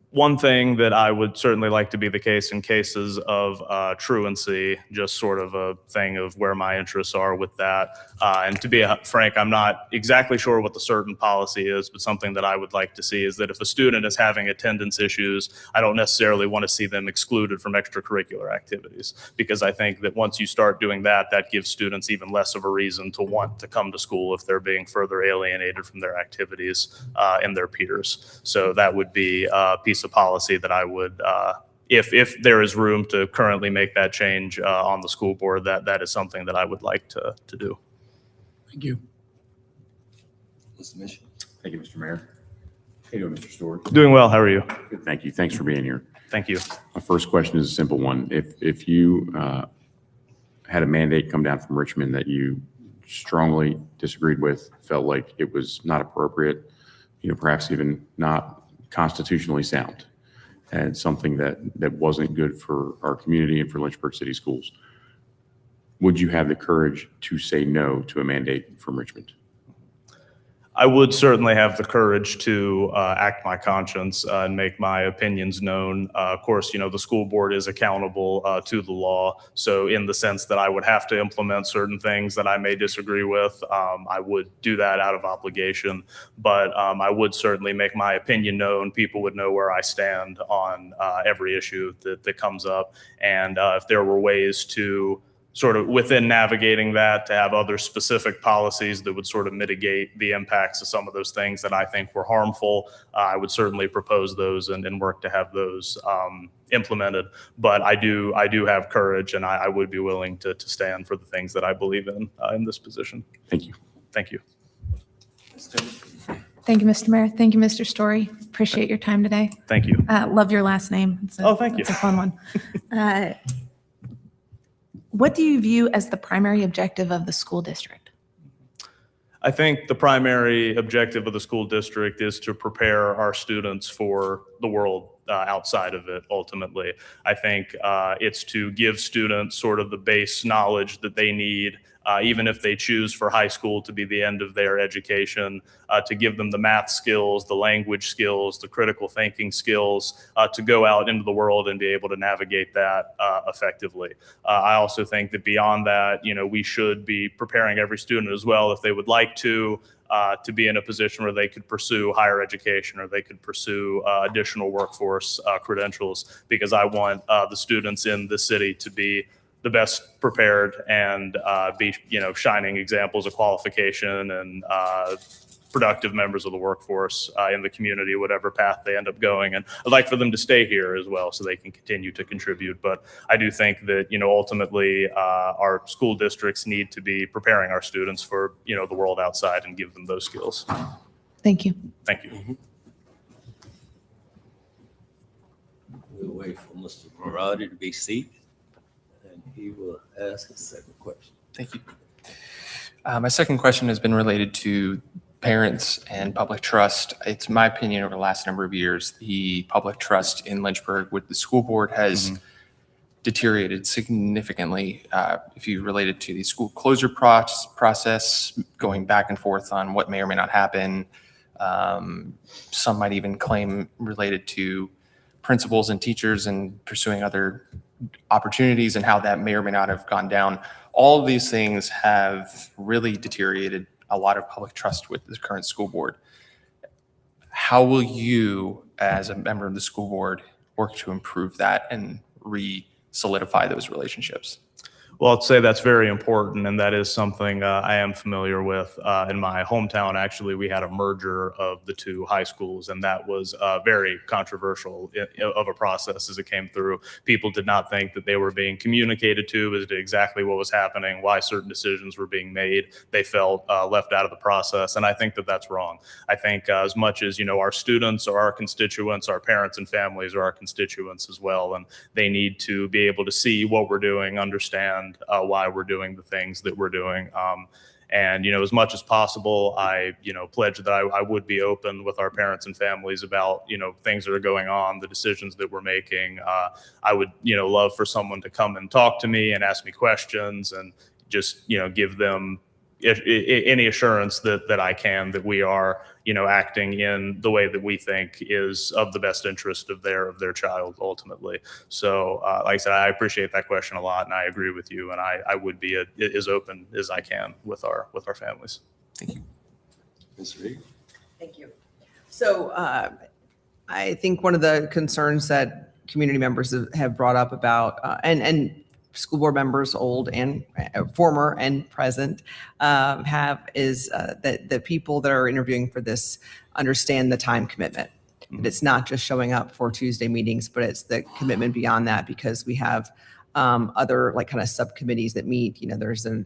one thing that I would certainly like to be the case in cases of truancy, just sort of a thing of where my interests are with that. And to be frank, I'm not exactly sure what the certain policy is, but something that I would like to see is that if a student is having attendance issues, I don't necessarily want to see them excluded from extracurricular activities, because I think that once you start doing that, that gives students even less of a reason to want to come to school if they're being further alienated from their activities and their peers. So that would be a piece of policy that I would, if there is room to currently make that change on the school board, that is something that I would like to do. Thank you. Mr. Mitchell. Thank you, Mr. Mayor. How you doing, Mr. Stewart? Doing well. How are you? Good, thank you. Thanks for being here. Thank you. My first question is a simple one. If you had a mandate come down from Richmond that you strongly disagreed with, felt like it was not appropriate, perhaps even not constitutionally sound, and something that wasn't good for our community and for Lynchburg City Schools, would you have the courage to say no to a mandate from Richmond? I would certainly have the courage to act my conscience and make my opinions known. Of course, the school board is accountable to the law. So in the sense that I would have to implement certain things that I may disagree with, I would do that out of obligation. But I would certainly make my opinion known. People would know where I stand on every issue that comes up. And if there were ways to sort of within navigating that, to have other specific policies that would sort of mitigate the impacts of some of those things that I think were harmful, I would certainly propose those and work to have those implemented. But I do have courage, and I would be willing to stand for the things that I believe in this position. Thank you. Thank you. Thank you, Mr. Mayor. Thank you, Mr. Story. Appreciate your time today. Thank you. Love your last name. Thank you. It's a fun one. What do you view as the primary objective of the school district? I think the primary objective of the school district is to prepare our students for the world outside of it, ultimately. I think it's to give students sort of the base knowledge that they need, even if they choose for high school to be the end of their education, to give them the math skills, the language skills, the critical thinking skills, to go out into the world and be able to navigate that effectively. I also think that beyond that, we should be preparing every student as well, if they would like to be in a position where they could pursue higher education or they could pursue additional workforce credentials, because I want the students in the city to be the best prepared and be, shining examples of qualification and productive members of the workforce in the community, whatever path they end up going. And I'd like for them to stay here as well so they can continue to contribute. But I do think that, ultimately our school districts need to be preparing our students for, the world outside and give them those skills. Thank you. Thank you. We'll wait for Mr. Maradi to be seated, and he will ask his second question. Thank you. My second question has been related to parents and public trust. It's my opinion over the last number of years, the public trust in Lynchburg with the school board has deteriorated significantly. If you relate it to the school closure process, going back and forth on what may or may not happen. Some might even claim related to principals and teachers and pursuing other opportunities and how that may or may not have gone down. All of these things have really deteriorated a lot of public trust with the current school board. How will you, as a member of the school board, work to improve that and re-solidify those relationships? Well, I'd say that's very important, and that is something I am familiar with. In my hometown, actually, we had a merger of the two high schools, and that was very controversial of a process as it came through. People did not think that they were being communicated to as to exactly what was happening, why certain decisions were being made. They felt left out of the process, and I think that that's wrong. I think as much as, our students are our constituents, our parents and families are our constituents as well, and they need to be able to see what we're doing, understand why we're doing the things that we're doing. And, as much as possible, I, pledge that I would be open with our parents and families about, things that are going on, the decisions that we're making. I would, love for someone to come and talk to me and ask me questions and just, give them any assurance that I can, that we are, acting in the way that we think is of the best interest of their child ultimately. So like I said, I appreciate that question a lot, and I agree with you, and I would be as open as I can with our families. Thank you. Ms. Reed? Thank you. So I think one of the concerns that community members have brought up about, and school board members, old and former and present, is that the people that are interviewing for this understand the time commitment. That it's not just showing up for Tuesday meetings, but it's the commitment beyond that, because we have other kind of subcommittees that meet. There's an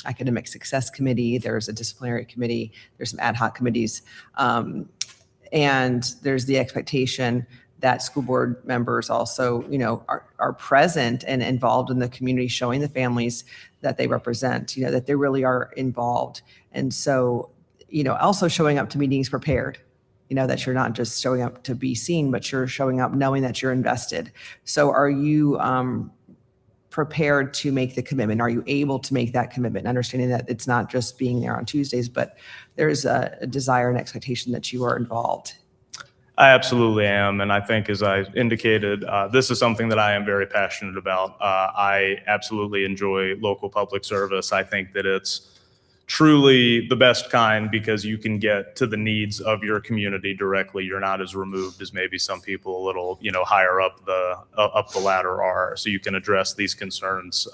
academic success committee, there's a disciplinary committee, there's some ad hoc committees, and there's the expectation that school board members also, are present and involved in the community, showing the families that they represent, that they really are involved. And so, also showing up to meetings prepared, that you're not just showing up to be seen, but you're showing up knowing that you're invested. So are you prepared to make the commitment? Are you able to make that commitment, understanding that it's not just being there on Tuesdays, but there's a desire and expectation that you are involved? I absolutely am. And I think, as I indicated, this is something that I am very passionate about. I absolutely enjoy local public service. I think that it's truly the best kind because you can get to the needs of your community directly. You're not as removed as maybe some people a little, higher up the ladder are. So you can address these concerns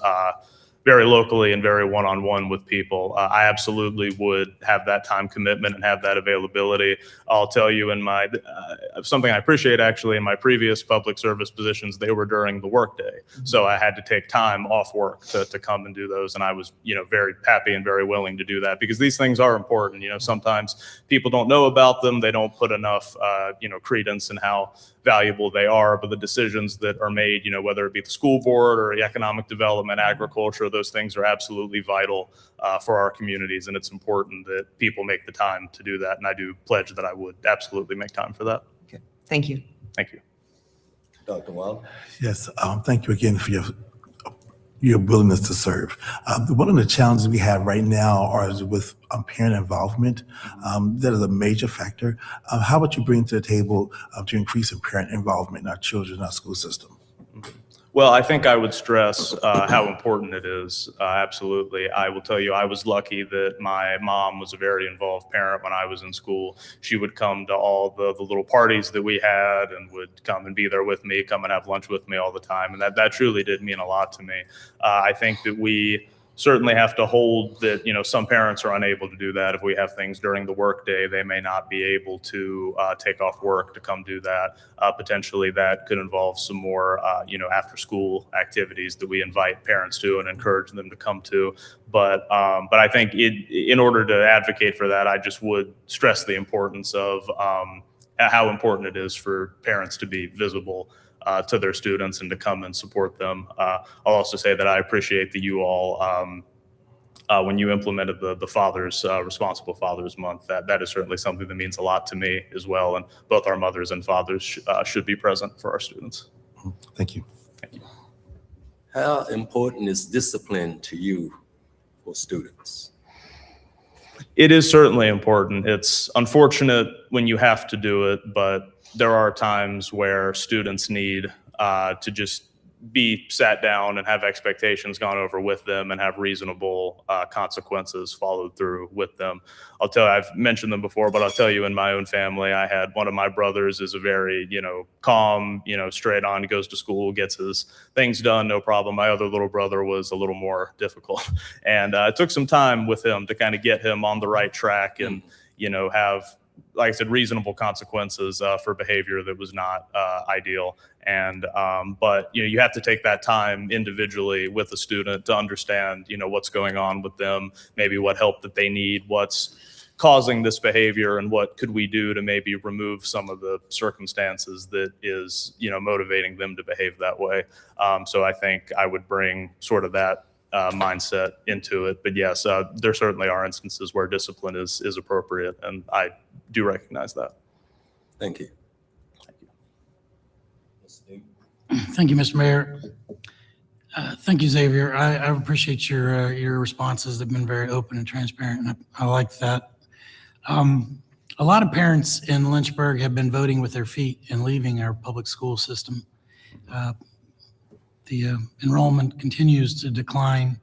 very locally and very one-on-one with people. I absolutely would have that time commitment and have that availability. I'll tell you, in my something I appreciate actually in my previous public service positions, they were during the workday. So I had to take time off work to come and do those. And I was, very happy and very willing to do that because these things are important. Sometimes people don't know about them. They don't put enough, credence in how valuable they are, but the decisions that are made, whether it be the school board or economic development, agriculture, those things are absolutely vital for our communities. And it's important that people make the time to do that. And I do pledge that I would absolutely make time for that. Okay. Thank you. Thank you. Dr. Wilder? Yes, thank you again for your willingness to serve. One of the challenges we have right now is with parent involvement. That is a major factor. How would you bring to the table to increase in parent involvement in our children, in our school system? Well, I think I would stress how important it is. Absolutely. I will tell you, I was lucky that my mom was a very involved parent when I was in school. She would come to all the little parties that we had and would come and be there with me, come and have lunch with me all the time. And that truly did mean a lot to me. I think that we certainly have to hold that, some parents are unable to do that. If we have things during the workday, they may not be able to take off work to come do that. Potentially that could involve some more, after school activities that we invite parents to and encourage them to come to. But I think in order to advocate for that, I just would stress the importance of how important it is for parents to be visible to their students and to come and support them. I'll also say that I appreciate that you all, when you implemented the Fathers, Responsible Fathers Month, that is certainly something that means a lot to me as well. And both our mothers and fathers should be present for our students. Thank you. How important is discipline to you for students? It is certainly important. It's unfortunate when you have to do it, but there are times where students need to just be sat down and have expectations gone over with them and have reasonable consequences followed through with them. I'll tell you, I've mentioned them before, but I'll tell you, in my own family, I had one of my brothers is a very, calm, straight on, he goes to school, gets his things done, no problem. My other little brother was a little more difficult. And it took some time with him to kind of get him on the right track and, have, like I said, reasonable consequences for behavior that was not ideal. And but you have to take that time individually with the student to understand what's going on with them, maybe what help that they need, what's causing this behavior, and what could we do to maybe remove some of the circumstances that is motivating them to behave that way. So I think I would bring sort of that mindset into it. But yes, there certainly are instances where discipline is appropriate, and I do recognize that. Thank you. Thank you, Mr. Mayor. Thank you, Xavier. I appreciate your responses. They've been very open and transparent, and I like that. A lot of parents in Lynchburg have been voting with their feet and leaving our public school system. The enrollment continues to decline.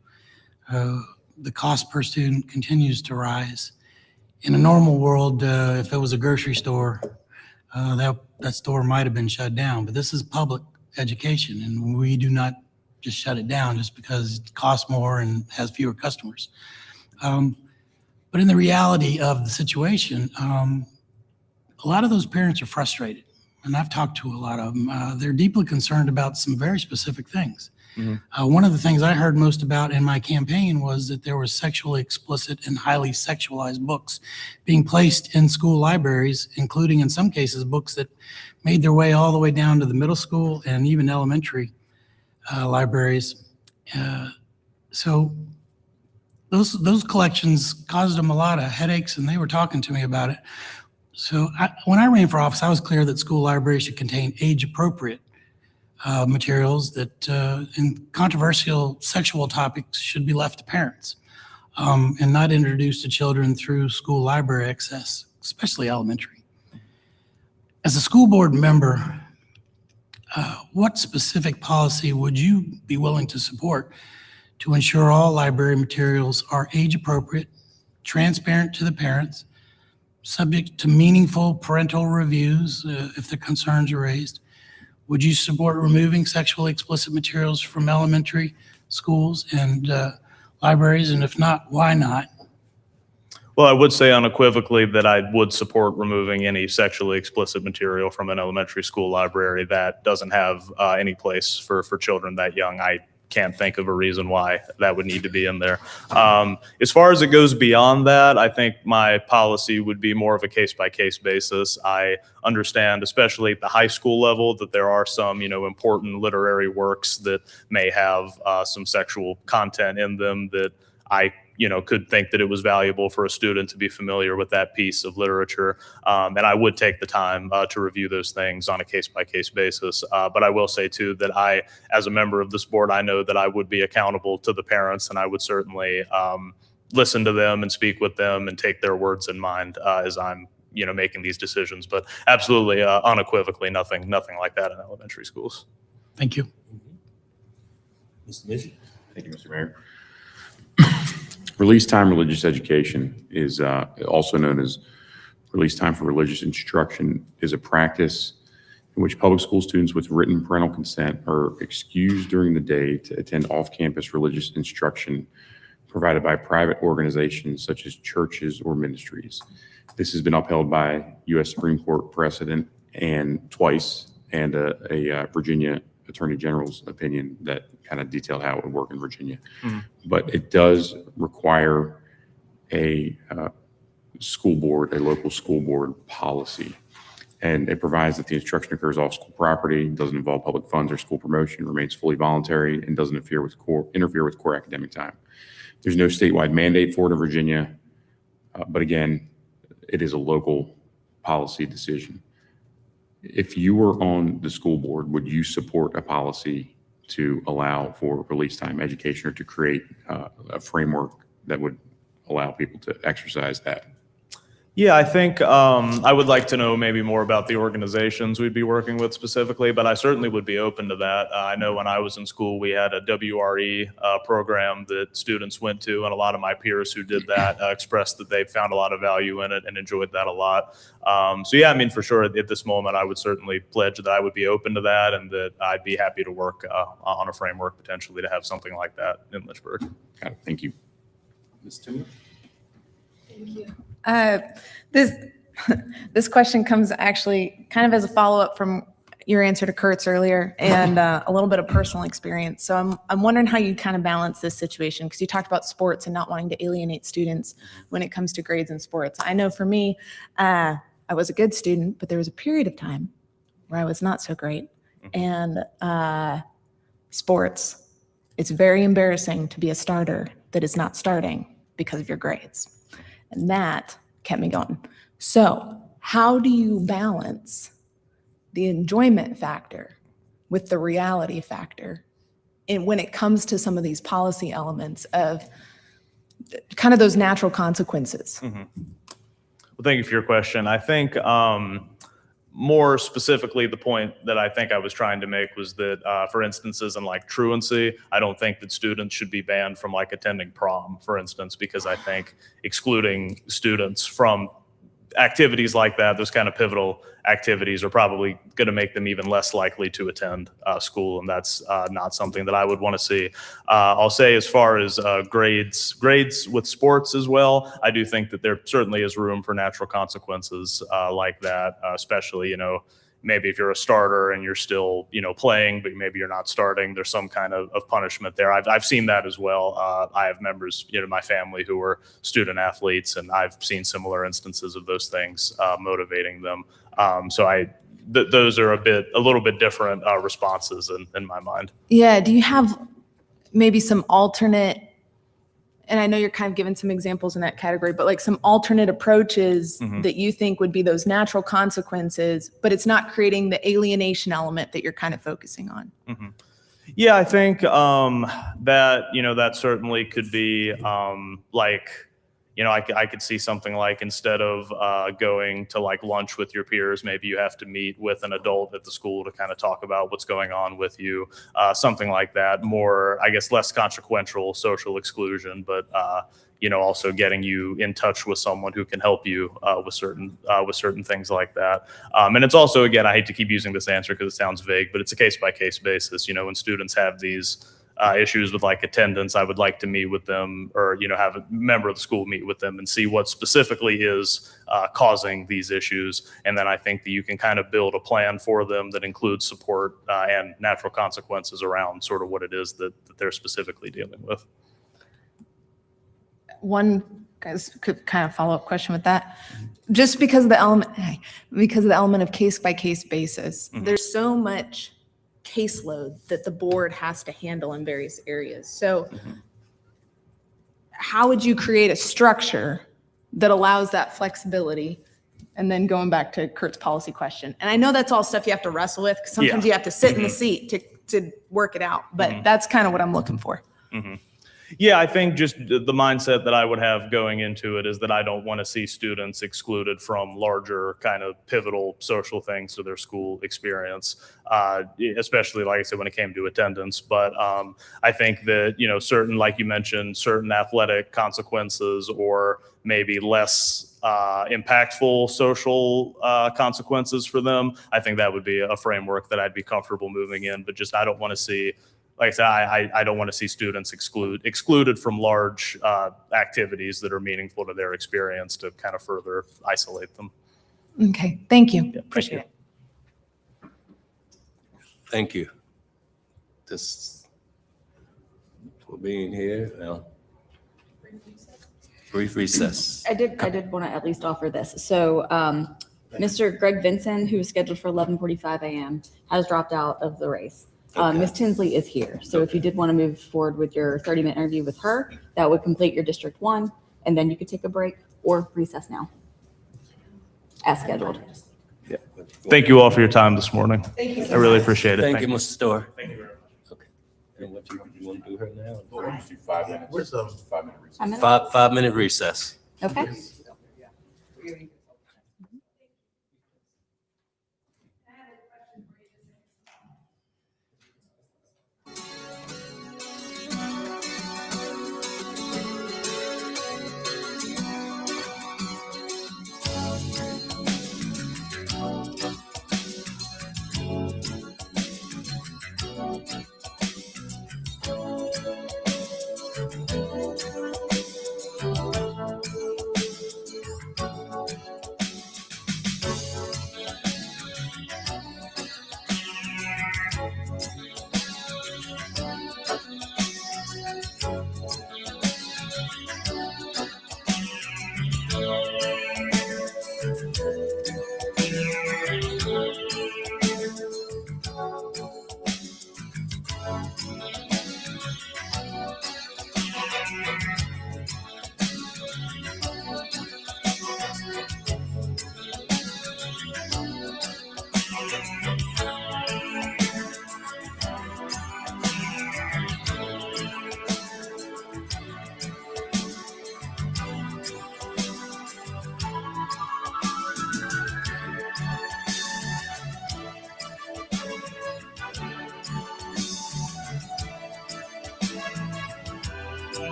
The cost per student continues to rise. In a normal world, if it was a grocery store, that store might have been shut down, but this is public education, and we do not just shut it down just because it costs more and has fewer customers. But in the reality of the situation, a lot of those parents are frustrated, and I've talked to a lot of them. They're deeply concerned about some very specific things. One of the things I heard most about in my campaign was that there were sexually explicit and highly sexualized books being placed in school libraries, including in some cases books that made their way all the way down to the middle school and even elementary libraries. So those collections caused them a lot of headaches, and they were talking to me about it. So when I ran for office, I was clear that school libraries should contain age-appropriate materials, that and controversial sexual topics should be left to parents and not introduced to children through school library access, especially elementary. As a school board member, what specific policy would you be willing to support to ensure all library materials are age-appropriate, transparent to the parents, subject to meaningful parental reviews if the concerns are raised? Would you support removing sexually explicit materials from elementary schools and libraries? And if not, why not? Well, I would say unequivocally that I would support removing any sexually explicit material from an elementary school library. That doesn't have any place for children that young. I can't think of a reason why that would need to be in there. As far as it goes beyond that, I think my policy would be more of a case-by-case basis. I understand, especially at the high school level, that there are some, important literary works that may have some sexual content in them that I could think that it was valuable for a student to be familiar with that piece of literature. And I would take the time to review those things on a case-by-case basis. But I will say, too, that I, as a member of this board, I know that I would be accountable to the parents, and I would certainly listen to them and speak with them and take their words in mind as I'm making these decisions. But absolutely, unequivocally, nothing like that in elementary schools. Thank you. Mr. Mitchell? Thank you, Mr. Mayor. Release time religious education is also known as release time for religious instruction, is a practice in which public school students with written parental consent are excused during the day to attend off-campus religious instruction provided by private organizations such as churches or ministries. This has been upheld by U.S. Supreme Court precedent and twice, and a Virginia Attorney General's opinion that kind of detailed how it would work in Virginia. But it does require a school board, a local school board policy. And it provides that the instruction occurs off school property, doesn't involve public funds or school promotion, remains fully voluntary, and doesn't interfere with core academic time. There's no statewide mandate for it in Virginia, but again, it is a local policy decision. If you were on the school board, would you support a policy to allow for release time education, or to create a framework that would allow people to exercise that? Yeah, I think I would like to know maybe more about the organizations we'd be working with specifically, but I certainly would be open to that. I know when I was in school, we had a WRE program that students went to, and a lot of my peers who did that expressed that they found a lot of value in it and enjoyed that a lot. So yeah, I mean, for sure, at this moment, I would certainly pledge that I would be open to that, and that I'd be happy to work on a framework potentially to have something like that in Lynchburg. Got it. Thank you. Ms. Timmer? This question comes actually kind of as a follow-up from your answer to Kurt's earlier, and a little bit of personal experience. So I'm wondering how you kind of balance this situation, because you talked about sports and not wanting to alienate students when it comes to grades in sports. I know for me, I was a good student, but there was a period of time where I was not so great. And sports, it's very embarrassing to be a starter that is not starting because of your grades. And that kept me going. So how do you balance the enjoyment factor with the reality factor when it comes to some of these policy elements of kind of those natural consequences? Well, thank you for your question. I think more specifically, the point that I think I was trying to make was that for instances in like truancy, I don't think that students should be banned from like attending prom, for instance, because I think excluding students from activities like that, those kind of pivotal activities, are probably going to make them even less likely to attend school, and that's not something that I would want to see. I'll say, as far as grades with sports as well, I do think that there certainly is room for natural consequences like that, especially, maybe if you're a starter and you're still, playing, but maybe you're not starting, there's some kind of punishment there. I've seen that as well. I have members, in my family who are student athletes, and I've seen similar instances of those things motivating them. So those are a little bit different responses in my mind. Yeah, do you have maybe some alternate, and I know you're kind of giving some examples in that category, but like some alternate approaches that you think would be those natural consequences, but it's not creating the alienation element that you're kind of focusing on? Yeah, I think that certainly could be I could see something like, instead of going to like lunch with your peers, maybe you have to meet with an adult at the school to kind of talk about what's going on with you, something like that. More, I guess, less consequential social exclusion, but also getting you in touch with someone who can help you with certain things like that. And it's also, again, I hate to keep using this answer because it sounds vague, but it's a case-by-case basis. When students have these issues with like attendance, I would like to meet with them, or have a member of the school meet with them and see what specifically is causing these issues. And then I think that you can kind of build a plan for them that includes support and natural consequences around sort of what it is that they're specifically dealing with. One could kind of follow-up question with that. Just because of the element of case-by-case basis, there's so much caseload that the board has to handle in various areas. So how would you create a structure that allows that flexibility? And then going back to Kurt's policy question, and I know that's all stuff you have to wrestle with, because sometimes you have to sit in the seat to work it out, but that's kind of what I'm looking for. Yeah, I think just the mindset that I would have going into it is that I don't want to see students excluded from larger kind of pivotal social things to their school experience, especially, like I said, when it came to attendance. But I think that, certain, like you mentioned, certain athletic consequences, or maybe less impactful social consequences for them, I think that would be a framework that I'd be comfortable moving in. But just, I don't want to see like I said, I don't want to see students excluded from large activities that are meaningful to their experience to kind of further isolate them. Okay, thank you. Appreciate it. Thank you. This, for being here. Now, brief recess. I did want to at least offer this. So Mr. Greg Vinson, who is scheduled for 11:45 a.m., has dropped out of the race. Ms. Tinsley is here. So if you did want to move forward with your 30-minute interview with her, that would complete your District 1, and then you could take a break or recess now, as scheduled. Thank you all for your time this morning. Thank you. I really appreciate it. Thank you, Mr. Storr. Thank you very much. Okay. And what you want to do her now? Do 5 minutes. Where's the 5 minute recess. 5 minutes? 5-minute recess. Okay.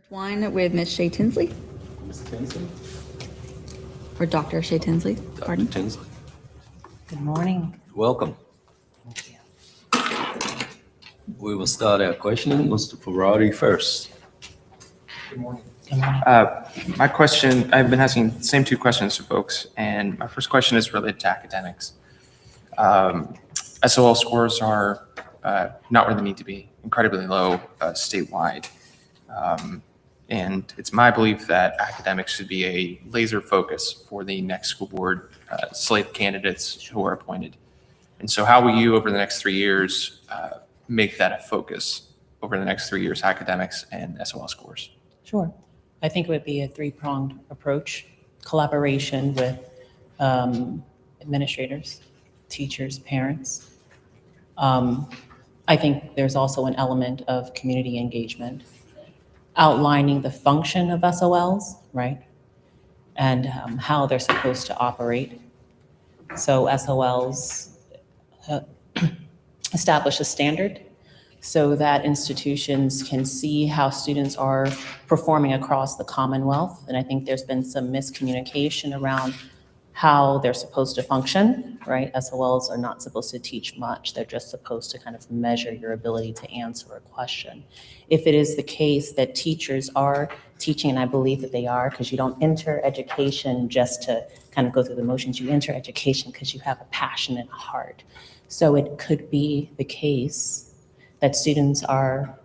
1 with Ms. Shay Tinsley, Ms. Tinsley? or Dr. Shay Tinsley, pardon. Dr. Tinsley, Good morning. welcome. We will start our questioning. Mr. Ferrari first. Good morning. My question, I've been asking the same two questions to folks, and my first question is related to academics. SOL scores are not where they need to be, incredibly low statewide. And it's my belief that academics should be a laser focus for the next school board slate of candidates who are appointed. And so how will you, over the next 3 years, make that a focus over the next 3 years, academics and SOL scores? Sure. I think it would be a three-pronged approach: collaboration with administrators, teachers, parents. I think there's also an element of community engagement, outlining the function of SOLs, right? And how they're supposed to operate. So SOLs establish a standard so that institutions can see how students are performing across the Commonwealth. And I think there's been some miscommunication around how they're supposed to function, right? SOLs are not supposed to teach much. They're just supposed to kind of measure your ability to answer a question. If it is the case that teachers are teaching, and I believe that they are, because you don't enter education just to kind of go through the motions, you enter education because you have a passion and a heart. So it could be the case that students are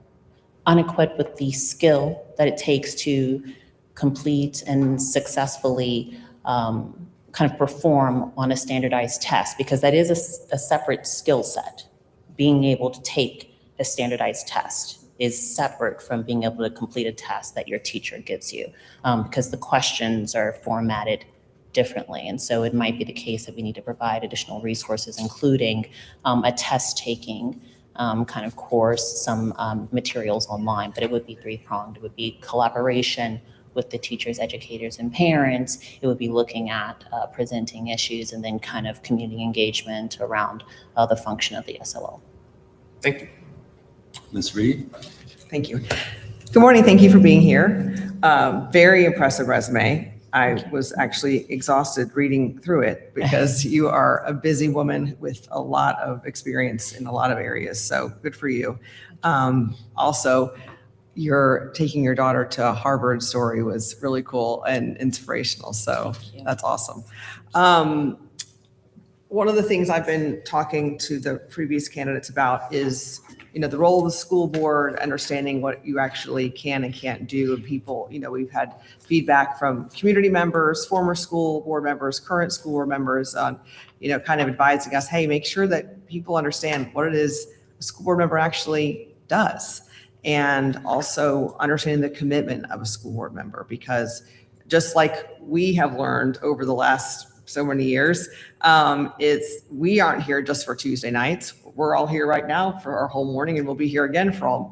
unequipped with the skill that it takes to complete and successfully kind of perform on a standardized test, because that is a separate skill set. Being able to take a standardized test is separate from being able to complete a test that your teacher gives you, because the questions are formatted differently. And so it might be the case that we need to provide additional resources, including a test-taking kind of course, some materials online, but it would be three-pronged. It would be collaboration with the teachers, educators, and parents. It would be looking at presenting issues, and then kind of community engagement around the function of the SOL. Thank you. Ms. Reed? Thank you. Good morning. Thank you for being here. Very impressive resume. I was actually exhausted reading through it because you are a busy woman with a lot of experience in a lot of areas. So good for you. Also, your taking your daughter to Harvard story was really cool and inspirational. So that's awesome. One of the things I've been talking to the previous candidates about is, the role of the school board, understanding what you actually can and can't do. And people, we've had feedback from community members, former school board members, current school board members on, kind of advising us, hey, make sure that people understand what it is a school board member actually does. And also understanding the commitment of a school board member, because just like we have learned over the last so many years, we aren't here just for Tuesday nights. We're all here right now for our whole morning, and we'll be here again for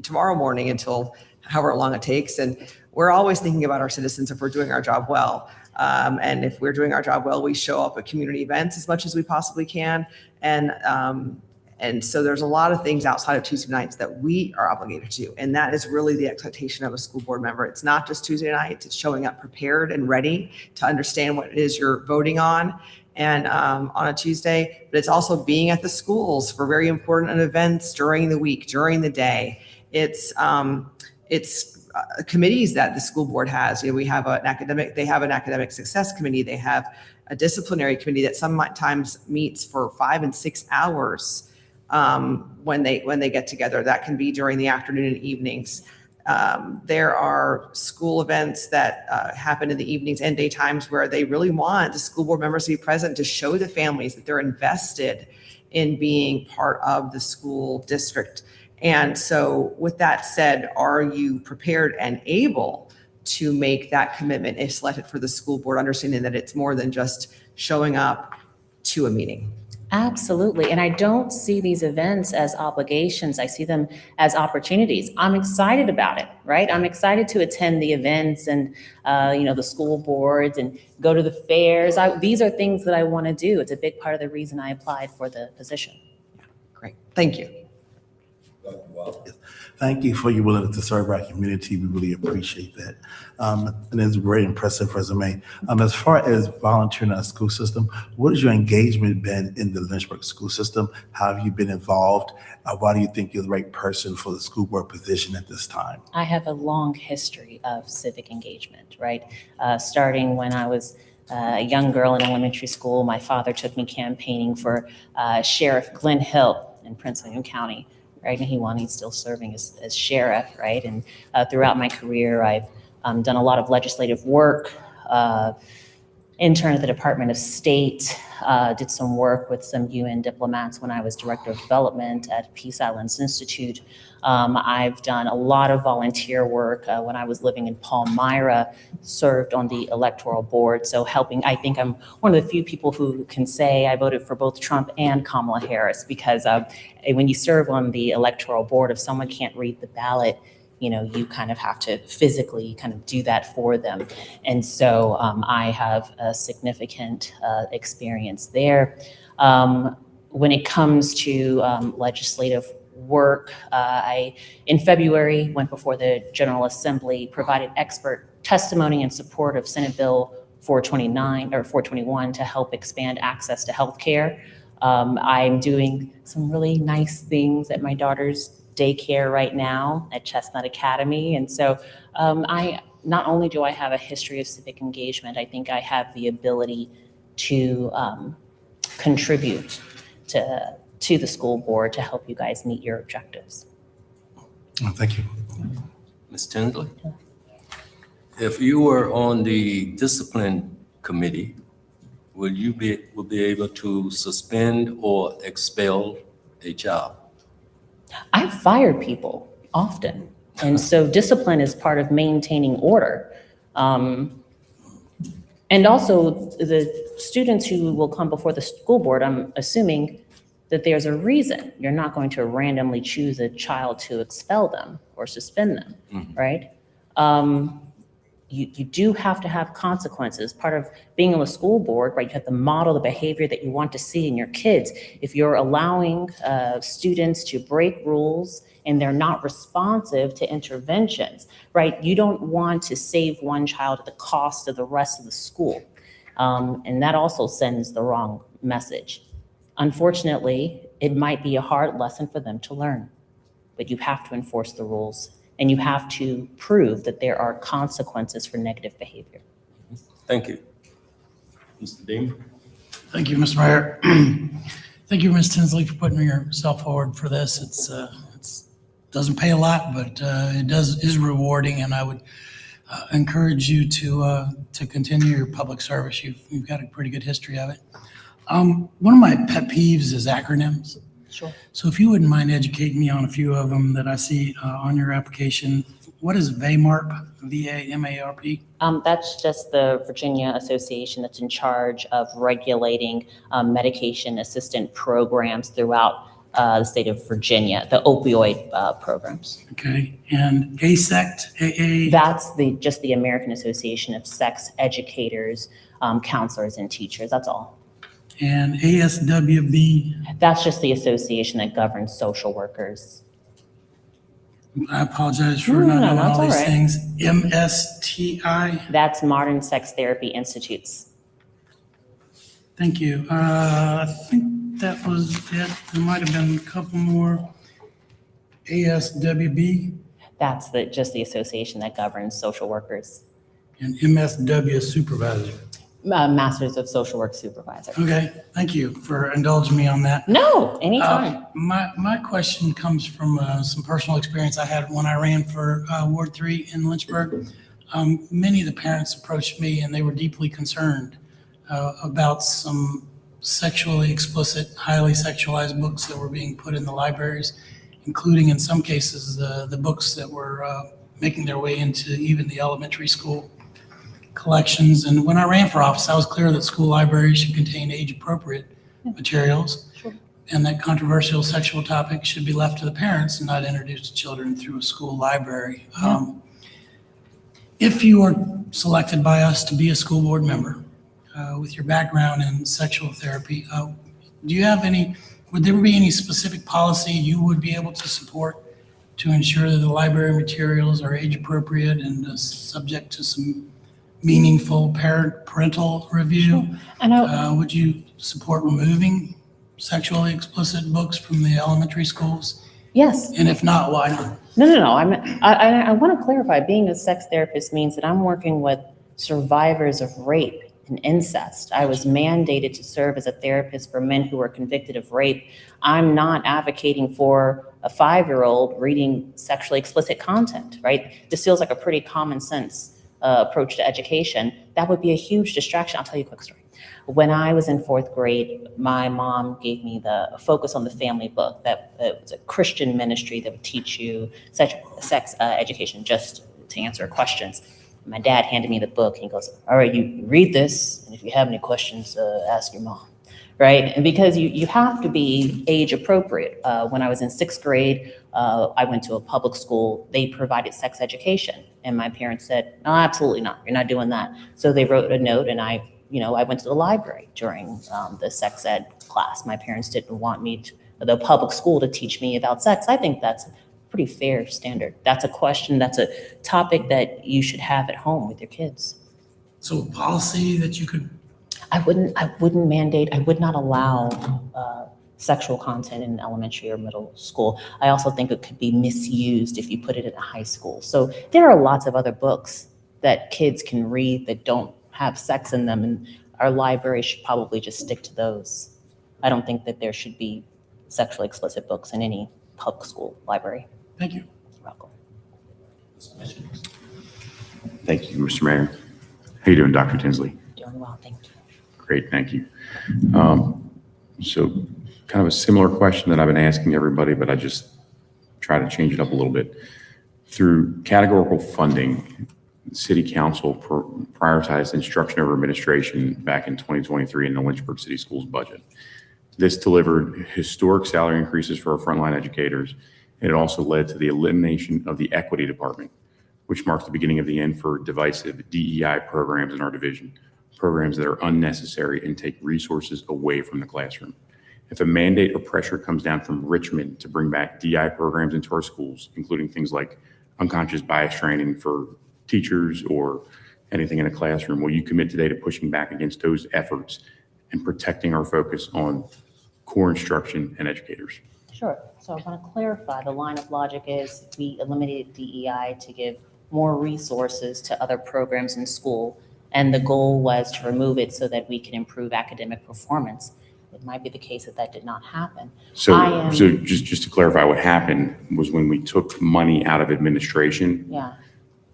tomorrow morning until however long it takes. And we're always thinking about our citizens if we're doing our job well. And if we're doing our job well, we show up at community events as much as we possibly can. And so there's a lot of things outside of Tuesday nights that we are obligated to do. And that is really the expectation of a school board member. It's not just Tuesday nights, it's showing up prepared and ready to understand what it is you're voting on and on a Tuesday, but it's also being at the schools for very important events during the week, during the day. It's committees that the school board has. We have they have an academic success committee. They have a disciplinary committee that sometimes meets for 5 and 6 hours when they get together. That can be during the afternoon and evenings. There are school events that happen in the evenings and daytimes where they really want the school board members to be present to show the families that they're invested in being part of the school district. And so with that said, are you prepared and able to make that commitment if selected for the school board, understanding that it's more than just showing up to a meeting? Absolutely. And I don't see these events as obligations. I see them as opportunities. I'm excited about it, right? I'm excited to attend the events and, the school boards and go to the fairs. These are things that I want to do. It's a big part of the reason I applied for the position. Great. Thank you. Thank you for your willingness to serve our community. We really appreciate that. And it's a very impressive resume. As far as volunteering in our school system, what has your engagement been in the Lynchburg school system? How have you been involved? Why do you think you're the right person for the school board position at this time? I have a long history of civic engagement, right? Starting when I was a young girl in elementary school, my father took me campaigning for Sheriff Glenn Hill in Prince William County, right? And he's still serving as sheriff, right? And throughout my career, I've done a lot of legislative work, interned at the Department of State, did some work with some UN diplomats when I was Director of Development at Peace Islands Institute. I've done a lot of volunteer work when I was living in Palmyra, served on the electoral board. So I think I'm one of the few people who can say I voted for both Trump and Kamala Harris, because when you serve on the electoral board, if someone can't read the ballot, you kind of have to physically kind of do that for them. And so I have a significant experience there. When it comes to legislative work, I, in February, went before the General Assembly, provided expert testimony in support of Senate Bill 421 to help expand access to health care. I'm doing some really nice things at my daughter's daycare right now at Chestnut Academy. And so not only do I have a history of civic engagement, I think I have the ability to contribute to the school board to help you guys meet your objectives. Oh, thank you. Ms. Tinsley? If you were on the discipline committee, would you be able to suspend or expel a child? I fire people often. And so discipline is part of maintaining order. And also the students who will come before the school board, I'm assuming that there's a reason. You're not going to randomly choose a child to expel them or suspend them, right? You do have to have consequences. Part of being on the school board, right, you have to model the behavior that you want to see in your kids. If you're allowing students to break rules and they're not responsive to interventions, right, you don't want to save one child at the cost of the rest of the school. And that also sends the wrong message. Unfortunately, it might be a hard lesson for them to learn, but you have to enforce the rules. And you have to prove that there are consequences for negative behavior. Thank you. Mr. Dean? Thank you, Mr. Mayor. Thank you, Ms. Tinsley, for putting yourself forward for this. It's doesn't pay a lot, but it is rewarding, and I would encourage you to continue your public service. You've got a pretty good history of it. One of my pet peeves is acronyms. Sure. So if you wouldn't mind educating me on a few of them that I see on your application. What is VAMARP, V-A-M-A-R-P? That's just the Virginia Association that's in charge of regulating medication assistant programs throughout the state of Virginia, the opioid programs. Okay, and ASECT, A-A? That's just the American Association of Sex Educators, Counselors, and Teachers, that's all. And ASWB? That's just the association that governs social workers. I apologize for not knowing all these things. MSTI? That's Modern Sex Therapy Institutes. Thank you. I think that was it. There might have been a couple more. ASWB? That's just the association that governs social workers. And MSW supervisor. Masters of Social Work Supervisor. Okay, thank you for indulging me on that. No, anytime. My question comes from some personal experience I had when I ran for Ward 3 in Lynchburg. Many of the parents approached me and they were deeply concerned about some sexually explicit, highly sexualized books that were being put in the libraries, including in some cases the books that were making their way into even the elementary school collections. And when I ran for office, I was clear that school libraries should contain age-appropriate materials, and that controversial sexual topics should be left to the parents and not introduced to children through a school library. If you are selected by us to be a school board member with your background in sexual therapy, do you have any would there be any specific policy you would be able to support to ensure that the library materials are age appropriate and subject to some meaningful parental review? And Would you support removing sexually explicit books from the elementary schools? yes. And if not, why not? No. I want to clarify, being a sex therapist means that I'm working with survivors of rape and incest. I was mandated to serve as a therapist for men who were convicted of rape. I'm not advocating for a 5-year-old reading sexually explicit content, right? This feels like a pretty common sense approach to education. That would be a huge distraction. I'll tell you a quick story. When I was in 4th grade, my mom gave me the Focus on the Family book. That was a Christian ministry that would teach you sex education, just to answer questions. My dad handed me the book and he goes, all right, you read this, and if you have any questions, ask your mom, right? And because you have to be age appropriate. When I was in 6th grade, I went to a public school. They provided sex education. And my parents said, no, absolutely not. You're not doing that. So they wrote a note, and I went to the library during the sex ed class. My parents didn't want the public school to teach me about sex. I think that's a pretty fair standard. That's a question, that's a topic that you should have at home with your kids. So a policy that you could, I wouldn't mandate, I would not allow sexual content in elementary or middle school. I also think it could be misused if you put it in a high school. So there are lots of other books that kids can read that don't have sex in them, and our library should probably just stick to those. I don't think that there should be sexually explicit books in any public school library. thank you. You're welcome. Thank you, Mr. Mayor. How you doing, Dr. Tinsley? Doing well, thank you. Great, thank you. So kind of a similar question that I've been asking everybody, but I just try to change it up a little bit. Through categorical funding, City Council prioritized instruction over administration back in 2023 in the Lynchburg City Schools budget. This delivered historic salary increases for our frontline educators, and it also led to the elimination of the equity department, which marks the beginning of the end for divisive DEI programs in our division, programs that are unnecessary and take resources away from the classroom. If a mandate or pressure comes down from Richmond to bring back DEI programs into our schools, including things like unconscious bias training for teachers or anything in a classroom, will you commit today to pushing back against those efforts and protecting our focus on core instruction and educators? Sure. So I want to clarify, the line of logic is we eliminated DEI to give more resources to other programs in school. And the goal was to remove it so that we can improve academic performance. It might be the case that that did not happen. So just to clarify, what happened was when we took money out of administration, Yeah.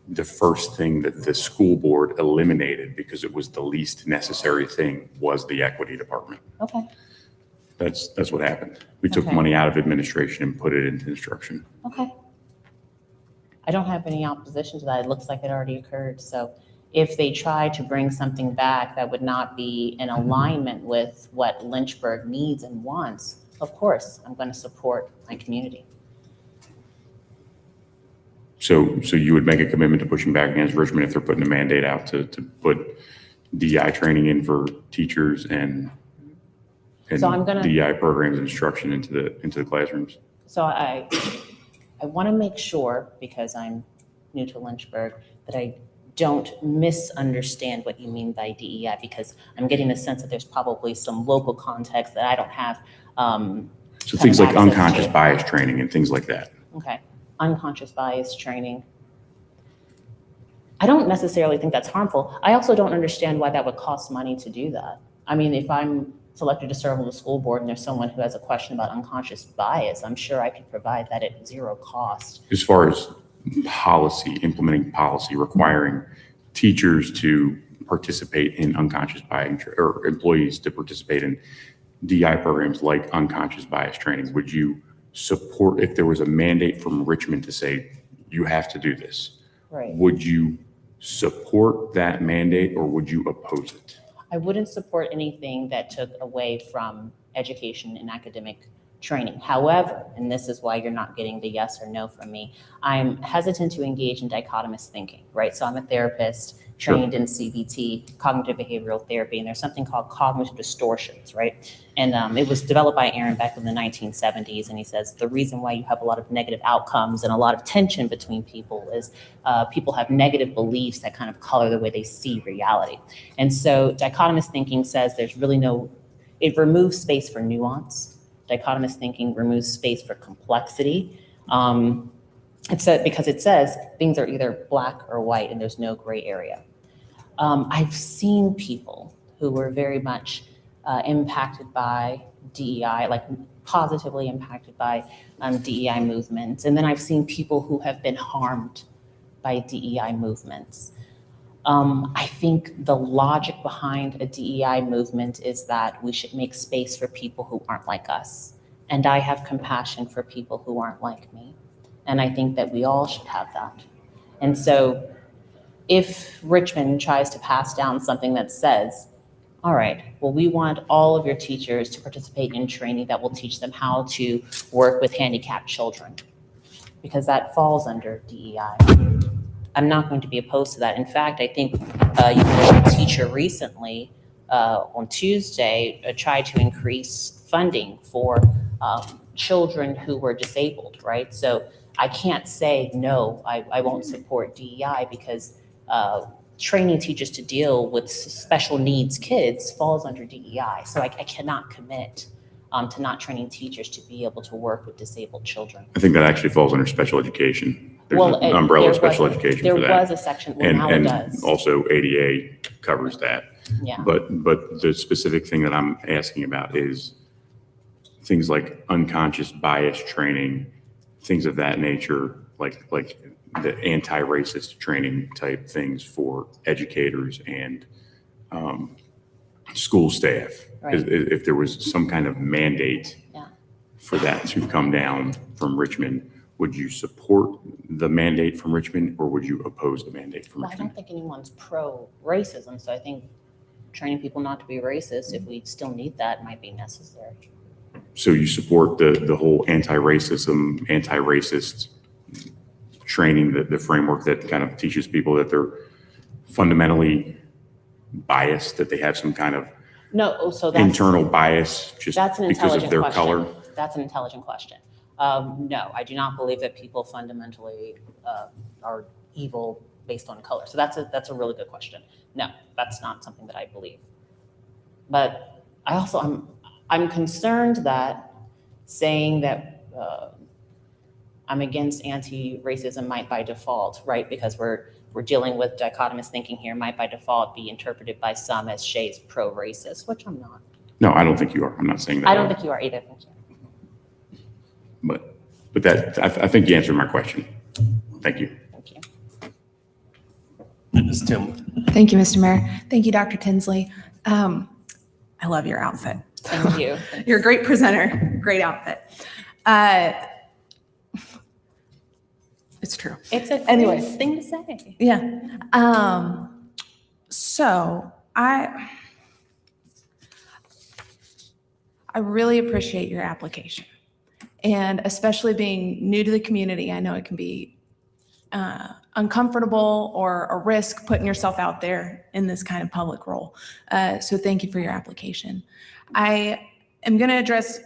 the first thing that the school board eliminated, because it was the least necessary thing, was the equity department. Okay. That's what happened. We took Okay. money out of administration and put it into instruction. Okay. I don't have any opposition to that. It looks like it already occurred. So if they try to bring something back that would not be in alignment with what Lynchburg needs and wants, of course, I'm going to support my community. So you would make a commitment to pushing back against Richmond if they're putting a mandate out to put DEI training in for teachers and So I'm gonna- DEI programs and instruction into the classrooms? So I want to make sure, because I'm new to Lynchburg, that I don't misunderstand what you mean by DEI, because I'm getting the sense that there's probably some local context that I don't have. So things like access unconscious to. bias training and things like that. Okay, unconscious bias training. I don't necessarily think that's harmful. I also don't understand why that would cost money to do that. I mean, if I'm selected to serve on the school board and there's someone who has a question about unconscious bias, I'm sure I could provide that at zero cost. As far as policy, implementing policy requiring teachers to participate in unconscious bias, or employees to participate in DI programs like unconscious bias training, would you support, if there was a mandate from Richmond to say, you have to do this? Right. Would you support that mandate or would you oppose it? I wouldn't support anything that took away from education and academic training. However, and this is why you're not getting the yes or no from me, I'm hesitant to engage in dichotomous thinking, right? So I'm a therapist trained in CBT, cognitive behavioral therapy, and there's something called cognitive distortions, right? And it was developed by Aaron Beck in the 1970s, and he says the reason why you have a lot of negative outcomes and a lot of tension between people is people have negative beliefs that kind of color the way they see reality. And so dichotomous thinking says there's really it removes space for nuance. Dichotomous thinking removes space for complexity. Because it says things are either black or white and there's no gray area. I've seen people who were very much impacted by DEI, like positively impacted by DEI movements. And then I've seen people who have been harmed by DEI movements. I think the logic behind a DEI movement is that we should make space for people who aren't like us. And I have compassion for people who aren't like me. And I think that we all should have that. And so if Richmond tries to pass down something that says, all right, well, we want all of your teachers to participate in training that will teach them how to work with handicapped children, because that falls under DEI. I'm not going to be opposed to that. In fact, I think you mentioned a teacher recently on Tuesday tried to increase funding for children who were disabled, right? So I can't say, no, I won't support DEI because training teachers to deal with special needs kids falls under DEI. So I cannot commit to not training teachers to be able to work with disabled children. I think that actually falls under special education. There's an umbrella of special education for that. There was a section, well, now it does. And also ADA covers that. Yeah. But the specific thing that I'm asking about is things like unconscious bias training, things of that nature, like the anti-racist training type things for educators and school staff. Right. If there was some kind of mandate for that to come down from Richmond, would you support the mandate from Richmond or would you oppose the mandate from Well, I Richmond? don't think anyone's pro-racism, so I think training people not to be racist, if we still need that, might be necessary. So you support the whole anti-racism, anti-racist training, the framework that kind of teaches people that they're fundamentally biased, that they have some kind of No, so that's. internal bias just That's an because of intelligent their question. color? That's an intelligent question. No, I do not believe that people fundamentally are evil based on color. So that's a really good question. No, that's not something that I believe. But I also, I'm concerned that saying that I'm against anti-racism might by default, right? Because we're dealing with dichotomous thinking here, might by default be interpreted by some as Shay's pro-racist, which I'm not. No, I don't think you are. I'm not saying that. I don't think you are either. Thank you. But that, I think you answered my question. Thank you. Thank you. Ms. Tim. Thank you, Mr. Mayor. Thank you, Dr. Tinsley. I love your outfit. Thank you. You're a great presenter, great outfit. It's true. It's a Anyway. great thing to say. Yeah. So I really appreciate your application. And especially being new to the community, I know it can be uncomfortable or a risk putting yourself out there in this kind of public role. So thank you for your application. I am going to address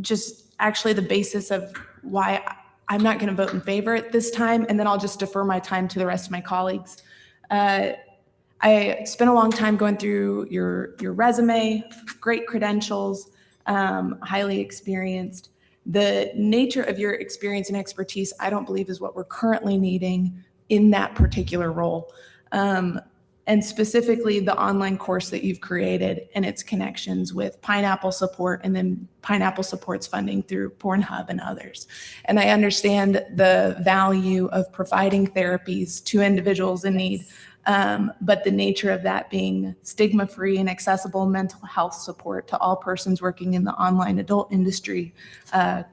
just actually the basis of why I'm not going to vote in favor at this time, and then I'll just defer my time to the rest of my colleagues. I spent a long time going through your resume, great credentials, highly experienced. The nature of your experience and expertise, I don't believe is what we're currently needing in that particular role. And specifically the online course that you've created and its connections with Pineapple Support, and then Pineapple Support's funding through Pornhub and others. And I understand the value of providing therapies to individuals in need, but the nature of that being stigma-free and accessible mental health support to all persons working in the online adult industry,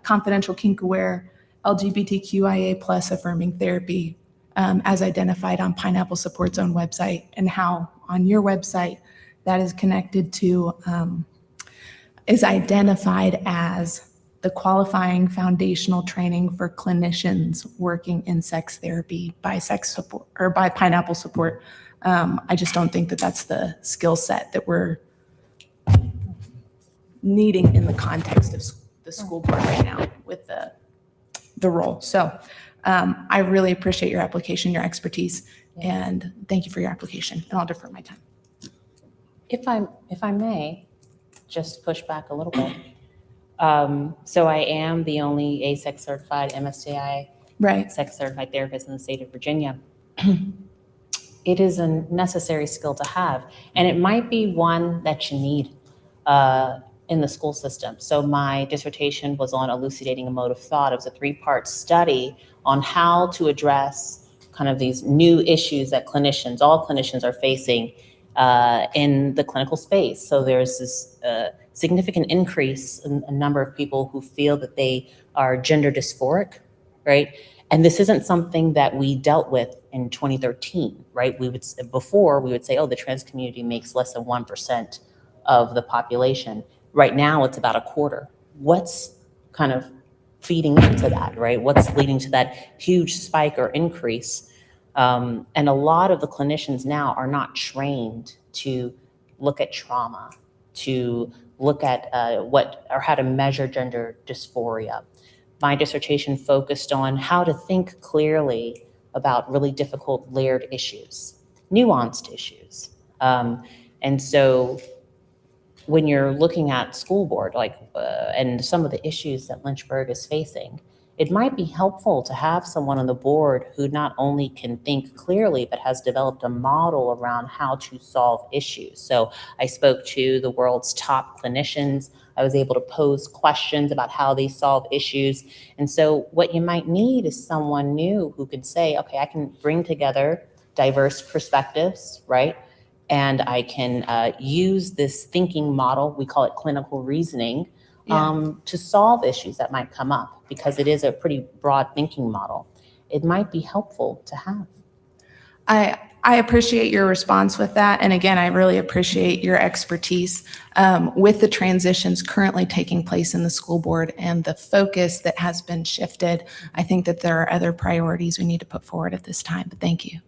confidential kink-aware, LGBTQIA+ affirming therapy, as identified on Pineapple Support's own website, and how on your website that is connected to, is identified as the qualifying foundational training for clinicians working in sex therapy by sex support or by Pineapple Support I just don't think that that's the skill set that we're needing in the context of the school board right now with the role. So I really appreciate your application, your expertise, and thank you for your application. And I'll defer my time. If I may, just push back a little bit. So I am the only ASEC certified MSTI Right. sex certified therapist in the state of Virginia. It is a necessary skill to have, and it might be one that you need in the school system. So my dissertation was on elucidating a mode of thought. It was a 3-part study on how to address kind of these new issues that all clinicians are facing in the clinical space. So there's this significant increase in a number of people who feel that they are gender dysphoric, right? And this isn't something that we dealt with in 2013, right? Before we would say, oh, the trans community makes less than 1% of the population. Right now, it's about a quarter. What's kind of feeding into that, right? What's leading to that huge spike or increase? And a lot of the clinicians now are not trained to look at trauma, to look at how to measure gender dysphoria. My dissertation focused on how to think clearly about really difficult layered issues, nuanced issues. And so when you're looking at school board, and some of the issues that Lynchburg is facing, it might be helpful to have someone on the board who not only can think clearly, but has developed a model around how to solve issues. So I spoke to the world's top clinicians. I was able to pose questions about how they solve issues. And so what you might need is someone new who could say, okay, I can bring together diverse perspectives, right? And I can use this thinking model, we call it clinical reasoning, to solve issues that might come up, because it is a pretty broad thinking model. It might be helpful to have. I appreciate your response with that. And again, I really appreciate your expertise with the transitions currently taking place in the school board and the focus that has been shifted. I think that there are other priorities we need to put forward at this time, but thank you.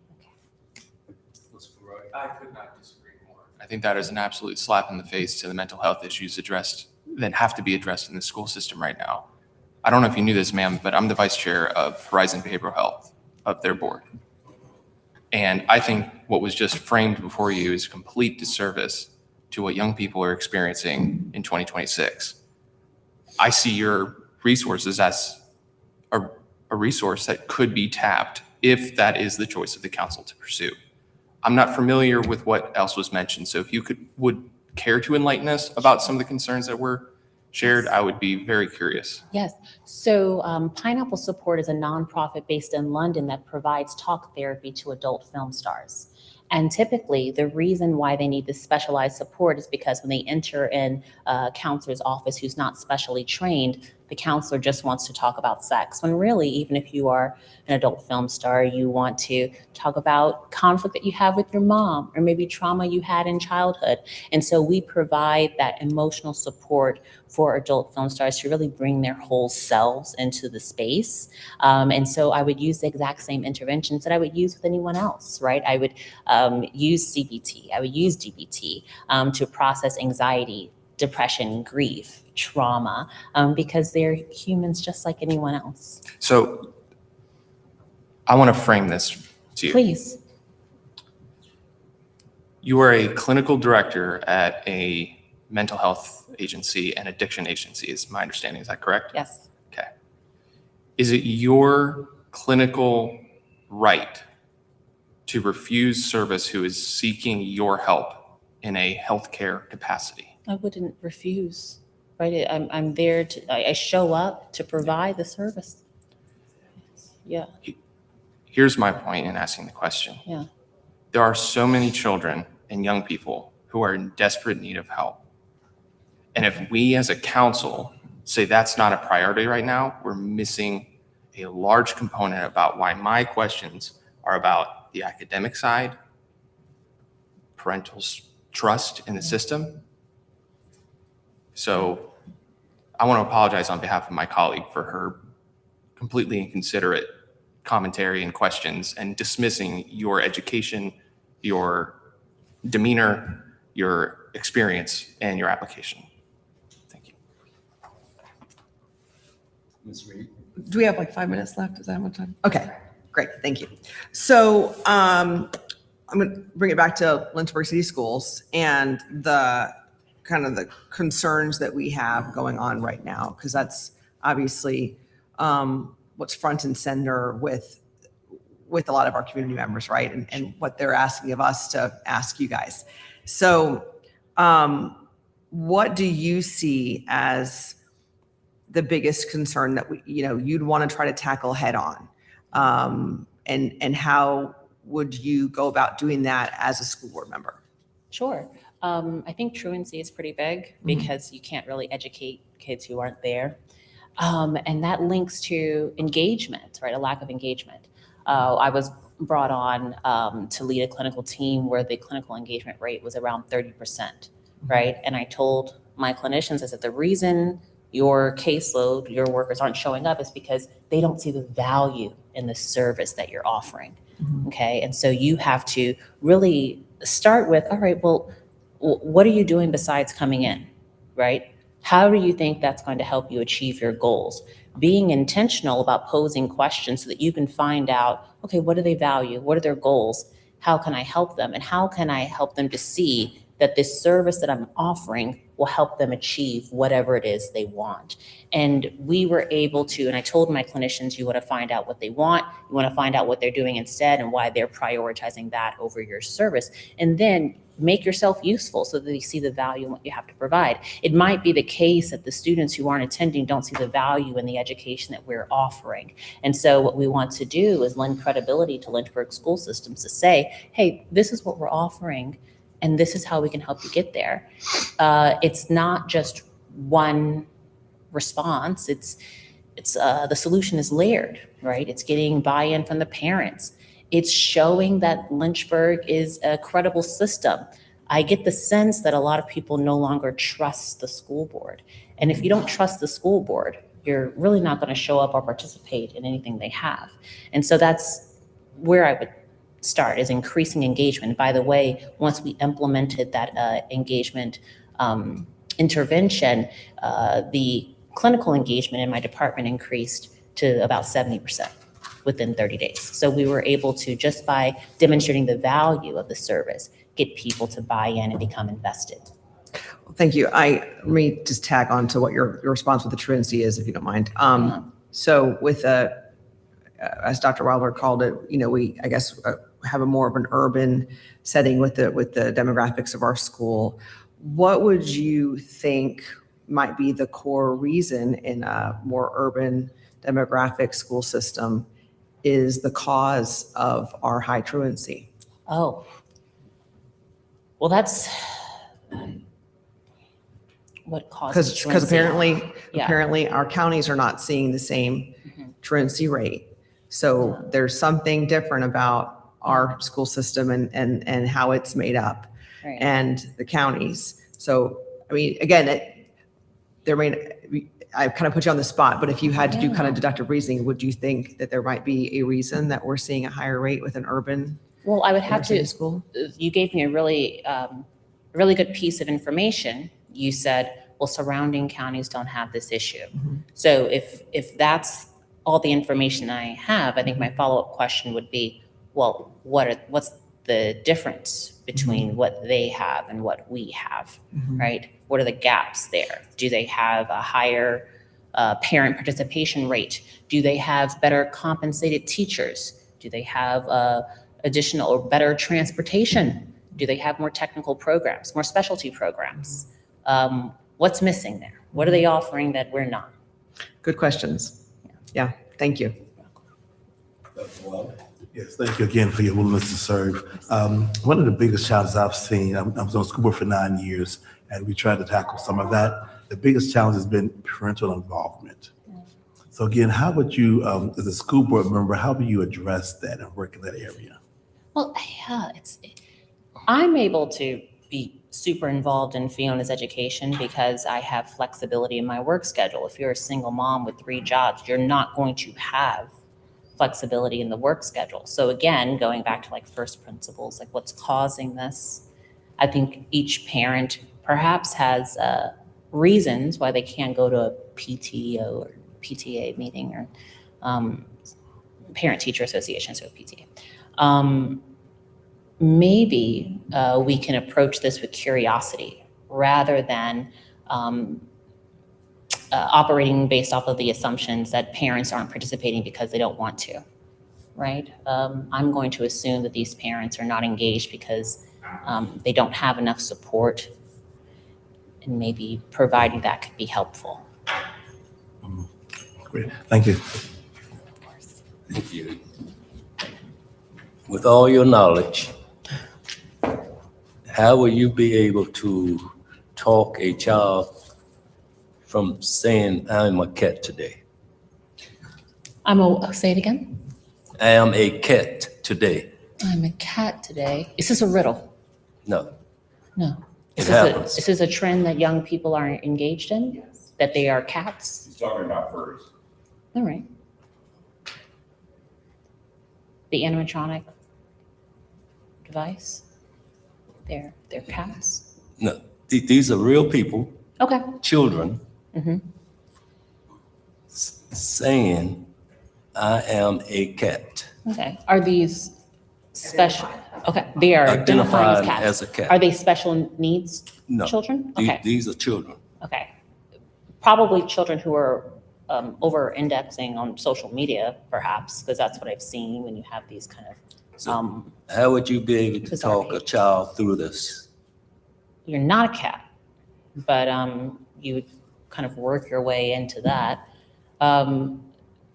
I could not disagree more. I think that is an absolute slap in the face to the mental health issues that have to be addressed in the school system right now. I don't know if you knew this, ma'am, but I'm the vice chair of Horizon Behavioral Health of their board. And I think what was just framed before you is complete disservice to what young people are experiencing in 2026. I see your resources as a resource that could be tapped if that is the choice of the council to pursue. I'm not familiar with what else was mentioned, so if you would care to enlighten us about some of the concerns that were shared, I would be very curious. Yes. So Pineapple Support is a nonprofit based in London that provides talk therapy to adult film stars. And typically, the reason why they need this specialized support is because when they enter in a counselor's office who's not specially trained, the counselor just wants to talk about sex. When really, even if you are an adult film star, you want to talk about conflict that you have with your mom, or maybe trauma you had in childhood. And so we provide that emotional support for adult film stars to really bring their whole selves into the space. And so I would use the exact same interventions that I would use with anyone else, right? I would use CBT, I would use DBT to process anxiety, depression, grief, trauma, because they're humans just like anyone else. So I want to frame this to you. Please. You are a clinical director at a mental health agency and addiction agency, is my understanding. Is that correct? Yes. Okay. Is it your clinical right to refuse service who is seeking your help in a healthcare capacity? I wouldn't refuse, right? I'm there I show up to provide the service. Yeah. Here's my point in asking the question. Yeah. There are so many children and young people who are in desperate need of help. And if we as a council say that's not a priority right now, we're missing a large component about why my questions are about the academic side, parental trust in the system. So I want to apologize on behalf of my colleague for her completely inconsiderate commentary and questions and dismissing your education your demeanor, your experience, and your application. Thank you. Ms. Reed? Do we have like 5 minutes left? Is that how much time? Okay, great, thank you. So I'm going to bring it back to Lynchburg City Schools and the kind of the concerns that we have going on right now, because that's obviously what's front and center with a lot of our community members, right? And what they're asking of us to ask you guys. So what do you see as the biggest concern that you'd want to try to tackle head on? And how would you go about doing that as a school board member? Sure. I think truancy is pretty big because you can't really educate kids who aren't there. And that links to engagement, right? A lack of engagement. I was brought on to lead a clinical team where the clinical engagement rate was around 30%, right? And I told my clinicians, I said, the reason your caseload, your workers aren't showing up is because they don't see the value in the service that you're offering, okay? And so you have to really start with, all right, well, what are you doing besides coming in, right? How do you think that's going to help you achieve your goals? Being intentional about posing questions so that you can find out, okay, what do they value? What are their goals? How can I help them? And how can I help them to see that this service that I'm offering will help them achieve whatever it is they want? And we were able to, and I told my clinicians, you want to find out what they want, you want to find out what they're doing instead and why they're prioritizing that over your service. And then make yourself useful so that they see the value in what you have to provide. It might be the case that the students who aren't attending don't see the value in the education that we're offering. And so what we want to do is lend credibility to Lynchburg school systems to say, hey, this is what we're offering and this is how we can help you get there. It's not just one response. It's the solution is layered, right? It's getting buy-in from the parents. It's showing that Lynchburg is a credible system. I get the sense that a lot of people no longer trust the school board. And if you don't trust the school board, you're really not going to show up or participate in anything they have. And so that's where I would start, is increasing engagement. By the way, once we implemented that engagement intervention, the clinical engagement in my department increased to about 70%. Within 30 days. So we were able to, just by demonstrating the value of the service, get people to buy in and become invested. Thank you. Let me just tag on to what your response with the truancy is, if you don't mind. So with as Dr. Wilder called it, we, I guess, have a more of an urban setting with the demographics of our school. What would you think might be the core reason in a more urban demographic school system is the cause of our high truancy? Oh, well, that's what causes Because truancy. apparently our counties are not seeing the same truancy rate. So there's something different about our school system and how it's made up, Right. and the counties. So, I mean, again, I kind of put you on the spot, but if you had to do kind of deductive reasoning, would you think that there might be a reason that we're seeing a higher rate with an urban Well, I would have city to, school? you gave me a really good piece of information. You said, well, surrounding counties don't have this issue. So if that's all the information I have, I think my follow-up question would be, well, what's the difference between what they have and what we have, right? What are the gaps there? Do they have a higher parent participation rate? Do they have better compensated teachers? Do they have additional or better transportation? Do they have more technical programs, more specialty programs? What's missing there? What are they offering that we're not? Good questions. Yeah, thank you. Yes, thank you again for your willingness to serve. One of the biggest challenges I've seen, I was on school board for 9 years, and we tried to tackle some of that. The biggest challenge has been parental involvement. So again, how would you, as a school board member, how would you address that and work in that area? Well, yeah, I'm able to be super involved in Fiona's education because I have flexibility in my work schedule. If you're a single mom with 3 jobs, you're not going to have flexibility in the work schedule. So again, going back to like first principles, like what's causing this? I think each parent perhaps has reasons why they can't go to a PTO or PTA meeting or parent-teacher association, so PTA. Maybe we can approach this with curiosity rather than operating based off of the assumptions that parents aren't participating because they don't want to, right? I'm going to assume that these parents are not engaged because they don't have enough support, and maybe providing that could be helpful. Great. Thank you. Thank you. With all your knowledge, how will you be able to talk a child from saying, I'm a cat today? Say it again. I am a cat today. I'm a cat today. Is this a riddle? No, No. it happens. Is this a trend that young people are engaged in? Yes. That they are cats? He's talking about furries. All right. The animatronic device? They're cats? No, these are real people, Okay. children, Mhm. saying, I am a cat. Okay. Are these special? Okay. They are identifying as Identified cats. as a cat. Are they special needs No. children? These- Okay. These are children. Okay. Probably children who are over-indexing on social media, perhaps, because that's what I've seen when you have these kind of, How would you be able to Bizarre talk a child through this? you're not a cat, but you would kind of work your way into that.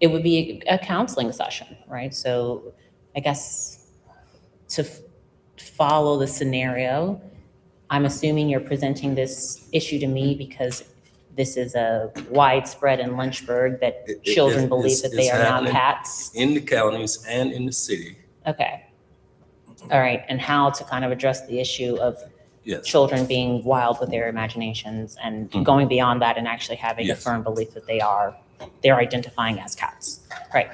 It would be a counseling session, right? So I guess to follow the scenario, I'm assuming you're presenting this issue to me because this is a widespread in Lynchburg that children believe that they it's are now happening cats. In the counties and in the city, Okay. All right. And how to kind of address the issue of yes. children being wild with their imaginations and Mhm. going beyond that and actually having a Yes. firm belief that they're identifying as cats. Right.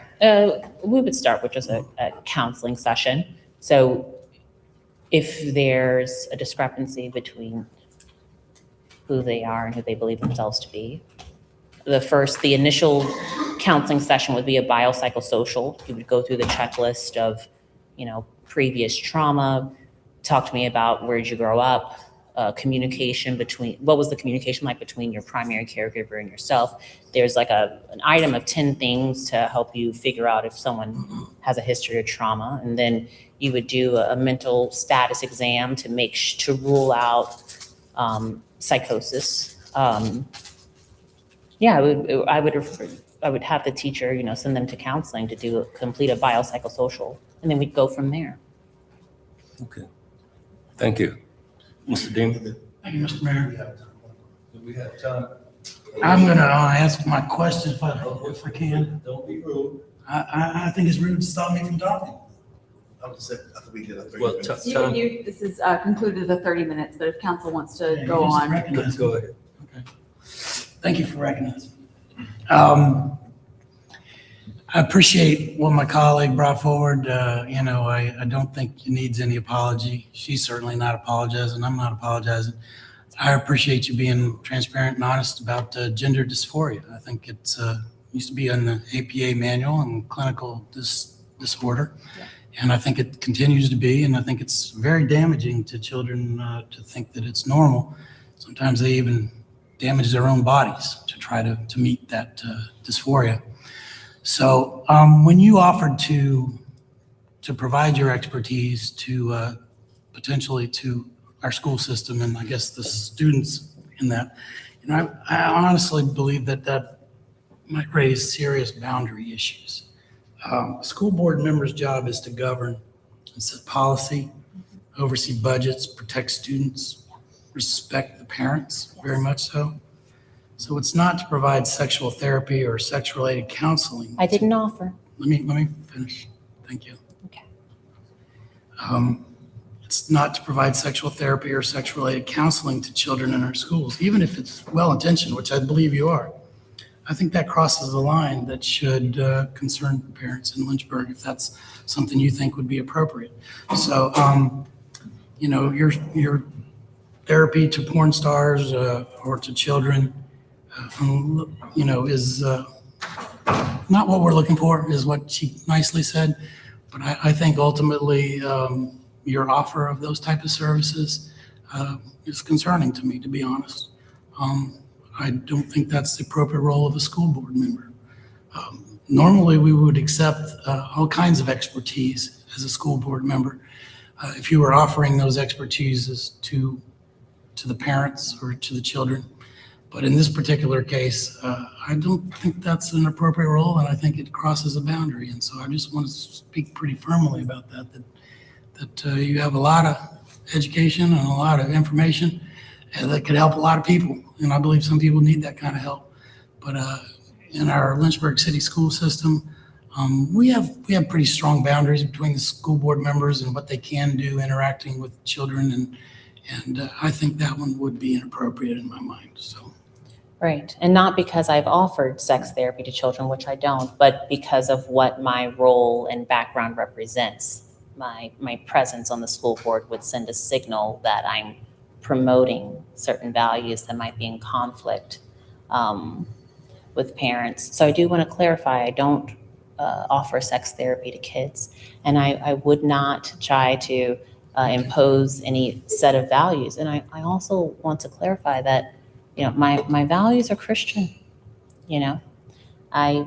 We would start with just a counseling session. So if there's a discrepancy between who they are and who they believe themselves to be, the initial counseling session would be a biopsychosocial. You would go through the checklist of, previous trauma, talk to me about where did you grow up, what was the communication like between your primary caregiver and yourself. There's like an item of 10 things to help you figure out if someone has a history of trauma. And then you would do a mental status exam to rule out psychosis. Yeah, I would have the teacher, send them to counseling to complete a biopsychosocial, and then we'd go from there. Okay. Thank you. Mr. Dean? Thank you, Mr. Mayor. Do we have time? I'm gonna ask my question if I can. Don't be rude. I think it's rude to stop me from talking. I think we did a Well, time. This is concluded the 30 minutes, but if council wants to Yeah, go you just on. recognize me. Go ahead. Okay. Thank you for recognizing me. I appreciate what my colleague brought forward. I don't think he needs any apology. She's certainly not apologizing. I'm not apologizing. I appreciate you being transparent and honest about gender dysphoria. I think it used to be on the APA manual and clinical disorder. Yeah. And I think it continues to be, and I think it's very damaging to children to think that it's normal. Sometimes they even damage their own bodies to try to meet that dysphoria. So when you offered to provide your expertise to potentially to our school system and I guess the students in that, I honestly believe that might raise serious boundary issues. A school board member's job is to govern and set policy, oversee budgets, protect students, respect the parents, very much so. So it's not to provide sexual therapy or sex-related counseling. I didn't offer. Let me finish. Thank you. Okay. It's not to provide sexual therapy or sex-related counseling to children in our schools, even if it's well-intentioned, which I believe you are. I think that crosses the line that should concern parents in Lynchburg if that's something you think would be appropriate. So, your therapy to porn stars or to children, is not what we're looking for, is what she nicely said. But I think ultimately your offer of those type of services is concerning to me, to be honest. I don't think that's the appropriate role of a school board member. Normally, we would accept all kinds of expertise as a school board member if you were offering those expertises to the parents or to the children. But in this particular case, I don't think that's an appropriate role, and I think it crosses a boundary. And so I just want to speak pretty firmly about that you have a lot of education and a lot of information that could help a lot of people. And I believe some people need that kind of help. But in our Lynchburg City school system, we have pretty strong boundaries between the school board members and what they can do interacting with children. And I think that one would be inappropriate in my mind, so. Right, and not because I've offered sex therapy to children, which I don't, but because of what my role and background represents. My presence on the school board would send a signal that I'm promoting certain values that might be in conflict with parents. So I do want to clarify, I don't offer sex therapy to kids, and I would not try to impose any set of values. And I also want to clarify that, my values are Christian. I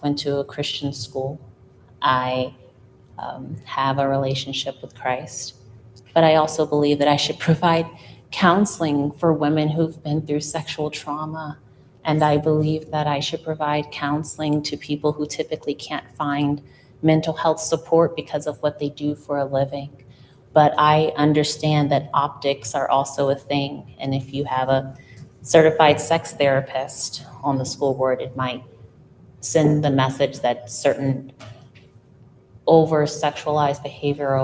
went to a Christian school. I have a relationship with Christ, but I also believe that I should provide counseling for women who've been through sexual trauma. And I believe that I should provide counseling to people who typically can't find mental health support because of what they do for a living. But I understand that optics are also a thing. And if you have a certified sex therapist on the school board, it might send the message that certain over-sexualized behavior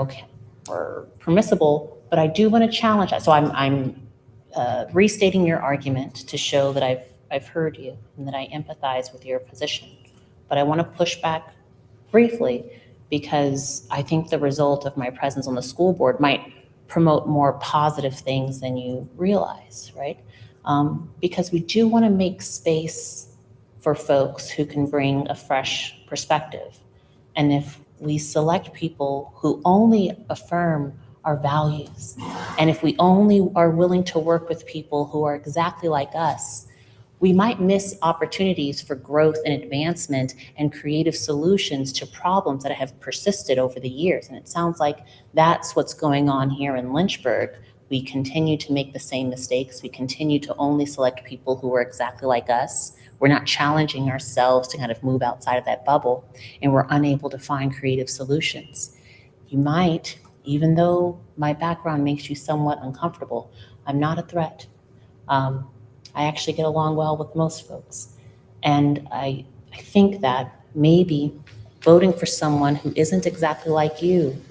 or permissible, but I do want to challenge that. So I'm restating your argument to show that I've heard you and that I empathize with your position. But I want to push back briefly because I think the result of my presence on the school board might promote more positive things than you realize, right? Because we do want to make space for folks who can bring a fresh perspective. And if we select people who only affirm our values, and if we only are willing to work with people who are exactly like us, we might miss opportunities for growth and advancement and creative solutions to problems that have persisted over the years. And it sounds like that's what's going on here in Lynchburg. We continue to make the same mistakes. We continue to only select people who are exactly like us. We're not challenging ourselves to kind of move outside of that bubble, and we're unable to find creative solutions. You might, even though my background makes you somewhat uncomfortable, I'm not a threat. I actually get along well with most folks. And I think that maybe voting for someone who isn't exactly like you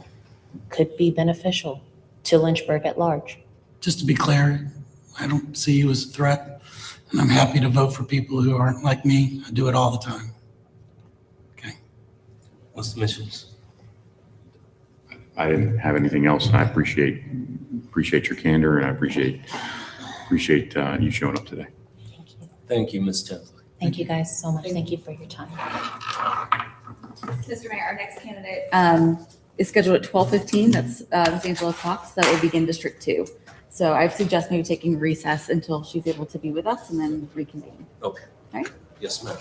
could be beneficial to Lynchburg at large. Just to be clear, I don't see you as a threat, and I'm happy to vote for people who aren't like me. I do it all the time. Okay. Mr. Missions? I didn't have anything else, and I appreciate your candor, and I appreciate you showing up today. Thank you. Thank you, Ms. Templey. Thank you guys so much. Thank you for your time. Mr. Mayor, our next candidate is scheduled at 12:15. That's Ms. Angela Cox. That will begin District 2. So I suggest maybe taking recess until she's able to be with us and then reconvene. Okay. All right. Yes, ma'am.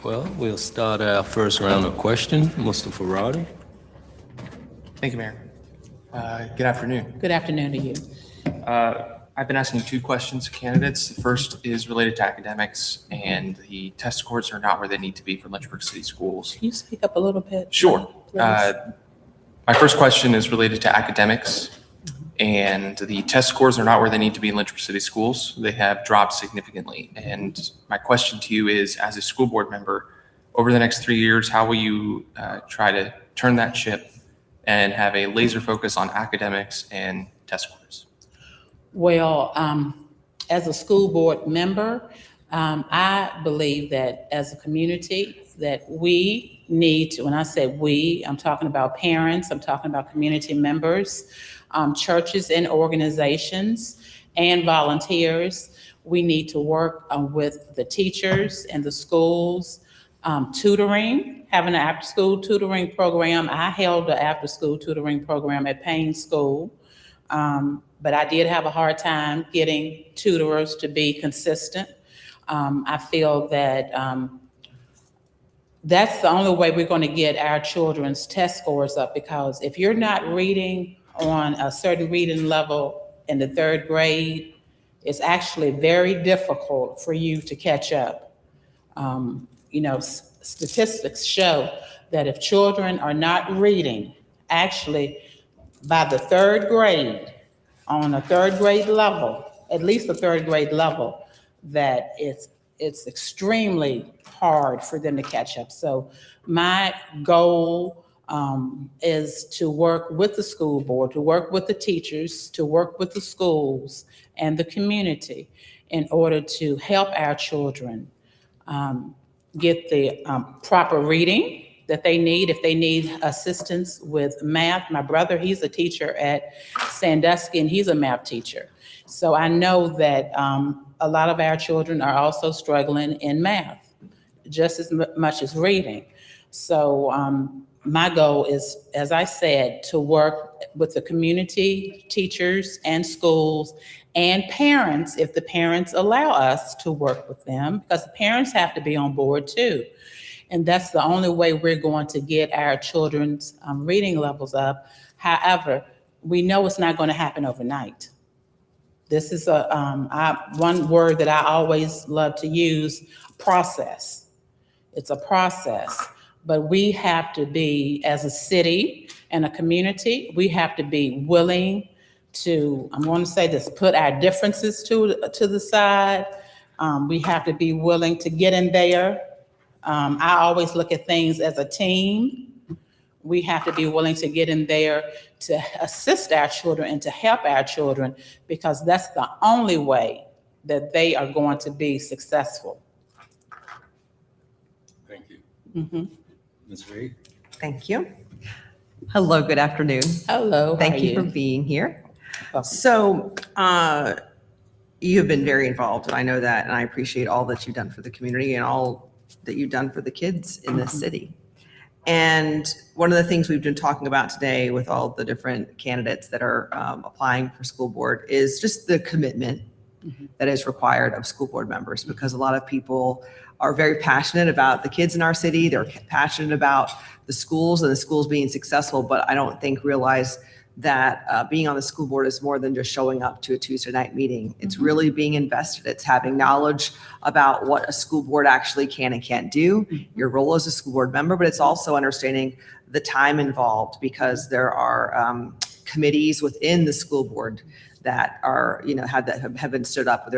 Well, we'll start our first round of questions. Mr. Faradi? Thank you, Mayor. Good afternoon. Good afternoon to you. I've been asking 2 questions to candidates. The first is related to academics, and the test scores are not where they need to be for Lynchburg City Schools. Can you speak up a little bit? Sure. Please? My first question is related to academics, and the test scores are not where they need to be in Lynchburg City Schools. They have dropped significantly. And my question to you is, as a school board member, over the next 3 years, how will you try to turn that ship and have a laser focus on academics and test scores? Well, as a school board member, I believe that as a community, that we need to, when I say we, I'm talking about parents, I'm talking about community members, churches and organizations, and volunteers. We need to work with the teachers and the schools, tutoring, having an after-school tutoring program. I held an after-school tutoring program at Payne School. But I did have a hard time getting tutors to be consistent. I feel that that's the only way we're going to get our children's test scores up, because if you're not reading on a certain reading level in the 3rd grade, it's actually very difficult for you to catch up. Statistics show that if children are not reading, actually by the 3rd grade, on a 3rd grade level, at least a 3rd grade level, that it's extremely hard for them to catch up. So my goal is to work with the school board, to work with the teachers, to work with the schools and the community in order to help our children get the proper reading that they need. If they need assistance with math, my brother, he's a teacher at Sandusky, and he's a math teacher. So I know that a lot of our children are also struggling in math, just as much as reading. So my goal is, as I said, to work with the community, teachers and schools and parents, if the parents allow us to work with them, because the parents have to be on board too. And that's the only way we're going to get our children's reading levels up. However, we know it's not going to happen overnight. This is one word that I always love to use, process. It's a process, but we have to be, as a city and a community, we have to be willing to, I'm going to say this, put our differences to the side. We have to be willing to get in there. I always look at things as a team. We have to be willing to get in there to assist our children and to help our children, because that's the only way that they are going to be successful. Thank you. Mhm. Ms. Reed? Thank you. Hello, good afternoon. Hello, how Thank are you for being here. So you have been very involved, and I know that, and I appreciate all that you've done for the community and all that you've done for the kids in this city. And one of the things we've been talking about today with all the different candidates that are applying for school board is just the commitment that is required of school board members, because a lot of people are very passionate about the kids in our city. They're passionate about the schools and the schools being successful, but I don't think realize that being on the school board is more than just showing up to a Tuesday night meeting. It's really being invested. It's having knowledge about what a school board actually can and can't do, your role as a school board member, but it's also understanding the time involved, because there are committees within the school board that are, have been stood up.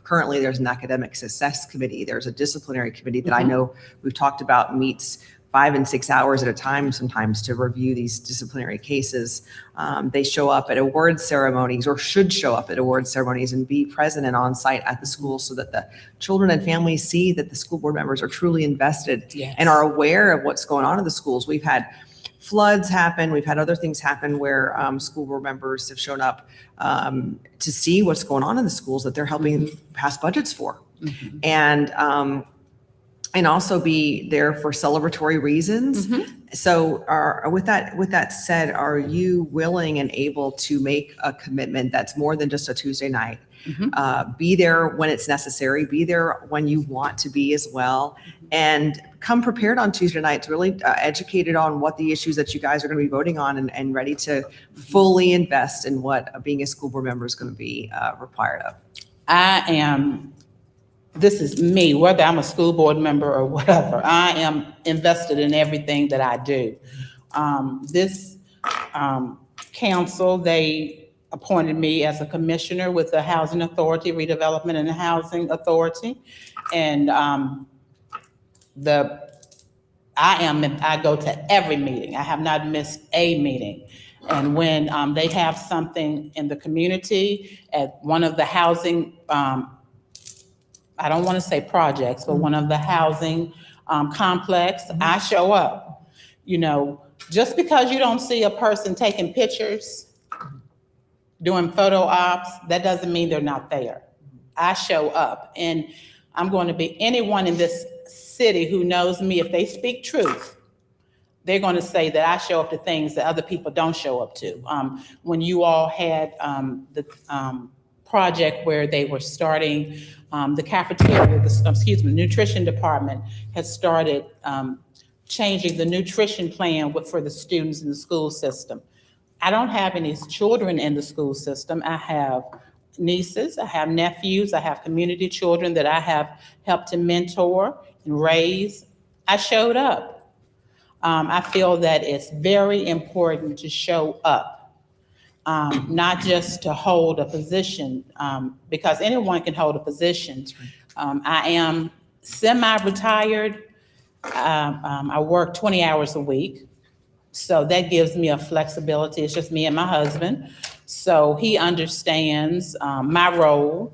Currently there's an academic success committee. There's a disciplinary committee that I know we've talked about meets 5 and 6 hours at a time sometimes to review these disciplinary cases. They show up at award ceremonies, or should show up at award ceremonies, and be present and on site at the school, so that the children and families see that the school board members are truly invested and are aware of what's going on in the schools. We've had floods happen. We've had other things happen where school board members have shown up to see what's going on in the schools that they're helping pass budgets for. And also be there for celebratory reasons. So with that said, are you willing and able to make a commitment that's more than just a Tuesday night, Be there when it's necessary, be there when you want to be as well. And come prepared on Tuesday nights, really educated on what the issues that you guys are going to be voting on, and ready to fully invest in what being a school board member is going to be required of. This is me, whether I'm a school board member or whatever, I am invested in everything that I do. This council, they appointed me as a commissioner with the Housing Authority, Redevelopment and Housing Authority. And I go to every meeting. I have not missed a meeting. And when they have something in the community at one of the housing, I don't want to say projects, but one of the housing complex, I show up. You know, just because you don't see a person taking pictures, doing photo ops, that doesn't mean they're not there. I show up, and I'm going to be anyone in this city who knows me. If they speak truth, they're going to say that I show up to things that other people don't show up to. When you all had the project where they were starting the cafeteria, the nutrition department has started changing the nutrition plan for the students in the school system. I don't have any children in the school system. I have nieces, I have nephews, I have community children that I have helped to mentor and raise. I showed up. I feel that it's very important to show up, not just to hold a position, because anyone can hold a position. I am semi-retired. I work 20 hours a week. So that gives me a flexibility. It's just me and my husband. So he understands my role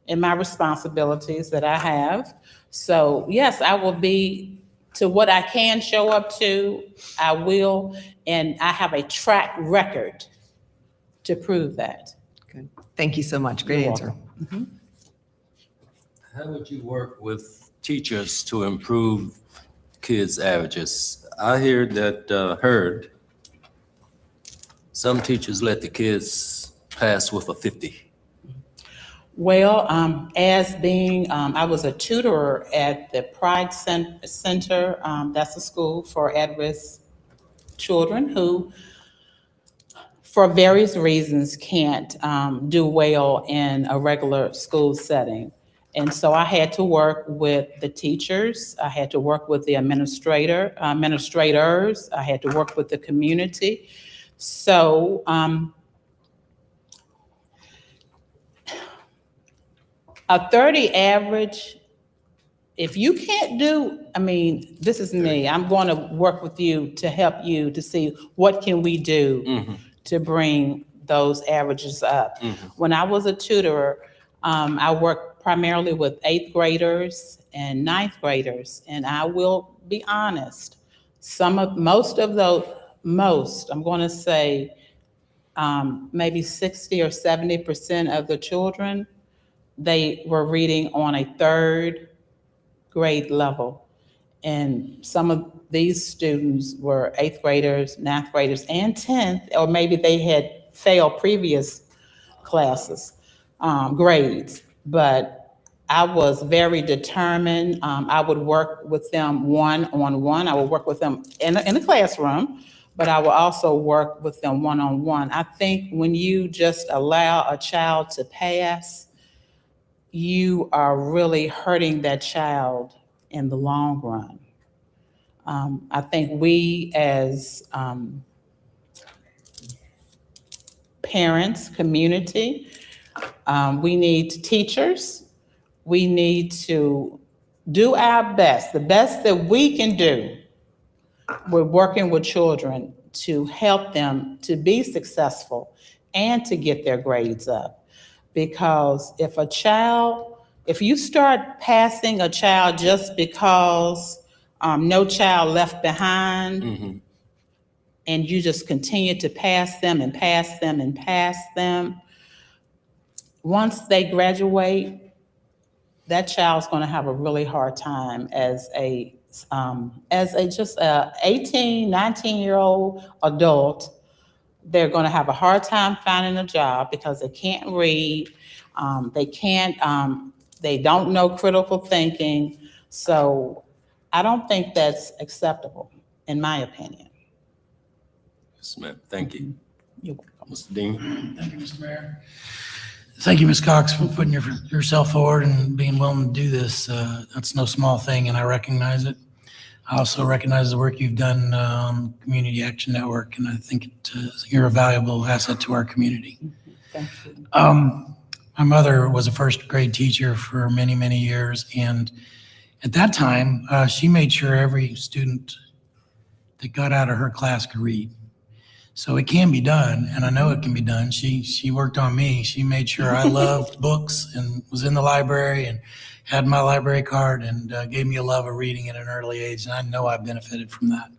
and my responsibilities that I have. So yes, I will be to what I can show up to, I will. And I have a track record to prove that. Good. Thank you so much. Great You're answer. welcome. How would you work with teachers to improve kids' averages? I heard some teachers let the kids pass with a 50. Well, as being, I was a tutor at the Pride Center. That's a school for at-risk children who, for various reasons, can't do well in a regular school setting. And so I had to work with the teachers. I had to work with the administrators. I had to work with the community. So a 30 average, if you can't do, this is me. I'm going to work with you to help you to see what can we do to bring those averages up. When I was a tutor, I worked primarily with 8th graders and 9th graders. And I will be honest, most, I'm going to say maybe 60 or 70% of the children, they were reading on a 3rd grade level. And some of these students were 8th graders, 9th graders, and 10th, or maybe they had failed previous classes, grades. But I was very determined. I would work with them one-on-one. I would work with them in a classroom, but I would also work with them one-on-one. I think when you just allow a child to pass, you are really hurting that child in the long run. I think we as parents, community, we need teachers. We need to do our best, the best that we can do. We're working with children to help them to be successful and to get their grades up. Because if you start passing a child just because No Child Left Behind, and you just continue to pass them and pass them and pass them, once they graduate, that child's going to have a really hard time as a 18, 19-year-old adult. They're going to have a hard time finding a job because they can't read. They can't, they don't know critical thinking. So I don't think that's acceptable, in my opinion. Yes, ma'am. Thank you. You're welcome. Mr. Dean? Thank you, Mr. Mayor. Thank you, Ms. Cox, for putting yourself forward and being willing to do this. That's no small thing, and I recognize it. I also recognize the work you've done on Community Action Network, and I think you're a valuable asset to our community. Thank you. My mother was a first grade teacher for many, many years, and at that time, she made sure every student that got out of her class could read. So it can be done, and I know it can be done. She worked on me. She made sure I loved books and was in the library and had my library card and gave me a love of reading at an early age, and I know I benefited from that.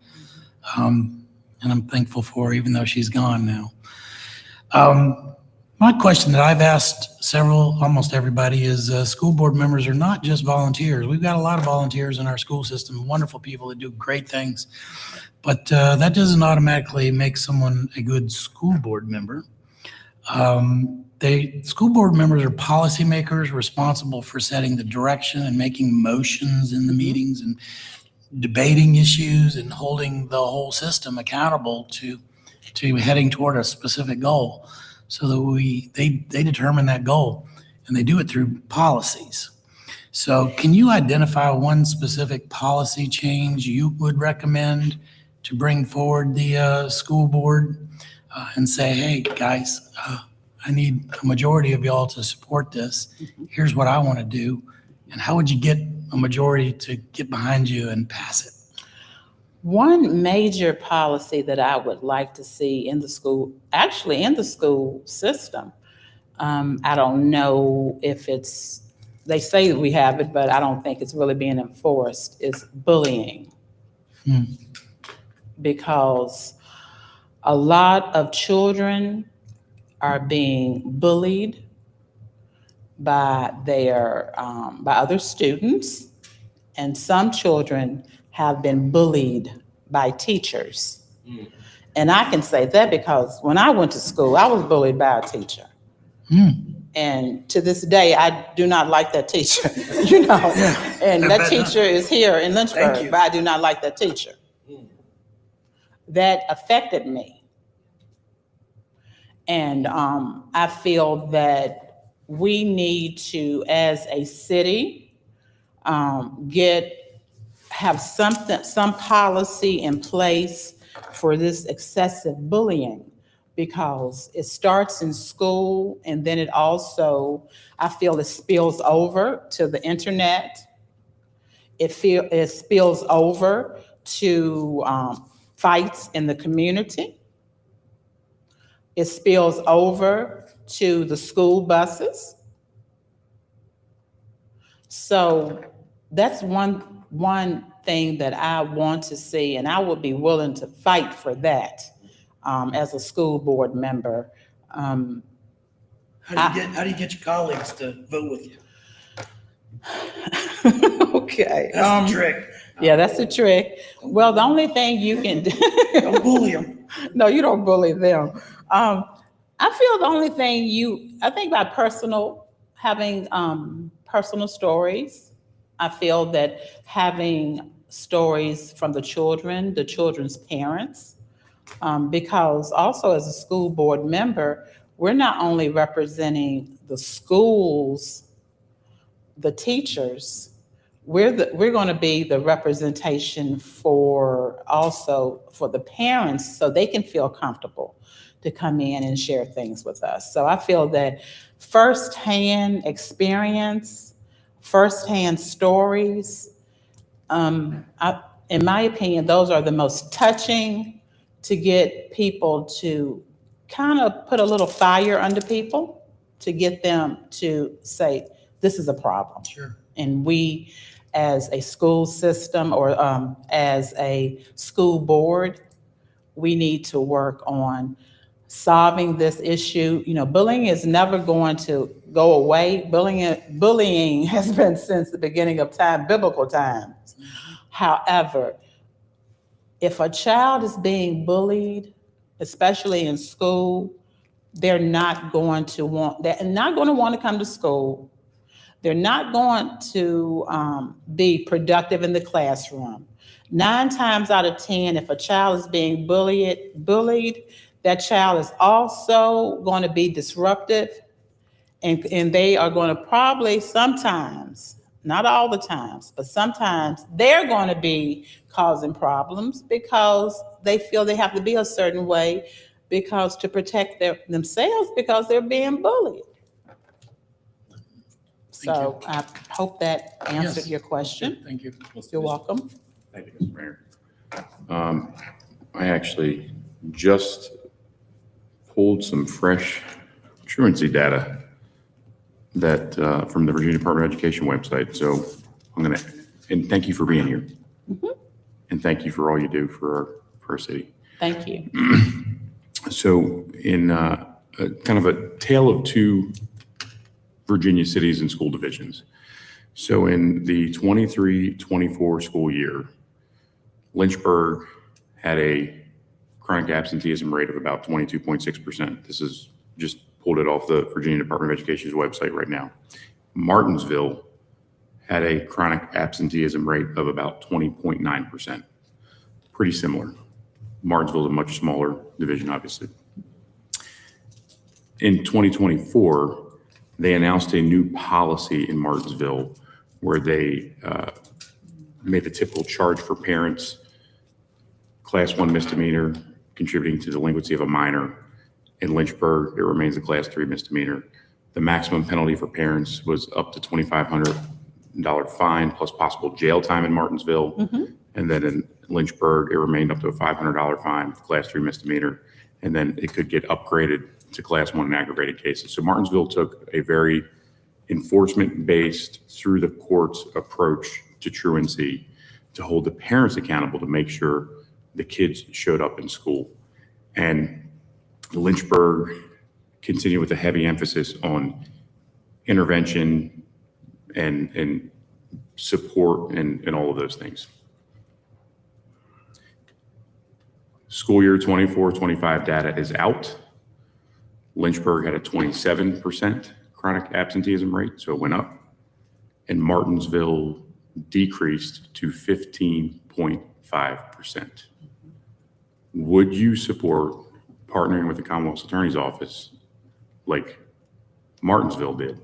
And I'm thankful for her, even though she's gone now. My question that I've asked almost everybody is school board members are not just volunteers. We've got a lot of volunteers in our school system, wonderful people that do great things. But that doesn't automatically make someone a good school board member. School board members are policymakers responsible for setting the direction and making motions in the meetings and debating issues and holding the whole system accountable to heading toward a specific goal. So that they determine that goal, and they do it through policies. So can you identify one specific policy change you would recommend to bring forward the school board and say, hey, guys, I need a majority of y'all to support this. Here's what I want to do. And how would you get a majority to get behind you and pass it? One major policy that I would like to see in the school, actually in the school system, I don't know if they say that we have it, but I don't think it's really being enforced, is bullying. Because a lot of children are being bullied by by other students, and some children have been bullied by teachers. And I can say that because when I went to school, I was bullied by a teacher. And to this day, I do not like that teacher, and that teacher is here in Lynchburg, but I do not like that teacher. That affected me. And I feel that we need to, as a city, have some policy in place for this excessive bullying, because it starts in school and then it also, I feel, it spills over to the internet. It spills over to fights in the community. It spills over to the school buses. So that's one thing that I want to see, and I would be willing to fight for that as a school board member. How do you get your colleagues to vote with you? Okay. That's the trick. Yeah, that's the trick. Well, the only thing you can do. Don't bully them. No, you don't bully them. I feel the only thing I think about having personal stories. I feel that having stories from the children's parents, because also as a school board member, we're not only representing the schools, the teachers, we're going to be the representation for the parents, so they can feel comfortable to come in and share things with us. So I feel that firsthand experience, firsthand stories, in my opinion, those are the most touching to get people to kind of put a little fire under people, to get them to say, this is a problem. Sure. And we, as a school system or as a school board, we need to work on solving this issue. Bullying is never going to go away. Bullying has been since the beginning of time, biblical times. However, if a child is being bullied, especially in school, they're not going to want, they're not going to want to come to school. They're not going to be productive in the classroom. 9 times out of 10, if a child is being bullied, that child is also going to be disruptive, and they are going to probably sometimes, not all the times, but sometimes they're going to be causing problems because they feel they have to be a certain way because to protect themselves because they're being bullied. So I hope that answered Yes. your question. Thank you. You're welcome. Thank you, Mr. Mayor. I actually just pulled some fresh truancy data that from the Virginia Department of Education website. So and thank you for being here. And thank you for all you do for our city. Thank you. So in kind of a tale of two Virginia cities and school divisions. So in the 23-24 school year, Lynchburg had a chronic absenteeism rate of about 22.6%. This is just pulled it off the Virginia Department of Education's website right now. Martinsville had a chronic absenteeism rate of about 20.9%. Pretty similar. Martinsville is a much smaller division, obviously. In 2024, they announced a new policy in Martinsville where they made the typical charge for parents, class 1 misdemeanor, contributing to delinquency of a minor. In Lynchburg, it remains a class 3 misdemeanor. The maximum penalty for parents was up to $2,500 fine plus possible jail time in Martinsville. And then in Lynchburg, it remained up to a $500 fine for class 3 misdemeanor. And then it could get upgraded to class 1 in aggravated cases. So Martinsville took a very enforcement-based, through the courts approach to truancy to hold the parents accountable to make sure the kids showed up in school. And Lynchburg continued with a heavy emphasis on intervention and support and all of those things. School year 24-25 data is out. Lynchburg had a 27% chronic absenteeism rate, so it went up. And Martinsville decreased to 15.5%. Would you support partnering with the Commonwealth's Attorney's Office like Martinsville did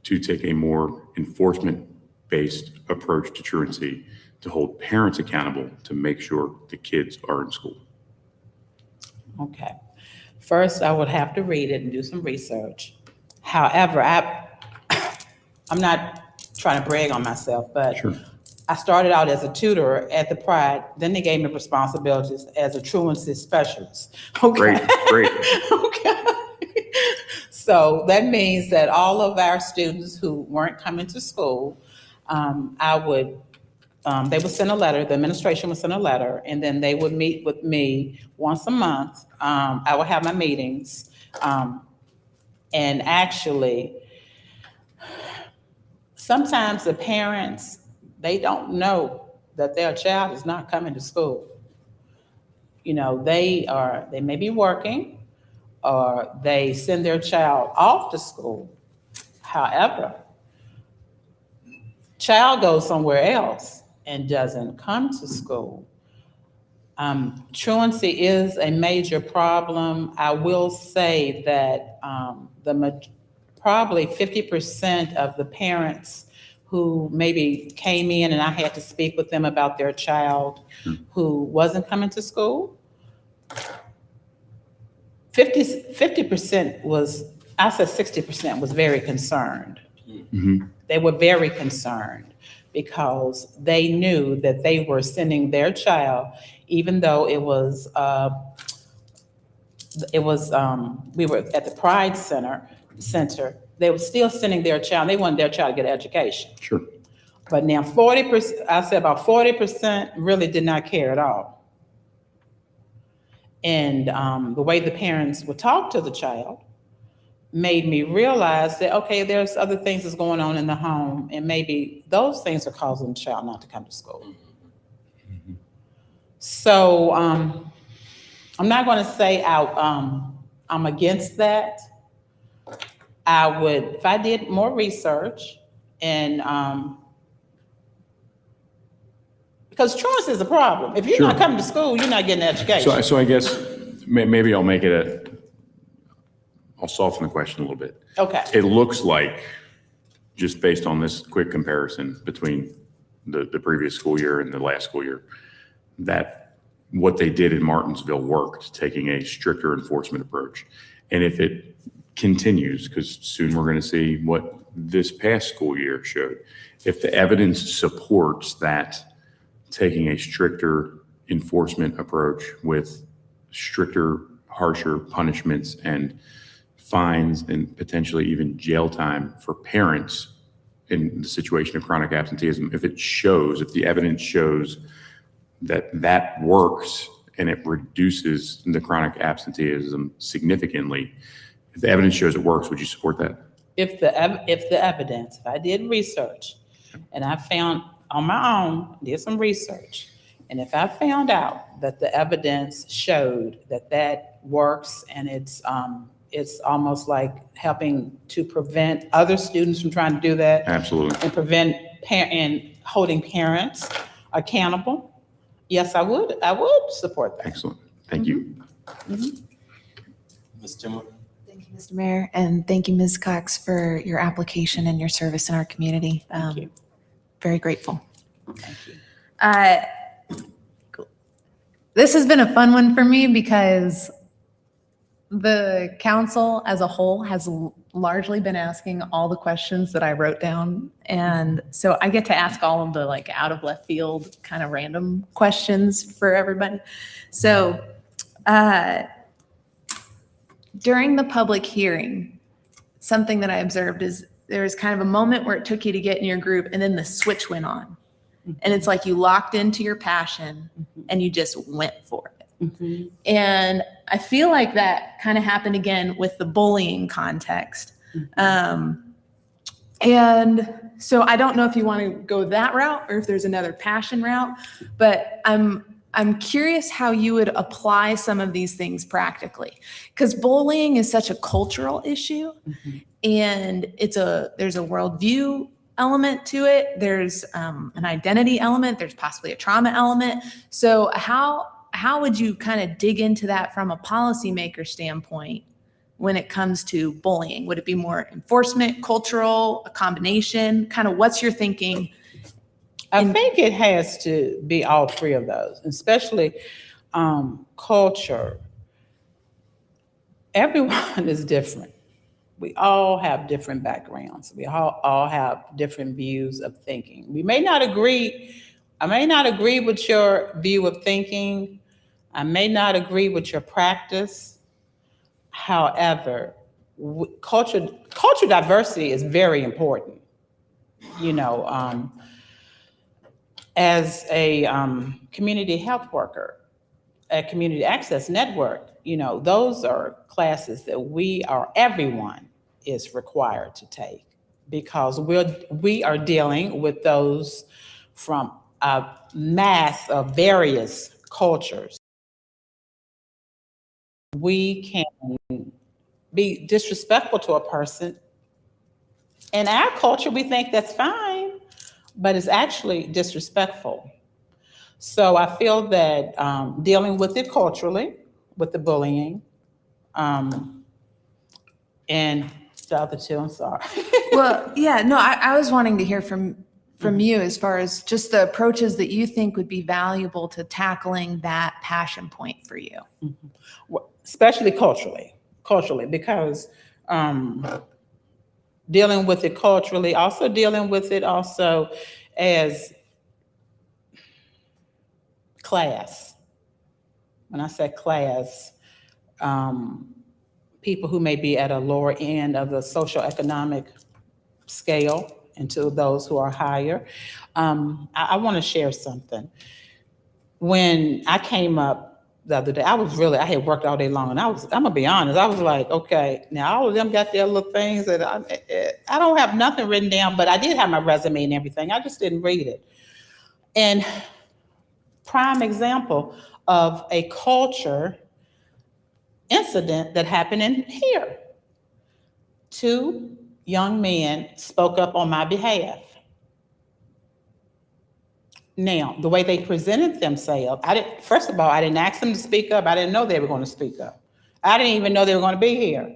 to take a more enforcement-based approach to truancy to hold parents accountable to make sure the kids are in school? Okay. First, I would have to read it and do some research. However, I'm not trying to brag on myself, but Sure. I started out as a tutor at the Pride. Then they gave me responsibilities as a truancy specialist. Okay. Great. Okay. So that means that all of our students who weren't coming to school, they would send a letter, the administration would send a letter, and then they would meet with me once a month. I would have my meetings. And actually, sometimes the parents, they don't know that their child is not coming to school. You know, they may be working, or they send their child off to school. However, child goes somewhere else and doesn't come to school. Truancy is a major problem. I will say that probably 50% of the parents who maybe came in and I had to speak with them about their child who wasn't coming to school, 50% was, I said 60% was very concerned. They were very concerned because they knew that they were sending their child, even though we were at the Pride Center, they were still sending their child. They wanted their child to get an education. Sure. But now 40%, I said about 40% really did not care at all. And the way the parents would talk to the child made me realize that, okay, there's other things that's going on in the home, and maybe those things are causing the child not to come to school. So I'm not going to say I'm against that. I would, if I did more research and, because truancy is a problem. If you're not Sure. coming to school, you're not getting an education. So I guess maybe I'll soften the question a little bit. Okay. It looks like, just based on this quick comparison between the previous school year and the last school year, that what they did in Martinsville worked, taking a stricter enforcement approach. And if it continues, because soon we're going to see what this past school year showed, if the evidence supports that taking a stricter enforcement approach with stricter, harsher punishments and fines and potentially even jail time for parents in the situation of chronic absenteeism, if the evidence shows that that works and it reduces the chronic absenteeism significantly, if the evidence shows it works, would you support that? If the evidence, if I did research and I found on my own, did some research, and if I found out that the evidence showed that that works and it's almost like helping to prevent other students from trying to do that. Absolutely. And prevent and holding parents accountable. Yes, I would support that. Excellent. Thank you. Ms. Timmer? Thank you, Mr. Mayor, and thank you, Ms. Cox, for your application and your service in our community. Thank you. Very grateful. Thank you. This has been a fun one for me because the council as a whole has largely been asking all the questions that I wrote down. And so I get to ask all of the like out of left field kind of random questions for everybody. So during the public hearing, something that I observed is there was kind of a moment where it took you to get in your group and then the switch went on. And it's like you locked into your passion and you just went for it. And I feel like that kind of happened again with the bullying context. And so I don't know if you want to go that route or if there's another passion route, but I'm curious how you would apply some of these things practically, because bullying is such a cultural issue, and there's a worldview element to it. There's an identity element. There's possibly a trauma element. So how would you kind of dig into that from a policymaker standpoint when it comes to bullying? Would it be more enforcement, cultural, a combination? Kind of what's your thinking? I think it has to be all three of those, especially culture. Everyone is different. We all have different backgrounds. We all have different views of thinking. We may not agree. I may not agree with your view of thinking. I may not agree with your practice. However, culture diversity is very important. You know, as a community health worker at Community Access Network, you know, those are classes that everyone is required to take, because we are dealing with those from a mass of various cultures. We can be disrespectful to a person. In our culture, we think that's fine, but it's actually disrespectful. So I feel that dealing with it culturally, with the bullying, and the other two, I'm sorry. Well, yeah, no, I was wanting to hear from you as far as just the approaches that you think would be valuable to tackling that passion point for you. Well, especially culturally, because dealing with it culturally, also dealing with it also as class. When I say class, people who may be at a lower end of the socioeconomic scale and to those who are higher. I want to share something. When I came up the other day, I had worked all day long, and I'm gonna be honest, I was like, okay, now all of them got their little things that I don't have nothing written down, but I did have my resume and everything. I just didn't read it. And prime example of a culture incident that happened in here. 2 young men spoke up on my behalf. Now, the way they presented themselves, first of all, I didn't ask them to speak up. I didn't know they were going to speak up. I didn't even know they were going to be here.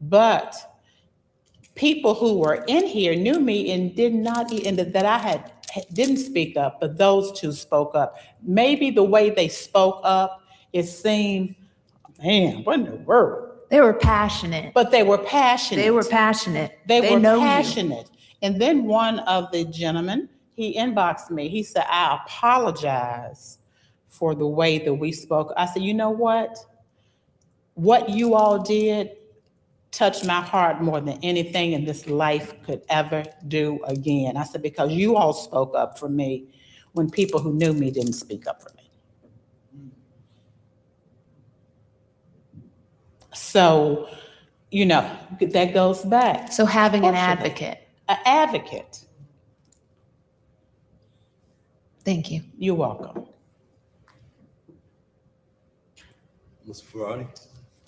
But people who were in here knew me and didn't speak up, but those 2 spoke up. Maybe the way they spoke up, it seemed, man, what in the world? They were passionate. But they were passionate. They were passionate. They were know passionate. And then one of the gentlemen, he inboxed me. He said, I apologize for the way that we spoke. I said, you know what? What you all did touched my heart more than anything in this life could ever do again. I said, because you all spoke up for me when people who knew me didn't speak up for me. So, you know, that goes back. So having an advocate. An advocate. Thank you. You're welcome. Mr. Ferrari?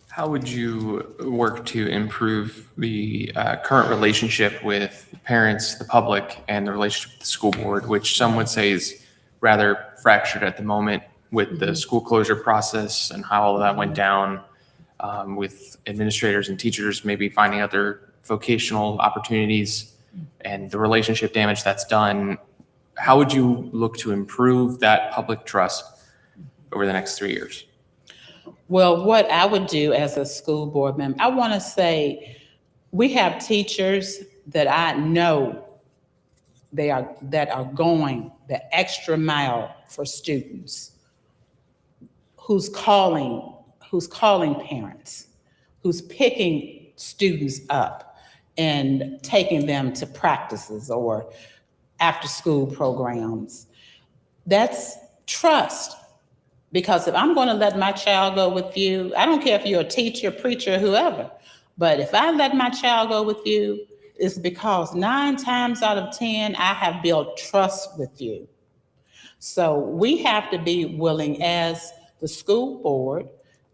How would you work to improve the current relationship with parents, the public, and the relationship with the school board, which some would say is rather fractured at the moment with the school closure process and how all of that went down, with administrators and teachers maybe finding other vocational opportunities and the relationship damage that's done? How would you look to improve that public trust over the next 3 years? Well, what I would do as a school board member, I want to say we have teachers that I know that are going the extra mile for students, who's calling parents, who's picking students up and taking them to practices or after school programs. That's trust. Because if I'm going to let my child go with you, I don't care if you're a teacher, preacher, whoever, but if I let my child go with you, it's because 9 times out of 10, I have built trust with you. So we have to be willing as the school board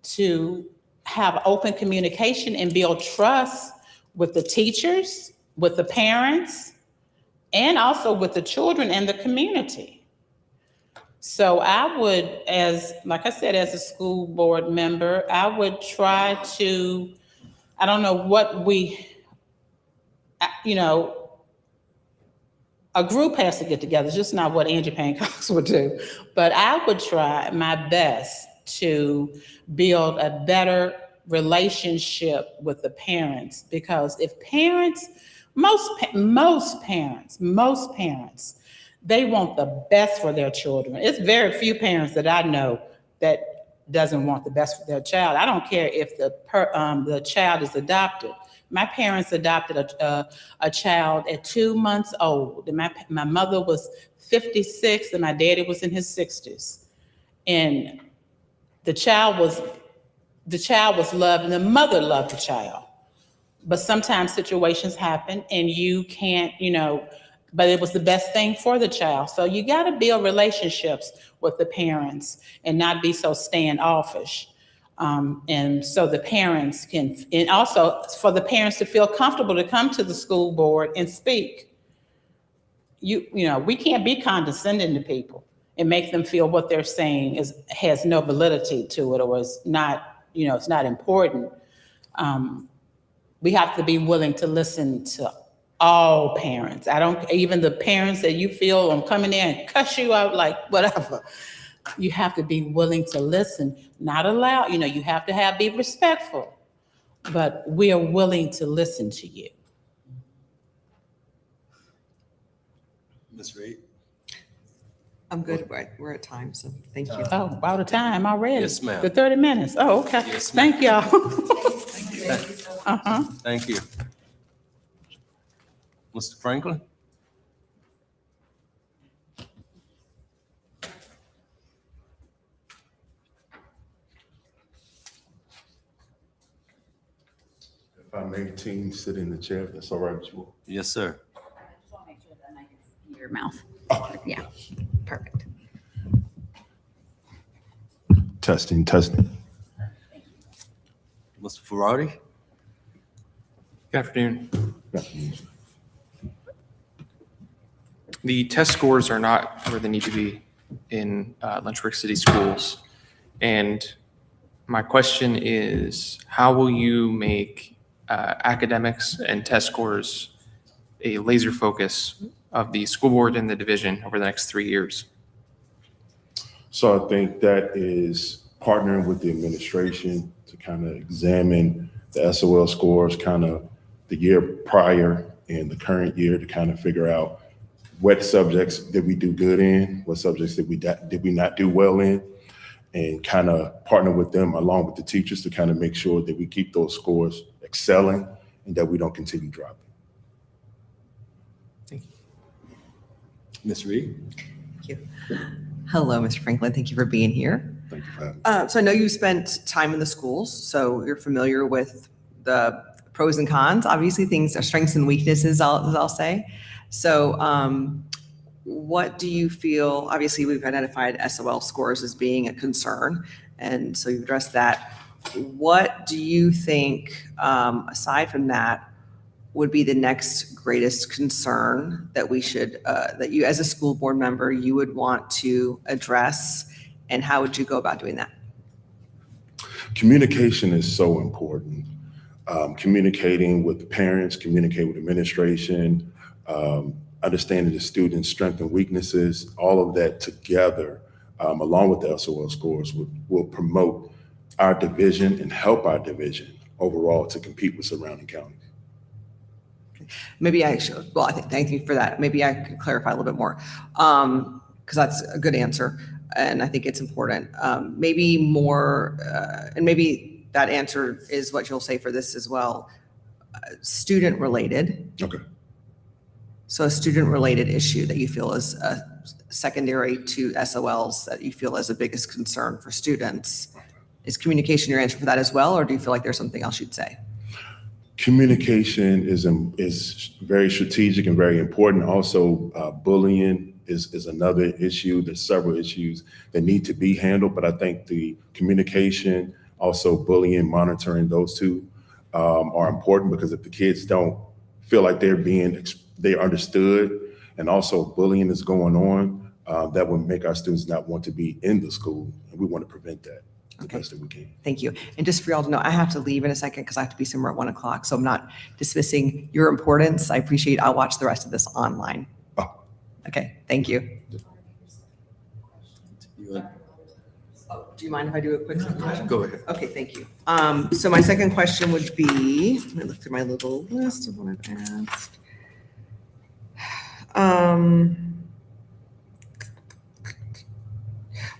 to have open communication and build trust with the teachers, with the parents, and also with the children and the community. So I would, like I said, as a school board member, I would try to, I don't know what a group has to get together. It's just not what Angie Payne Cox would do. But I would try my best to build a better relationship with the parents, because if parents, most parents, they want the best for their children. It's very few parents that I know that doesn't want the best for their child. I don't care if the child is adopted. My parents adopted a child at 2 months old. And my mother was 56 and my daddy was in his 60s. And the child was loved and the mother loved the child. But sometimes situations happen and you can't, but it was the best thing for the child. So you got to build relationships with the parents and not be so standoffish. And so the parents can, and also for the parents to feel comfortable to come to the school board and speak. We can't be condescending to people and make them feel what they're saying has no validity to it or is not, it's not important. We have to be willing to listen to all parents. Even the parents that you feel I'm coming in and cuss you out, like whatever. You have to be willing to listen, not allow, you have to be respectful, but we are willing to listen to you. Ms. Reed? I'm good. We're at time, so thank you. Oh, out of time already? Yes, ma'am. The 30 minutes. Oh, okay. Yes, ma'am. Thank y'all. Thank you. Mr. Franklin? If I may, team, sit in the chair, if that's all right with you. Yes, sir. Your mouth. Yeah, perfect. Testing. Ferrari? Good afternoon. The test scores are not where they need to be in Lynchburg City Schools. And my question is, how will you make academics and test scores a laser focus of the school board and the division over the next 3 years? So I think that is partnering with the administration to kind of examine the SOL scores kind of the year prior and the current year to kind of figure out what subjects did we do good in, what subjects did we not do well in, and kind of partner with them along with the teachers to kind of make sure that we keep those scores excelling and that we don't continue dropping. Thank you. Ms. Reed? Thank you. Hello, Mr. Franklin. Thank you for being here. Thank you for having me. So I know you spent time in the schools, so you're familiar with the pros and cons. Obviously, things are strengths and weaknesses, I'll say. So what do you feel, obviously we've identified SOL scores as being a concern, and so you've addressed that. What do you think, aside from that, would be the next greatest concern that we should, that you as a school board member, you would want to address, and how would you go about doing that? Communication is so important. Communicating with the parents, communicating with administration, understanding the students' strengths and weaknesses, all of that together, along with the SOL scores, will promote our division and help our division overall to compete with surrounding counties. Maybe I should, well, thank you for that. Maybe I could clarify a little bit more, because that's a good answer, and I think it's important. Maybe more, and maybe that answer is what you'll say for this as well, student-related. Okay. So a student-related issue that you feel is secondary to SOLs that you feel is the biggest concern for students. Is communication your answer for that as well, or do you feel like there's something else you'd say? Communication is very strategic and very important. Also, bullying is another issue. There's several issues that need to be handled, but I think the communication, also bullying, monitoring, those two are important, because if the kids don't feel like they're understood, and also bullying is going on, that would make our students not want to be in the school, and we want to prevent that the best that we can. Thank you. And just for y'all to know, I have to leave in a second because I have to be somewhere at 1 o'clock. So I'm not dismissing your importance. I appreciate, I'll watch the rest of this online. Oh. Okay, thank you. You Oh, do you mind if I do a quick question? Go ahead. Okay, thank you. So my second question would be, let me look through my little list of what I've asked.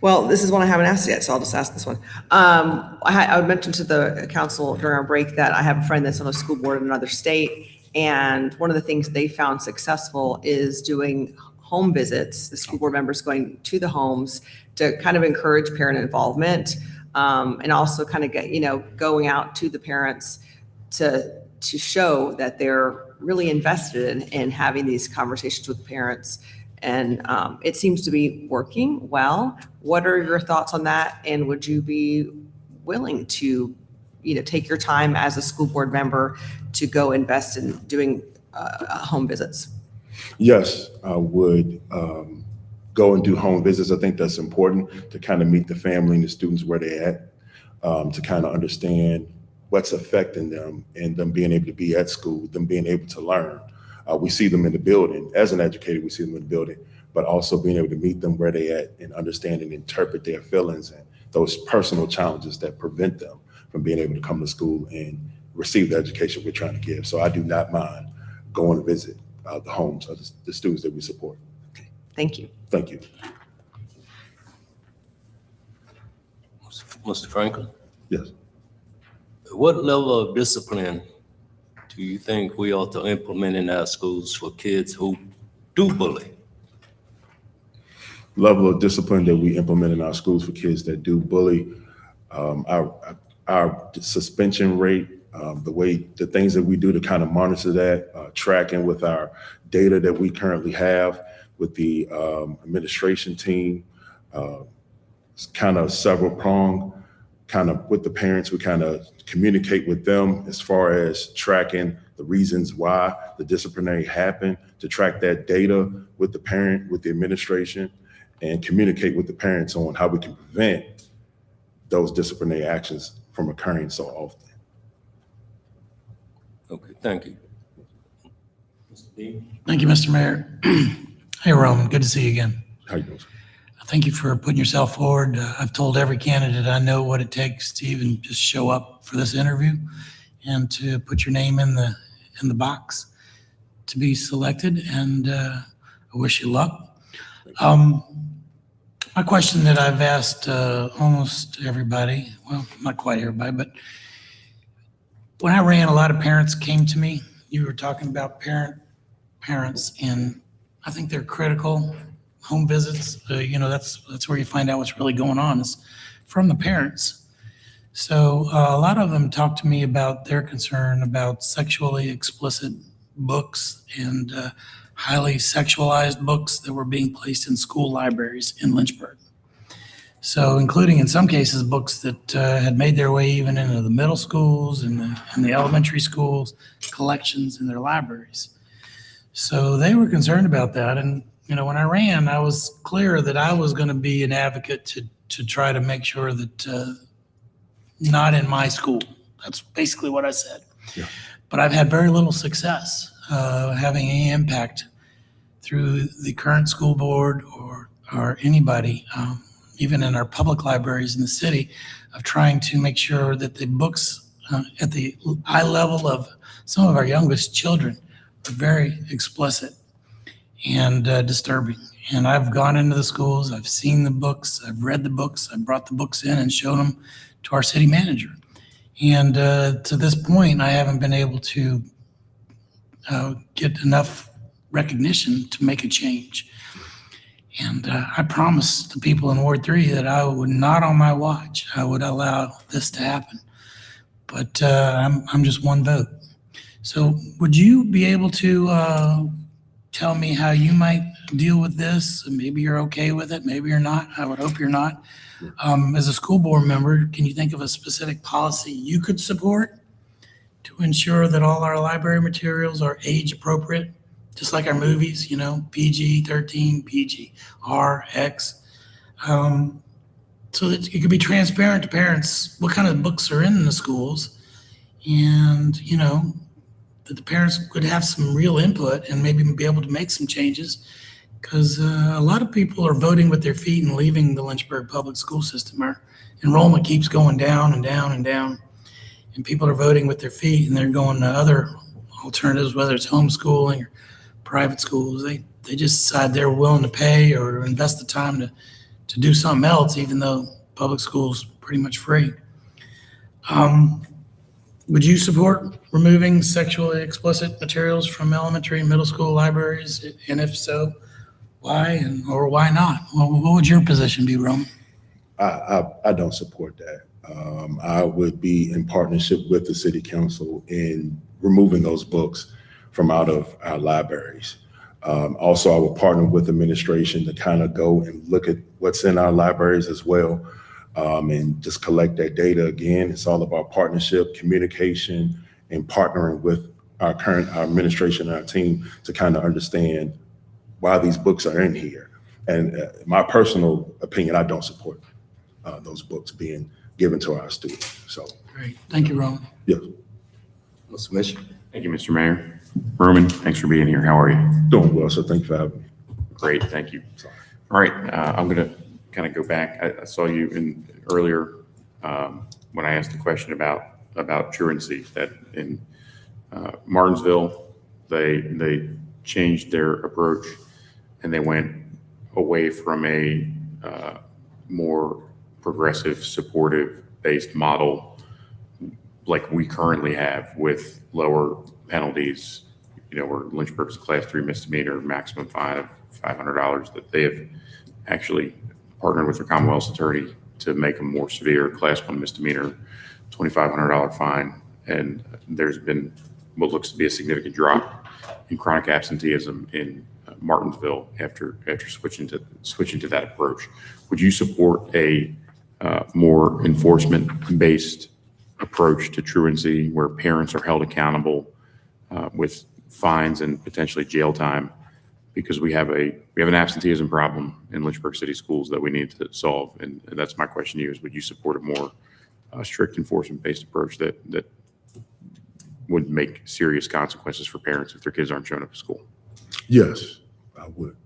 Well, this is one I haven't asked yet, so I'll just ask this one. I would mention to the council during our break that I have a friend that's on a school board in another state, and one of the things they found successful is doing home visits, the school board members going to the homes to kind of encourage parent involvement, and also kind of get, going out to the parents to show that they're really invested in having these conversations with parents. And it seems to be working well. What are your thoughts on that? And would you be willing to, take your time as a school board member to go invest in doing home visits? Yes, I would go and do home visits. I think that's important to kind of meet the family and the students where they're at, to kind of understand what's affecting them and them being able to be at school, them being able to learn. We see them in the building. As an educator, we see them in the building, but also being able to meet them where they're at and understand and interpret their feelings and those personal challenges that prevent them from being able to come to school and receive the education we're trying to give. So I do not mind going to visit the homes of the students that we support. Okay, thank you. Thank you. Mr. Franklin? Yes. What level of discipline do you think we ought to implement in our schools for kids who do bully? Level of discipline that we implement in our schools for kids that do bully, our suspension rate, the things that we do to kind of monitor that, tracking with our data that we currently have with the administration team, it's kind of several pronged. kind of with the parents, we kind of communicate with them as far as tracking the reasons why the disciplinary happened, to track that data with the parent, with the administration, and communicate with the parents on how we can prevent those disciplinary actions from occurring so often. Okay, thank you. Mr. Dean? Thank you, Mr. Mayor. Hey, Roman, good to see you again. How you doing, sir? Thank you for putting yourself forward. I've told every candidate I know what it takes to even just show up for this interview and to put your name in the box to be selected, and I wish you luck. My question that I've asked almost everybody, well, not quite everybody, but when I ran, a lot of parents came to me. You were talking about parents, and I think they're critical. Home visits, that's where you find out what's really going on, is from the parents. So a lot of them talk to me about their concern about sexually explicit books and highly sexualized books that were being placed in school libraries in Lynchburg. So including in some cases books that had made their way even into the middle schools and the elementary schools, collections in their libraries. So they were concerned about that. And when I ran, I was clear that I was going to be an advocate to try to make sure that not in my school. That's basically what I said. Yeah. But I've had very little success having any impact through the current school board or anybody, even in our public libraries in the city, of trying to make sure that the books at the eye level of some of our youngest children are very explicit and disturbing. And I've gone into the schools, I've seen the books, I've read the books, I've brought the books in and shown them to our city manager. And to this point, I haven't been able to get enough recognition to make a change. And I promised the people in Ward 3 that I would not on my watch, I would allow this to happen. But I'm just one vote. So would you be able to tell me how you might deal with this? Maybe you're okay with it, maybe you're not. I would hope you're not. As a school board member, can you think of a specific policy you could support to ensure that all our library materials are age appropriate, just like our movies, PG-13, PG-R, X, so that it could be transparent to parents what kind of books are in the schools, and, that the parents could have some real input and maybe be able to make some changes, because a lot of people are voting with their feet and leaving the Lynchburg public school system. Our enrollment keeps going down and down and down, and people are voting with their feet, and they're going to other alternatives, whether it's homeschooling or private schools. They just decide they're willing to pay or invest the time to do something else, even though public school's pretty much free. Would you support removing sexually explicit materials from elementary and middle school libraries? And if so, why or why not? Well, what would your position be, Roman? I don't support that. I would be in partnership with the city council in removing those books from out of our libraries. Also, I would partner with administration to kind of go and look at what's in our libraries as well, and just collect that data. Again, it's all about partnership, communication, and partnering with our administration and our team to kind of understand why these books are in here. And my personal opinion, I don't support those books being given to our students. So, Great. Thank you, Roman. yes, Mr. Mitchell? Thank you, Mr. Mayor. Roman, thanks for being here. How are you? doing well. So thank you for having me. Great, thank you. All right, I'm going to kind of go back. I saw you in earlier when I asked the question about truancy, that in Martinsville, they changed their approach and they went away from a more progressive, supportive-based model like we currently have, with lower penalties, where Lynchburg's a class 3 misdemeanor, maximum fine of $500, that they have actually partnered with their Commonwealth's attorney to make a more severe class 1 misdemeanor, $2,500 fine. And there's been what looks to be a significant drop in chronic absenteeism in Martinsville after switching to that approach. Would you support a more enforcement-based approach to truancy where parents are held accountable with fines and potentially jail time, because we have an absenteeism problem in Lynchburg City Schools that we need to solve. And that's my question to you: is would you support a more strict enforcement-based approach that would make serious consequences for parents if their kids aren't showing up to school? Yes, I would.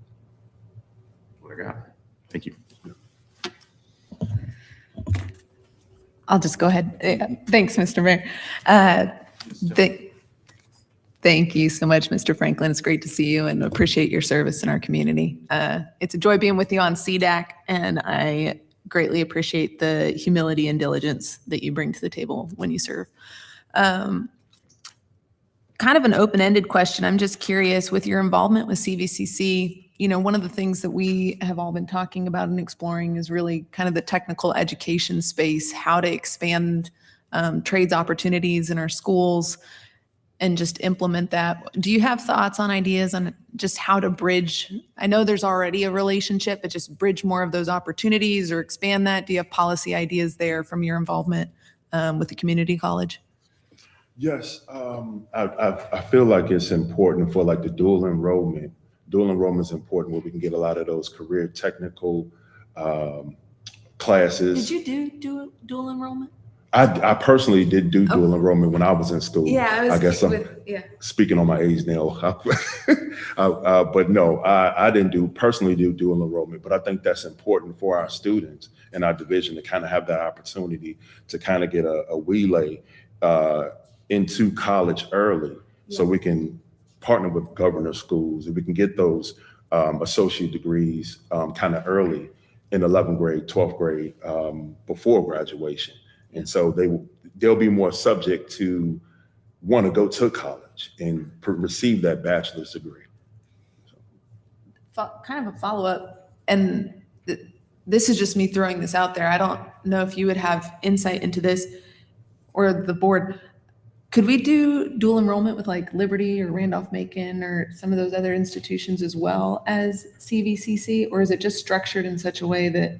What I got. Thank you. I'll just go ahead. Thanks, Mr. Mayor. Thank you so much, Mr. Franklin. It's great to see you and appreciate your service in our community. It's a joy being with you on CDAC, and I greatly appreciate the humility and diligence that you bring to the table when you serve. Kind of an open-ended question. I'm just curious, with your involvement with CVCC, one of the things that we have all been talking about and exploring is really kind of the technical education space, how to expand trades opportunities in our schools and just implement that. Do you have thoughts on ideas on just how to bridge? I know there's already a relationship, but just bridge more of those opportunities or expand that. Do you have policy ideas there from your involvement with the community college? Yes, I feel like it's important for like the dual enrollment. Dual enrollment is important where we can get a lot of those career technical classes. Did you do dual enrollment? I personally did do dual enrollment when I was in school. Yeah, I guess I'm speaking on my age now. But no, I didn't personally do dual enrollment, but I think that's important for our students in our division to kind of have that opportunity to kind of get a relay into college early, so we can partner with governor schools and we can get those associate degrees kind of early in 11th grade, 12th grade, before graduation. And so they'll be more subject to want to go to college and receive that bachelor's degree. Kind of a follow-up, and this is just me throwing this out there. I don't know if you would have insight into this or the board. Could we do dual enrollment with like Liberty or Randolph-Macon or some of those other institutions as well as CVCC? Or is it just structured in such a way that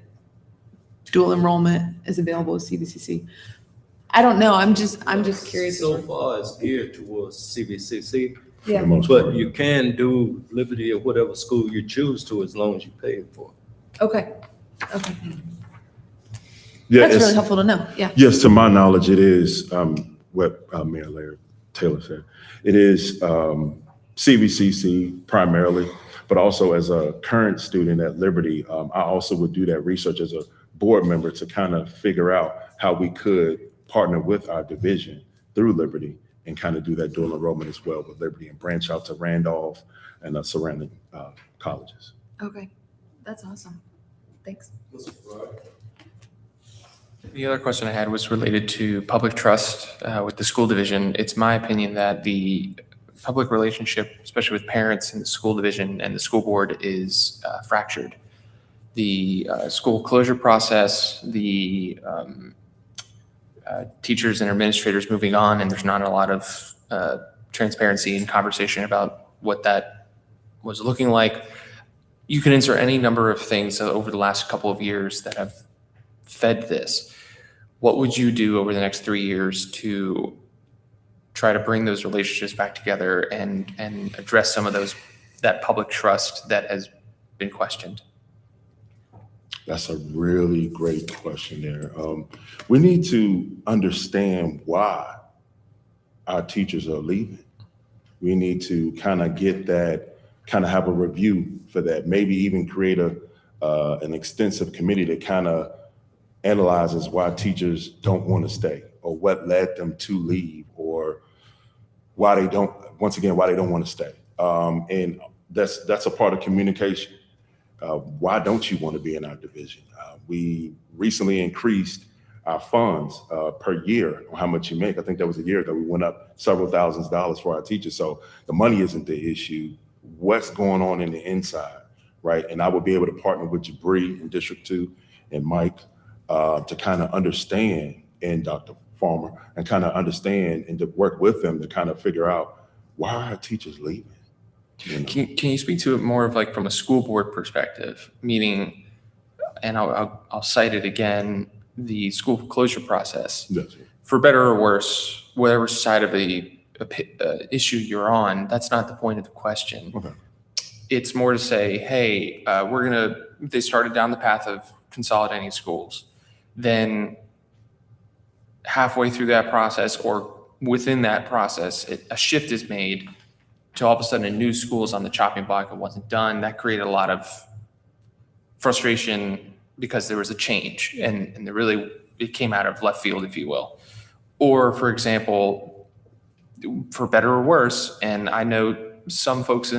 dual enrollment is available as CVCC? I don't know. I'm just curious. So far, it's geared towards CVCC, Yeah. but you can do Liberty or whatever school you choose to as long as you pay for it. Okay. Yeah, That's really helpful to know. Yeah. Yes, to my knowledge, it is what Mayor Larry Taylor said. It is CVCC primarily, but also as a current student at Liberty, I also would do that research as a board member to kind of figure out how we could partner with our division through Liberty and kind of do that dual enrollment as well with Liberty and branch out to Randolph and the surrounding colleges. Okay. That's awesome. Thanks. The other question I had was related to public trust with the school division. It's my opinion that the public relationship, especially with parents in the school division and the school board, is fractured. The school closure process, the teachers and administrators moving on, and there's not a lot of transparency and conversation about what that was looking like. You can insert any number of things over the last couple of years that have fed this. What would you do over the next 3 years to try to bring those relationships back together and address some of that public trust that has been questioned? That's a really great question there. We need to understand why our teachers are leaving. We need to kind of get that, kind of have a review for that, maybe even create an extensive committee that kind of analyzes why teachers don't want to stay or what led them to leave or why they don't want to stay. And that's a part of communication. Why don't you want to be in our division? We recently increased our funds per year on how much you make. I think that was a year ago. We went up several thousands of dollars for our teachers. So the money isn't the issue. What's going on in the inside, right? And I would be able to partner with Jabri in District 2 and Mike to kind of understand, and Dr. Farmer, and kind of understand and to work with them to kind of figure out why are our teachers leaving? You know? Can you speak to it more of like from a school board perspective, meaning, and I'll cite it again, the school closure process. Yes. For better or worse, whatever side of the issue you're on, that's not the point of the question. Okay. It's more to say, hey, they started down the path of consolidating schools. Then halfway through that process or within that process, a shift is made to all of a sudden a new school is on the chopping block. It wasn't done. That created a lot of frustration because there was a change and it came out of left field, if you will. Or, for example, for better or worse, and I know some folks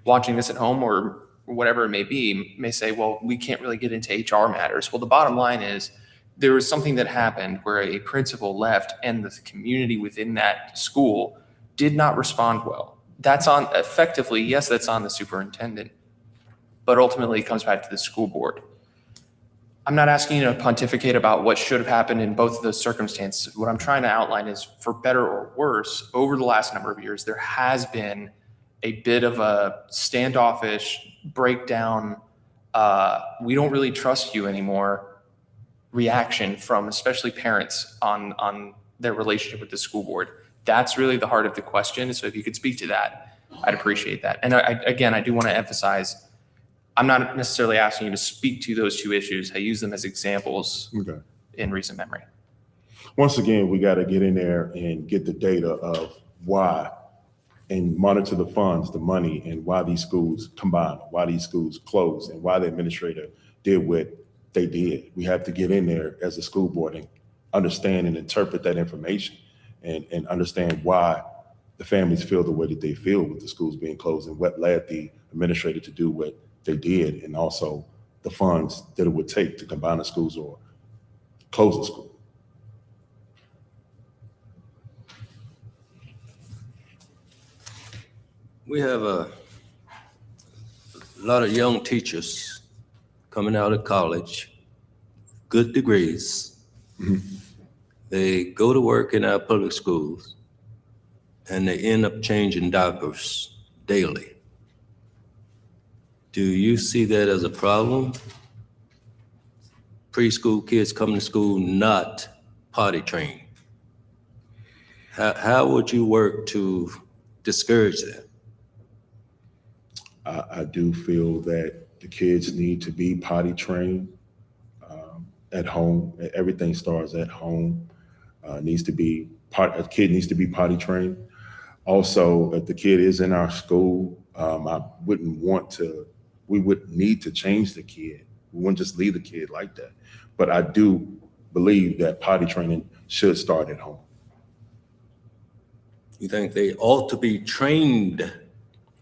watching this at home or whatever it may be may say, well, we can't really get into HR matters. Well, the bottom line is there was something that happened where a principal left and the community within that school did not respond well. That's on the superintendent, but ultimately it comes back to the school board. I'm not asking you to pontificate about what should have happened in both of those circumstances. What I'm trying to outline is, for better or worse, over the last number of years, there has been a bit of a standoffish breakdown. We don't really trust you anymore reaction from especially parents on their relationship with the school board. That's really the heart of the question. So if you could speak to that, I'd appreciate that. And I do want to emphasize, I'm not necessarily asking you to speak to those two issues. I use them as examples in recent memory. Once again, we got to get in there and get the data of why and monitor the funds, the money, and why these schools combined, why these schools closed, and why the administrator did what they did. We have to get in there as a school board and understand and interpret that information and understand why the families feel the way that they feel with the schools being closed and what led the administrator to do what they did, and also the funds that it would take to combine the schools or close the school. We have a lot of young teachers coming out of college, good degrees. They go to work in our public schools and they end up changing diapers daily. Do you see that as a problem? Preschool kids coming to school not potty trained. How would you work to discourage that? I do feel that the kids need to be potty trained at home. Everything starts at home. A kid needs to be potty trained. Also, if the kid is in our school, we would need to change the kid. We wouldn't just leave the kid like that. But I do believe that potty training should start at home. You think they ought to be trained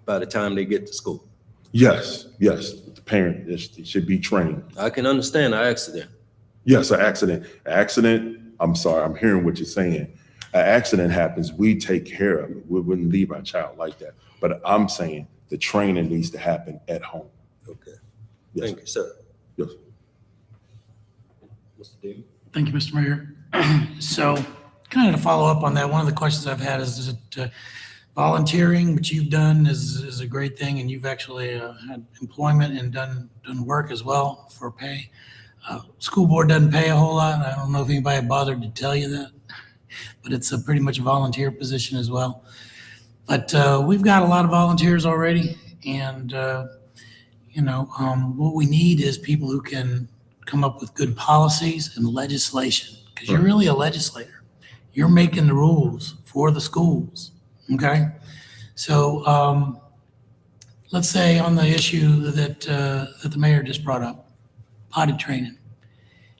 by the time they get to school? Yes. The parent should be trained. I can understand an accident. Yes, an accident. I'm sorry, I'm hearing what you're saying. An accident happens, we take care of it. We wouldn't leave our child like that. But I'm saying the training needs to happen at home. Okay. Yes. Thank you, sir. Yes. Mr. Dean? Thank you, Mr. Mayor. So kind of to follow up on that, one of the questions I've had is that volunteering, which you've done is a great thing, and you've actually had employment and done work as well for pay. School board doesn't pay a whole lot. I don't know if anybody bothered to tell you that, but it's pretty much a volunteer position as well. But we've got a lot of volunteers already, and what we need is people who can come up with good policies and legislation, because you're really a legislator. You're making the rules for the schools, okay? So let's say on the issue that the mayor just brought up, potty training,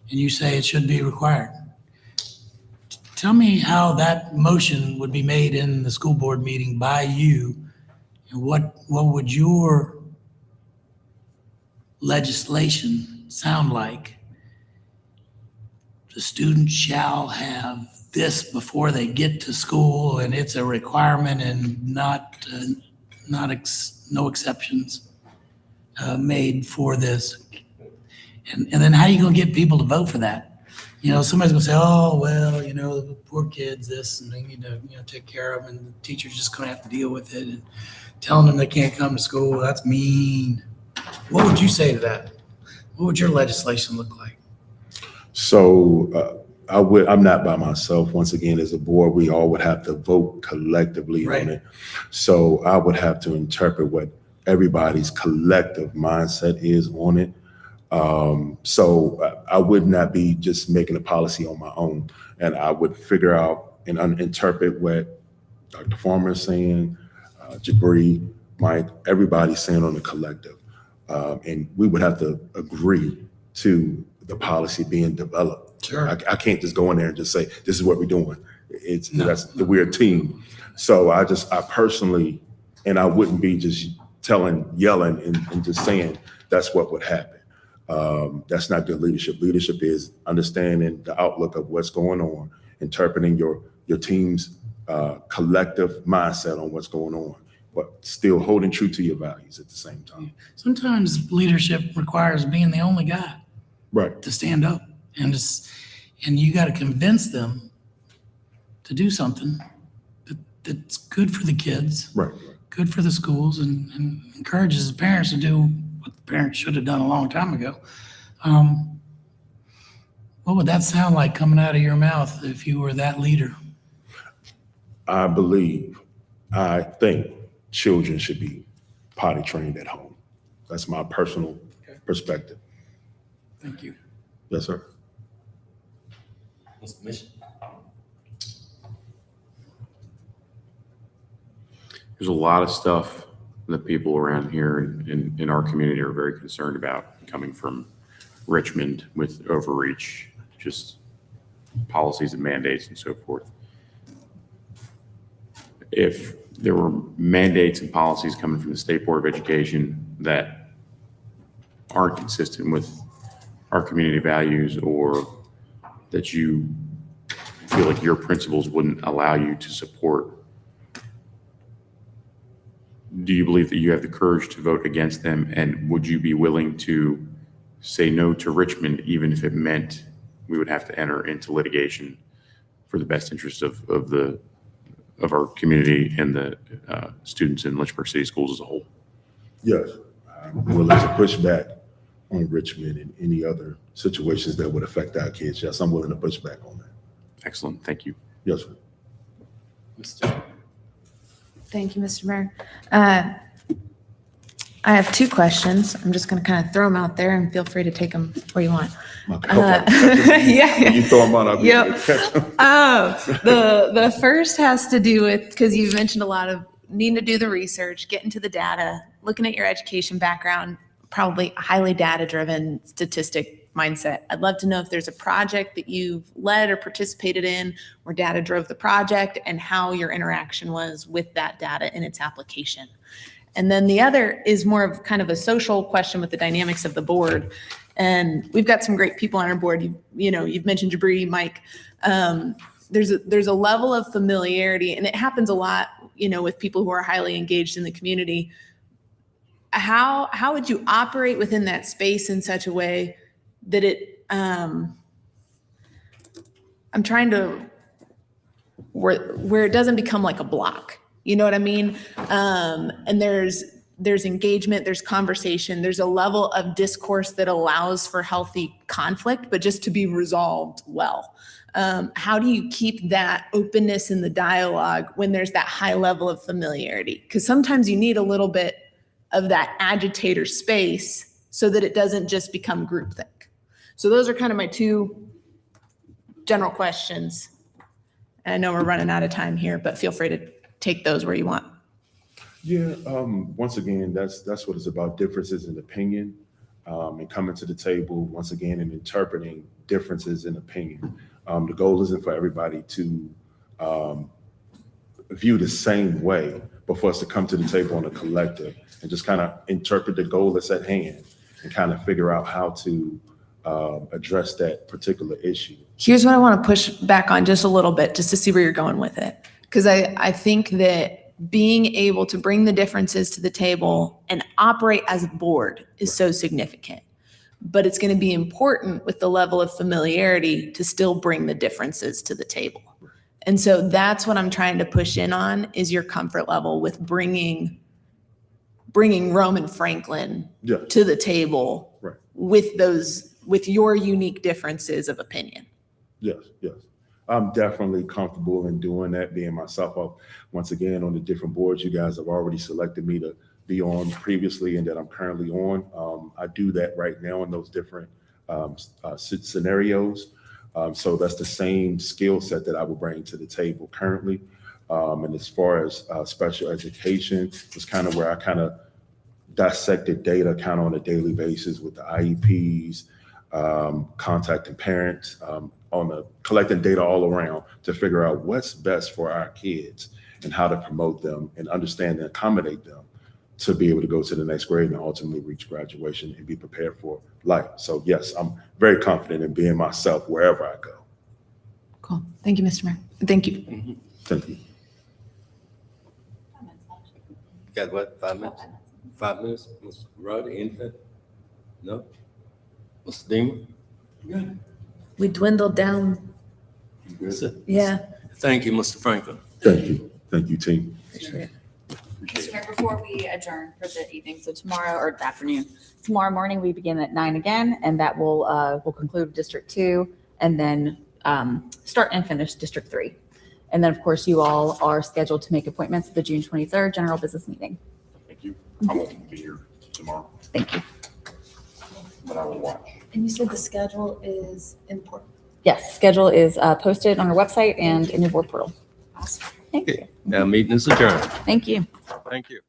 and you say it should be required. Tell me how that motion would be made in the school board meeting by you, and what would your legislation sound like? The student shall have this before they get to school, and it's a requirement, and no exceptions made for this. And then how are you gonna get people to vote for that? Somebody's gonna say, oh, well, the poor kids, this, and they need to, take care of them, and the teacher's just gonna have to deal with it, and telling them they can't come to school, that's mean. What would you say to that? What would your legislation look like? So I'm not by myself. Once again, as a board, we all would have to vote collectively on it. So I would have to interpret what everybody's collective mindset is on it. So I would not be just making a policy on my own, and I would figure out and interpret what Dr. Farmer is saying, Jabri, Mike, everybody's saying on the collective. And we would have to agree to the policy being developed. Sure. I can't just go in there and just say, this is what we're doing. We're a team. So I personally, and I wouldn't be just yelling and just saying that's what would happen. That's not good leadership. Leadership is understanding the outlook of what's going on, interpreting your team's collective mindset on what's going on, but still holding true to your values at the same time. Sometimes leadership requires being the only guy Right. to stand up and you got to convince them to do something that's good for the kids, Right. good for the schools, and encourages the parents to do what the parents should have done a long time ago. What would that sound like coming out of your mouth if you were that leader? I think children should be potty trained at home. That's my personal perspective. Thank you. Yes, sir. Mr. Mission. There's a lot of stuff that people around here in our community are very concerned about coming from Richmond with overreach, just policies and mandates and so forth. If there were mandates and policies coming from the State Board of Education that aren't consistent with our community values, or that you feel like your principles wouldn't allow you to support, do you believe that you have the courage to vote against them? And would you be willing to say no to Richmond, even if it meant we would have to enter into litigation for the best interest of our community and the students in Lynchburg City Schools as a whole? Yes. I'm willing to push back on Richmond and any other situations that would affect our kids. Yes, I'm willing to push back on that. Excellent. Thank you. Yes, sir. Mr. Thank you, Mr. Mayor. I have two questions. I'm just going to kind of throw them out there and feel free to take them where you want. Yeah. When you throw them out, I'll be able to catch them. The first has to do with, because you've mentioned a lot of needing to do the research, getting to the data, looking at your education background, probably a highly data-driven statistic mindset. I'd love to know if there's a project that you've led or participated in where data drove the project and how your interaction was with that data in its application. And then the other is more of kind of a social question with the dynamics of the board. And we've got some great people on our board. You've mentioned Jabri, Mike. There's a level of familiarity, and it happens a lot, with people who are highly engaged in the community. How would you operate within that space in such a way that I'm trying to, where it doesn't become like a block, you know what I mean? And there's engagement, there's conversation, there's a level of discourse that allows for healthy conflict, but just to be resolved well. How do you keep that openness in the dialogue when there's that high level of familiarity? Because sometimes you need a little bit of that agitator space so that it doesn't just become groupthink. So those are kind of my two general questions. And I know we're running out of time here, but feel free to take those where you want. Yeah, once again, that's what it's about, differences in opinion, and coming to the table, once again, and interpreting differences in opinion. The goal isn't for everybody to view the same way, but for us to come to the table on a collective and just kind of interpret the goal that's at hand and kind of figure out how to address that particular issue. Here's what I want to push back on just a little bit, just to see where you're going with it. Because I think that being able to bring the differences to the table and operate as a board is so significant. But it's going to be important with the level of familiarity to still bring the differences to the table. And so that's what I'm trying to push in on, is your comfort level with bringing Roman Franklin to the table with those with your unique differences of opinion. Yes, yes. I'm definitely comfortable in doing that, being myself. Once again, on the different boards you guys have already selected me to be on previously and that I'm currently on. I do that right now in those different scenarios. So that's the same skill set that I will bring to the table currently. And as far as special education, it's kind of where I kind of dissected data kind of on a daily basis with the IEPs, contacting parents, on the collecting data all around to figure out what's best for our kids and how to promote them and understand and accommodate them to be able to go to the next grade and ultimately reach graduation and be prepared for life. So yes, I'm very confident in being myself wherever I go. Cool. Thank you, Mr. Mayor. Thank you. Thank you. Got what, 5 minutes? 5 minutes, Mr. Roddy, anything? No? Mr. Deemer? We dwindled down. Yeah. Thank you, Mr. Franklin. Thank you. Thank you, team. Mr. Mayor, before we adjourn for the evening, so tomorrow or afternoon, tomorrow morning, we begin at 9 again, and that will conclude District 2 and then start and finish District 3. And then, of course, you all are scheduled to make appointments at the June 23rd general business meeting. Thank you. I won't be here tomorrow, Thank you. but I will watch. And you said the schedule is important. Yes, schedule is posted on our website and in your board portal. Awesome. Thank you. Now, meeting is adjourned. Thank you. Thank you.